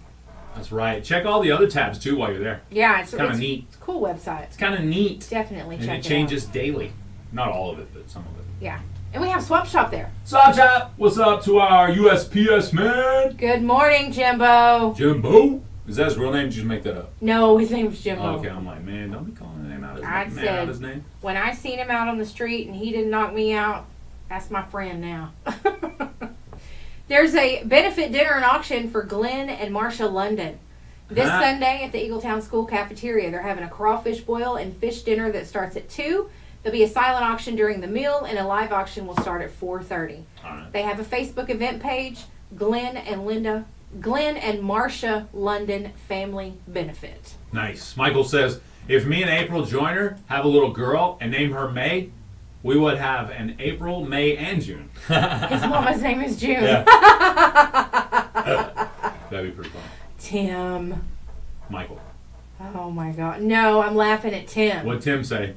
That's right. Check all the other tabs too while you're there. Yeah, it's kind of neat. It's a cool website. It's kind of neat. Definitely and check it it changes out. daily. Not all of it, but some of it. Yeah. And we have Swap Shop there. Swap Shop, what's up to our USPS man? Good morning, Jimbo. Jimbo? Is that his real name? Did you just make that up? No, his name's Jimbo. Oh, okay, I'm like, man, don't be calling the name out of his name. When I seen him out on the street and he didn't knock me out, that's my friend now. There's a benefit dinner and auction for Glenn and Marsha London. This Sunday at the Eagletown School Cafeteria. They're having a crawfish boil and fish dinner that starts at 2. There'll be a silent auction during the meal, and a live auction will start at 4:30. Right. They have a Facebook event page, Glenn and Marsha London Family Benefit. Nice. Michael says, if me and April Joyner have a little girl and name her May, we would have an April, May, and June. His mama's name is June. Yeah. That'd be pretty fun. Tim. Michael. Oh my God. No, I'm laughing at Tim. What'd Tim say?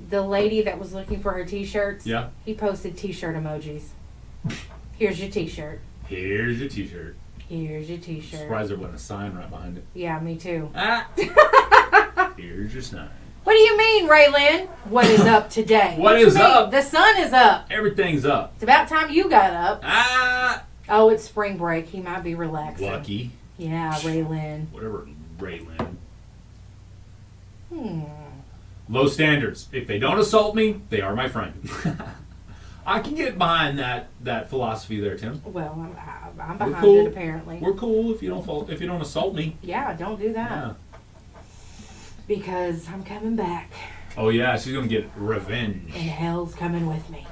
The lady that was looking for her t-shirts. Yeah. He posted t-shirt emojis. Here's your t-shirt. Here's your t-shirt. Here's your t-shirt. Surprised there wasn't a sign right behind it. Yeah, me too. Here's your sign. What do you mean, Raylan? What is up today? What is you mean? up? The sun is up. Everything's up. It's about time you got up. Oh, it's spring break. He might be relaxing. Lucky. Yeah, Raylan. Whatever, Raylan. Low standards. If they don't assault me, they are my friend. I can get behind that philosophy there, Tim. Well, I'm behind cool. it apparently. We're cool if you don't assault me. Yeah, don't do that. Yeah. Because I'm coming back. Oh yeah, she's gonna get revenge. And hell's coming with me.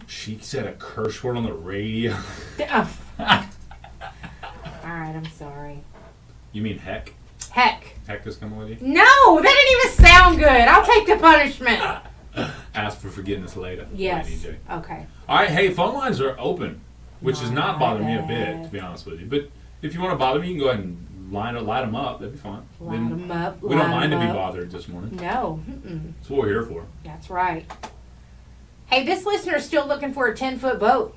She said a curse word on the radio. Alright, I'm sorry. You mean heck? Heck. Heck is coming with you? No, that didn't even sound good. I'll take the punishment. Ask for forgiveness later. Yes. Laney J. Okay. Alright, hey, phone lines are open, which is not bothering me a bit, to be honest with you. But if you want to bother me, you can go ahead and light them up. That'd be fine. Light them up. We don't mind to be bothered this morning. No. That's what we're here for. That's right. Hey, this listener's still looking for a 10-foot boat.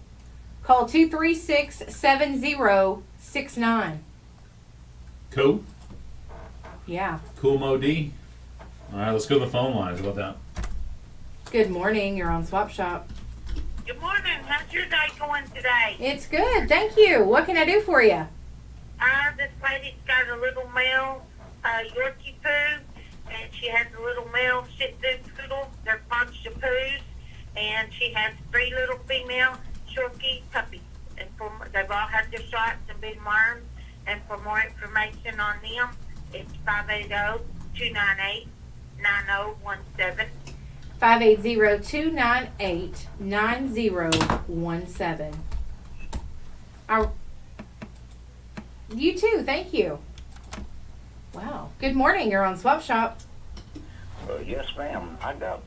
Call 236-7069. Cool. Yeah. Cool Mo D. Alright, let's go to the phone lines. How about that? Good morning. You're on Swap Shop. Good morning. How's your day going today? It's good. Thank you. What can I do for you? This lady's got a little male Yorkie poo, and she has a little male Shih Tzu poodle. They're monster poos, and she has 3 little female Yorkie puppies. And they've all had their shots and been wormed. And for more information on them, it's 580-298-9017. 580-298-9017. You too, thank you. Wow. Good morning, you're on Swap Shop. Yes, ma'am. I got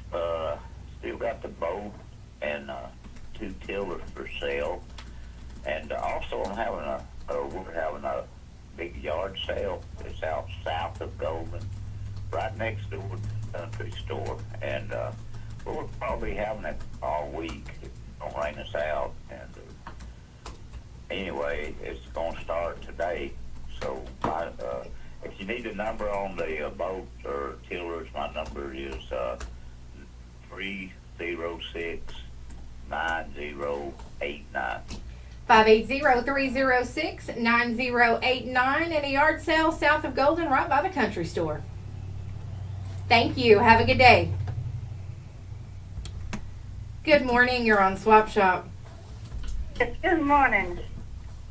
still got the boat and 2 tillers for sale, and also I'm having we're having a big yard sale. It's out south of Golden, right next door to the country store, and we'll probably having it all week. It don't rain us out, and anyway, it's going to start today. So if you need a number on the boat or tillers, my number is 306-9089. 580-306-9089 and a yard sale south of Golden right by the country store. Thank you. Have a good day. Good morning. You're on Swap Shop. Yes, good morning.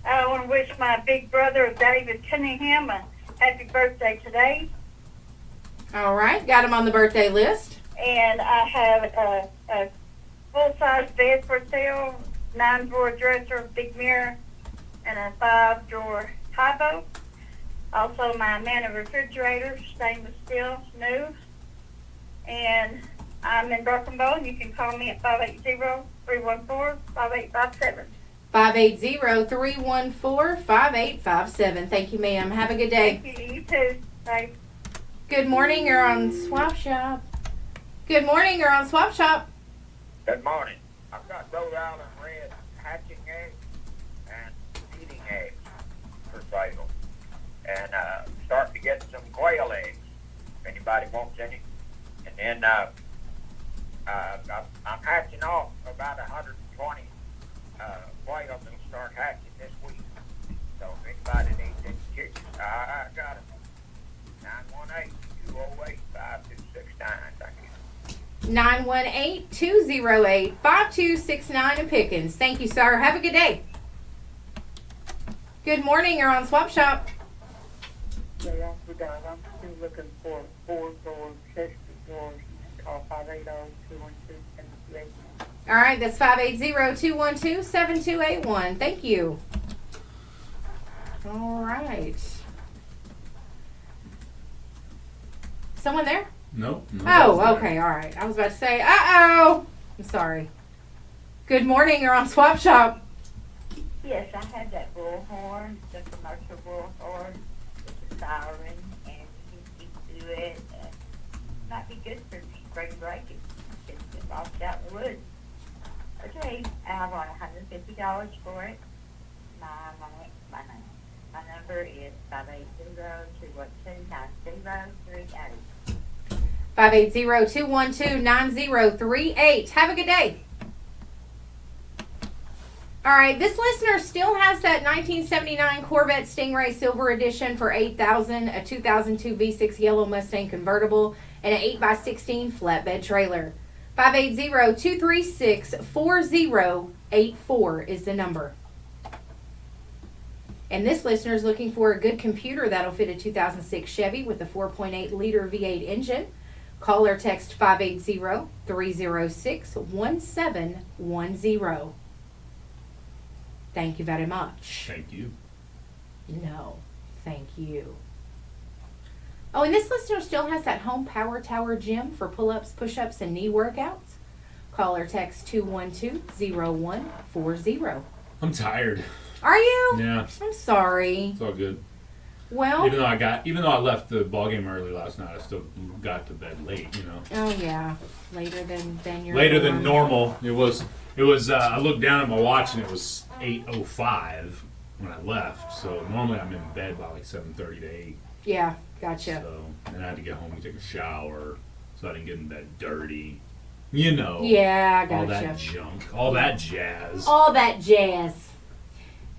I want to wish my big brother, David Cunningham, a happy birthday today. All right. Got him on the birthday list. And I have a full-size bed for sale, 9-drawer dresser, big mirror, and a 5-drawer high boat. Also, my Amana refrigerator, stainless steel, new. And I'm in Broken Bow, and you can call me at 580-314-5857. 580-314-5857. Thank you, ma'am. Have a good day. Thank you. You too. Bye. Good morning. You're on Swap Shop. Good morning. You're on Swap Shop. Good morning. I've got Rhode Island red hatching eggs and eating eggs for sale. And starting to get some quail eggs, if anybody wants any. And then I I'm hatching off about 120 whales that'll start hatching this week. So if anybody needs any chickens, I got them. 918-208-5269. Thank you. 918-208-5269 in Pickens. Thank you, sir. Have a good day. Good morning. You're on Swap Shop. Yeah, I'm still looking for 4-door chest doors. Call 580-212-7281. All right, that's 580-212-7281. Thank you. All right. Someone there? Nope. Oh, okay. All right. I was about to say, uh-oh. I'm sorry. Good morning. You're on Swap Shop. Yes, I had that bullhorn, the commercial bullhorn with the siren, and you can do it. Might be good for spring breaking. It's been lost out in the woods. Okay, I want $150 for it. My number is 580-212-9038. 580-212-9038. Have a good day. All right, this listener still has that 1979 Corvette Stingray Silver Edition for $8,000, a 2002 V6 Yellow Mustang convertible, and an 8x16 flatbed trailer. 580-236-4084 is the number. And this listener is looking for a good computer that'll fit a 2006 Chevy with a 4.8 liter V8 engine. Call or text 580-306-1710. Thank you very much. Thank you. No, thank you. Oh, and this listener still has that home power tower gym for pull-ups, push-ups, and knee workouts. Call or text 212-0140. I'm tired. Are you? Yeah. I'm sorry. It's all good. Well, even though I left the ball game early last night, I still got to bed late. You know. Oh yeah, later than your later than normal. It was. I looked down at my watch and it was 8:05 when I left. So normally I'm in bed by like 7:30 to 8. Yeah, gotcha. So and I had to get home and take a shower, so I didn't get in bed dirty. You know. Yeah, gotcha. All that junk, all that jazz. All that jazz.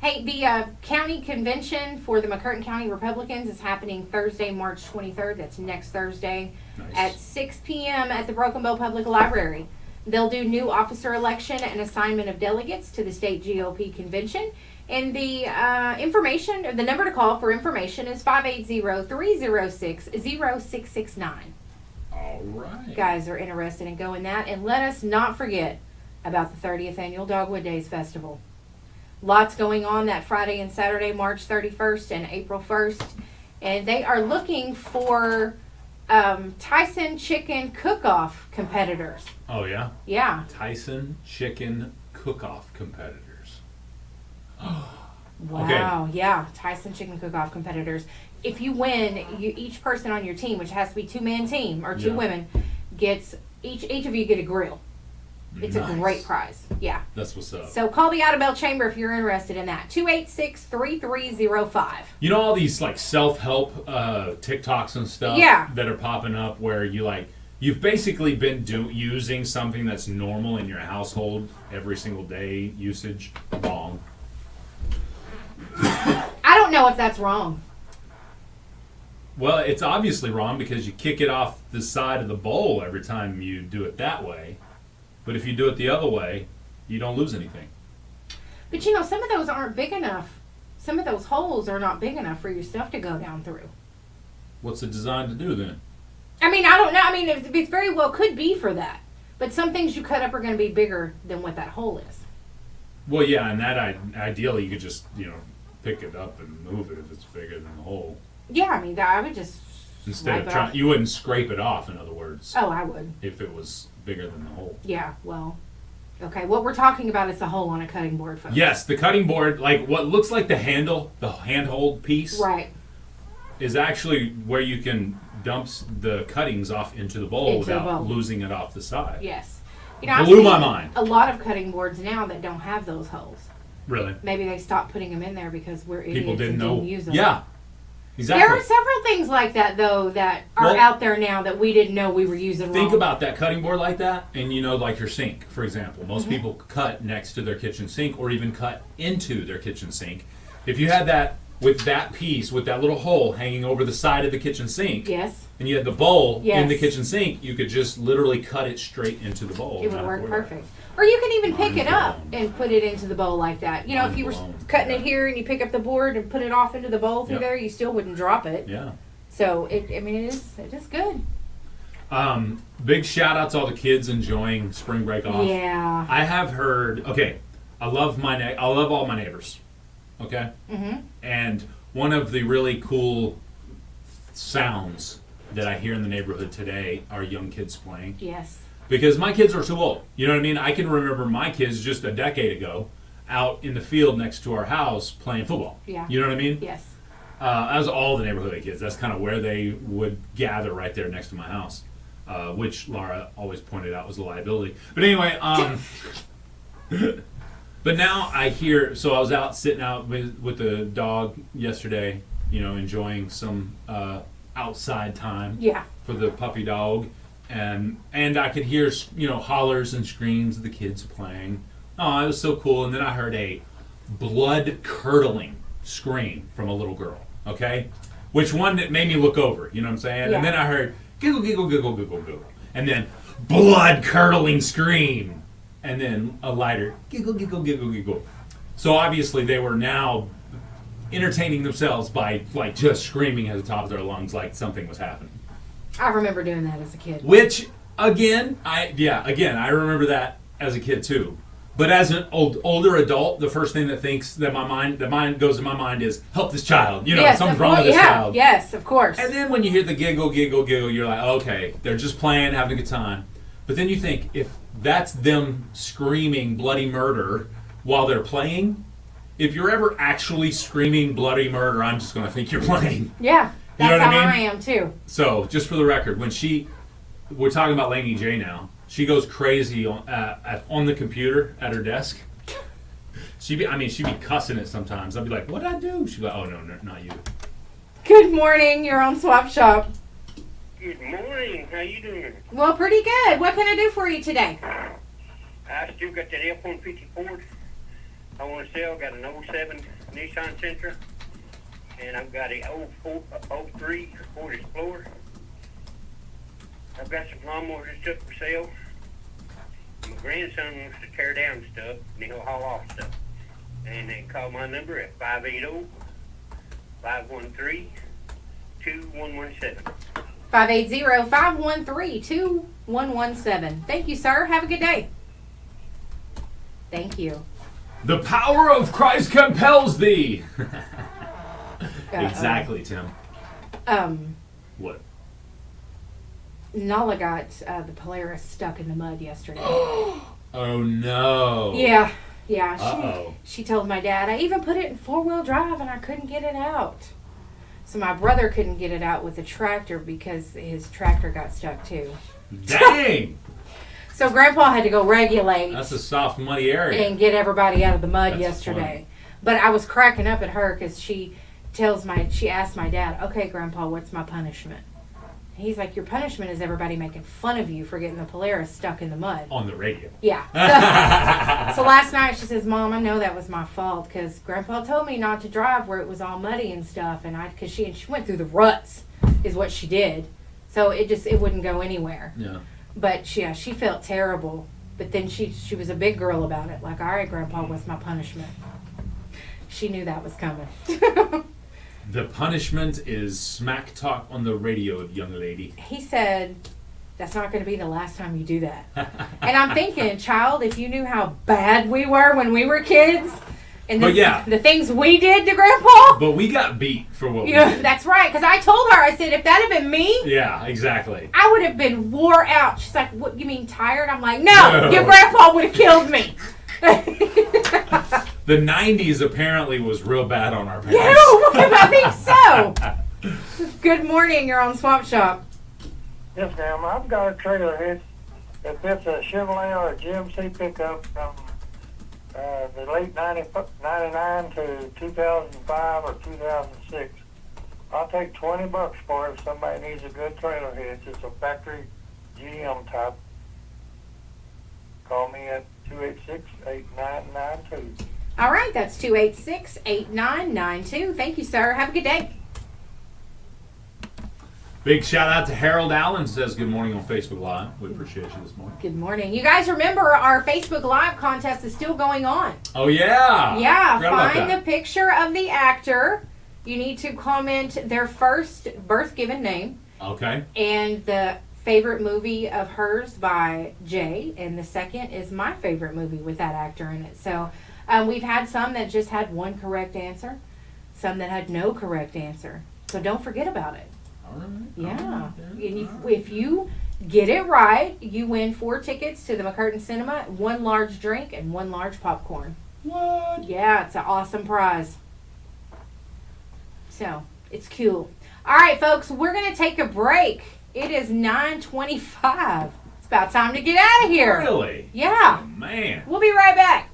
Hey, the county convention for the McCurtain County Republicans is happening Thursday, March 23rd. That's next Thursday at 6 p.m. at the Broken Bow Public Library. They'll do new officer election and assignment of delegates to the state GOP convention. And the information, or the number to call for information is 580-306-0669. All right. Guys are interested in going that. And let us not forget about the 30th Annual Dogwood Days Festival. Lots going on that Friday and Saturday, March 31st and April 1st. And they are looking for Tyson Chicken Cook-Off competitors. Oh, yeah? Yeah. Tyson Chicken Cook-Off competitors. Wow, okay. Yeah. Tyson Chicken Cook-Off competitors. If you win, each person on your team, which has to be 2-man team or 2 women, gets each of you get a grill. It's a great prize. Yeah. That's what's up. So call the Auto Chamber if you're interested in that. 286-3305. You know all these like self-help TikToks and stuff that are popping up where you've basically been using something that's normal in your household every single day usage. Wrong. I don't know if that's wrong. Well, it's obviously wrong because you kick it off the side of the bowl every time you do it that way. But if you do it the other way, you don't lose anything. But you know, some of those aren't big enough. Some of those holes are not big enough for your stuff to go down through. What's it designed to do then? I mean, I don't know. I mean, it very well could be for that. But some things you cut up are going to be bigger than what that hole is. Well, yeah, and that ideally you could just, pick it up and move it if it's bigger than the hole. Yeah, I mean, I would just Instead of trying, you wouldn't scrape it off, in other words. Oh, I would. If it was bigger than the hole. Yeah, well, okay. What we're talking about is the hole on a cutting board, folks. Yes, the cutting board, like what looks like the handle, the handhold piece. Right. Is actually where you can dump the cuttings off into the bowl without losing it off the side. Yes. Blew my mind. A lot of cutting boards now that don't have those holes. Really? Maybe they stopped putting them in there because we're idiots People didn't and know. didn't use them. Yeah. Exactly. There are several things like that, though, that are out there now that we didn't know we were using Think wrong. about that cutting board like that, and like your sink, for example. Most people cut next to their kitchen sink or even cut into their kitchen sink. If you had that with that piece, with that little hole hanging over the side of the kitchen sink, Yes. and you had the bowl in Yes. the kitchen sink, you could just literally cut it straight into the bowl. It would work perfect. Or you can even pick it up and put it into the bowl like that. You know, if you were cutting it here and you pick up the board and put it off into the bowl through there, you still wouldn't drop it. Yeah. So, it is good. Big shout out to all the kids enjoying spring break off. Yeah. I have heard. Okay, I love all my neighbors. Okay. Mm-hmm. And one of the really cool sounds that I hear in the neighborhood today are young kids playing. Yes. Because my kids are too old. You know what I mean? I can remember my kids just a decade ago out in the field next to our house playing football. Yeah. You know what I mean? Yes. That was all the neighborhood kids. That's kind of where they would gather right there next to my house, which Laura always pointed out was a liability. But anyway, but now I hear. So I was out sitting out with the dog yesterday. Enjoying some outside time. Yeah. For the puppy dog, and I could hear hollers and screams of the kids playing. Oh, it was so cool. And then I heard a blood curdling scream from a little girl. Okay, which one that made me look over. You know what I'm saying? Yeah. And then I heard giggle, giggle, giggle, giggle, giggle, and then blood curdling scream, and then a lighter giggle, giggle, giggle, giggle. So obviously they were now entertaining themselves by just screaming at the top of their lungs like something was happening. I remember doing that as a kid. Which again, I remember that as a kid too. But as an older adult, the first thing that goes in my mind is help this child. Yes, something's wrong with this child. Yes, of course. And then when you hear the giggle, giggle, giggle, you're like, okay, they're just playing, having a good time. But then you think, if that's them screaming bloody murder while they're playing, if you're ever actually screaming bloody murder, I'm just going to think you're playing. Yeah, You know that's what I how mean? I am too. So, just for the record, we're talking about Laney J now. She goes crazy on the computer at her desk. She'd be cussing it sometimes. I'd be like, "What'd I do?" She'd be like, "Oh no, not you." Good morning. You're on Swap Shop. Good morning. How you doing? Well, pretty good. What can I do for you today? I still got that F-150 Ford. I want to sell. Got an 07 Nissan Sentra, and I've got a 03 Ford Explorer. I've got some lawnmowers and stuff for sale. My grandson wants to tear down stuff, and he'll haul off stuff. And they call my number at 580-513-2117. 580-513-2117. Thank you, sir. Have a good day. Thank you. The power of Christ compels thee. Exactly, Tim. What? Nala got the Polaris stuck in the mud yesterday. Oh no. Yeah. Uh-oh. She told my dad, I even put it in 4-wheel drive and I couldn't get it out. So my brother couldn't get it out with the tractor because his tractor got stuck too. Dang. So Grandpa had to go regulate. That's a soft, muddy area. And get everybody out of the mud That's yesterday. funny. But I was cracking up at her because she asked my dad, okay, Grandpa, what's my punishment? He's like, your punishment is everybody making fun of you for getting the Polaris stuck in the mud. On the radio. Yeah. So last night she says, Mom, I know that was my fault because Grandpa told me not to drive where it was all muddy and stuff, and because she went through the ruts is what she did. So it wouldn't go anywhere. Yeah. But she felt terrible. But then she was a big girl about it. Like, all right, Grandpa, what's my punishment? She knew that was coming. The punishment is smack talk on the radio, young lady. He said, that's not going to be the last time you do that. And I'm thinking, child, if you knew how bad we were when we were kids, and the things we did to Grandpa. But we got beat for what we Yeah, did. that's right. Because I told her, I said, if that had been me, Yeah, exactly. I would have been wore out. She's like, what, you mean tired? I'm like, no. Your grandpa would have killed me. The 90s apparently was real bad on our parents. Yeah, I think so. Good morning. You're on Swap Shop. Yes, ma'am. I've got a trailer here. If it's a Chevrolet or a GMC pickup from the late 99 to 2005 or 2006. I'll take $20 for it if somebody needs a good trailer hitch. It's a factory GM type. Call me at 286-8992. All right, that's 286-8992. Thank you, sir. Have a good day. Big shout out to Harold Allen, says good morning on Facebook Live. We appreciate you this morning. Good morning. You guys remember our Facebook Live contest is still going on. Oh, yeah. Yeah, Forgot about find that. the picture of the actor. You need to comment their first birth given name Okay. and the favorite movie of hers by Jay, and the second is my favorite movie with that actor in it. So we've had some that just had one correct answer, some that had no correct answer. So don't forget about it. All right. Yeah. And if you get it right, you win 4 tickets to the McCurtain Cinema, 1 large drink, and 1 large popcorn. What? Yeah, it's an awesome prize. So, it's cool. All right, folks, we're going to take a break. It is 9:25. It's about time to get out of here. Really? Yeah. Oh, man. We'll be right back.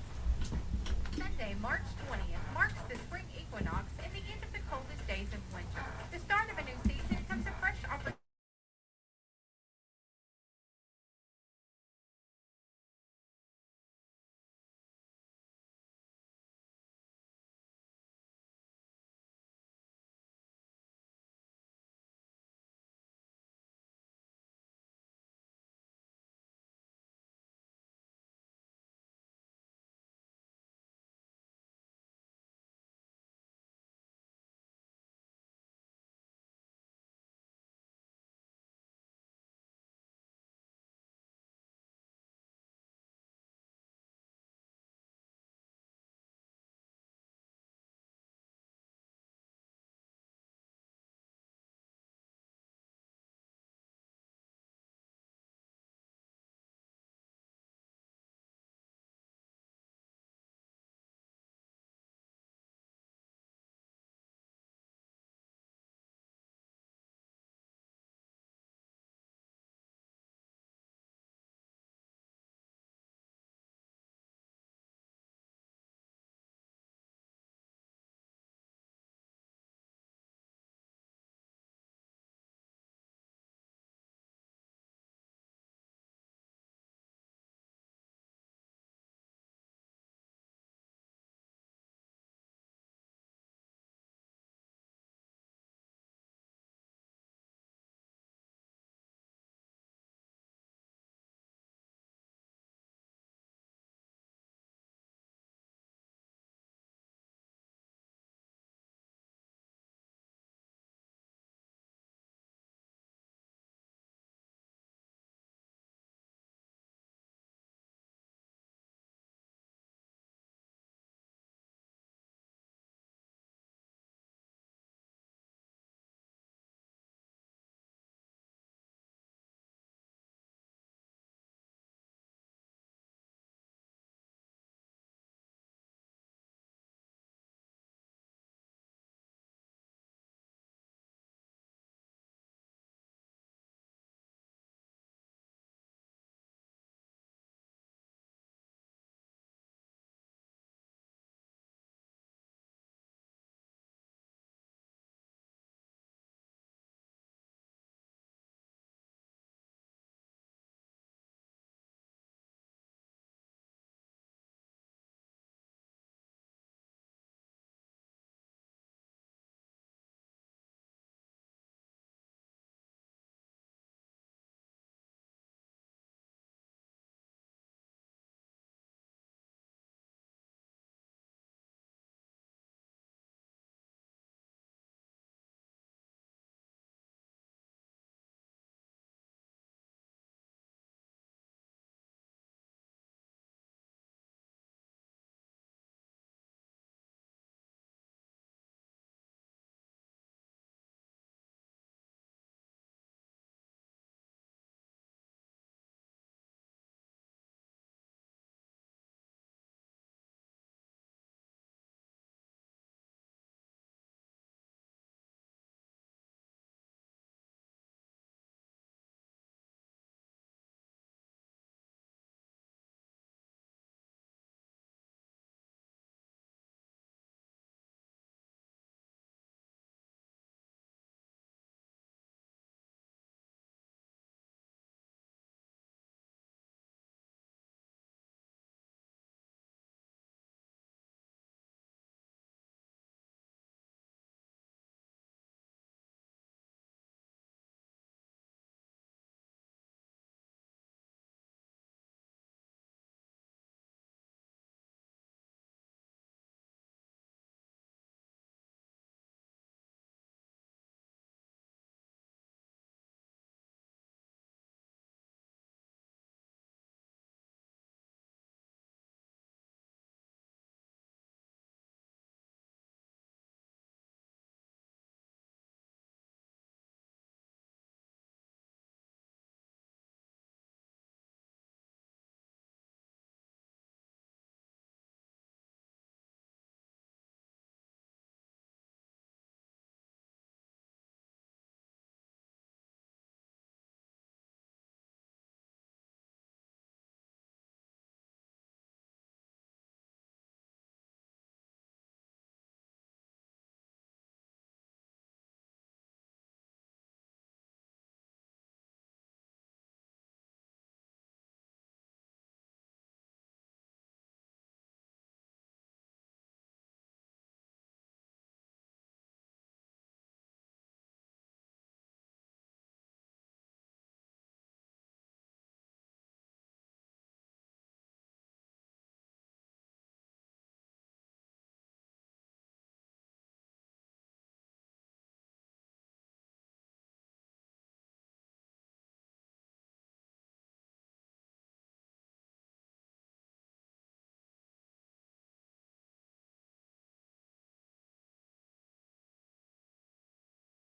Sunday, March 20th marks the spring equinox and the end of the coldest days of winter. The start of a new season comes a fresh opportunity.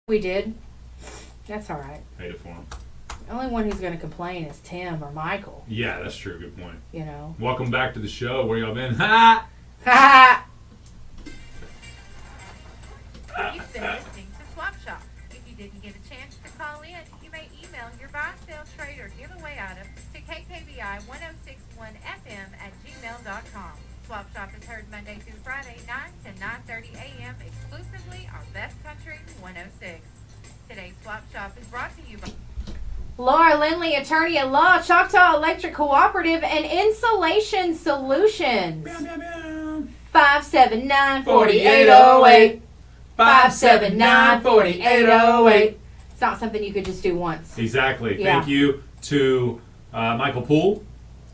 We did. That's all right. Paid it for him. The only one who's going to complain is Tim or Michael. Yeah, that's true. Good point. You know. Welcome back to the show. Where y'all been? Ha! Ha! You've been listening to Swap Shop. If you didn't get a chance to call in, you may email your buy, sell, trade, or giveaway items to kkbi1061fm@gmail.com. Swap Shop is heard Monday through Friday, 9 to 9:30 a.m. exclusively on Best Country 106. Today's Swap Shop is brought to you by Laura Lindley, attorney at law, Choctaw Electric Cooperative and Insulation Solutions. 579-4808. 579-4808. It's not something you could just do once. Exactly. Yeah. Thank you to Michael Poole.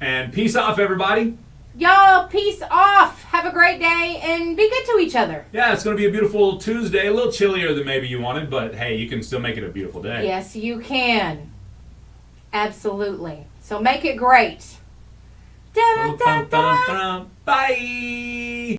And peace off, everybody. Y'all, peace off. Have a great day and be good to each other. Yeah, it's going to be a beautiful Tuesday. A little chillier than maybe you wanted, but hey, you can still make it a beautiful day. Yes, you can. Absolutely. So make it great. Da-da-da-da. Bye.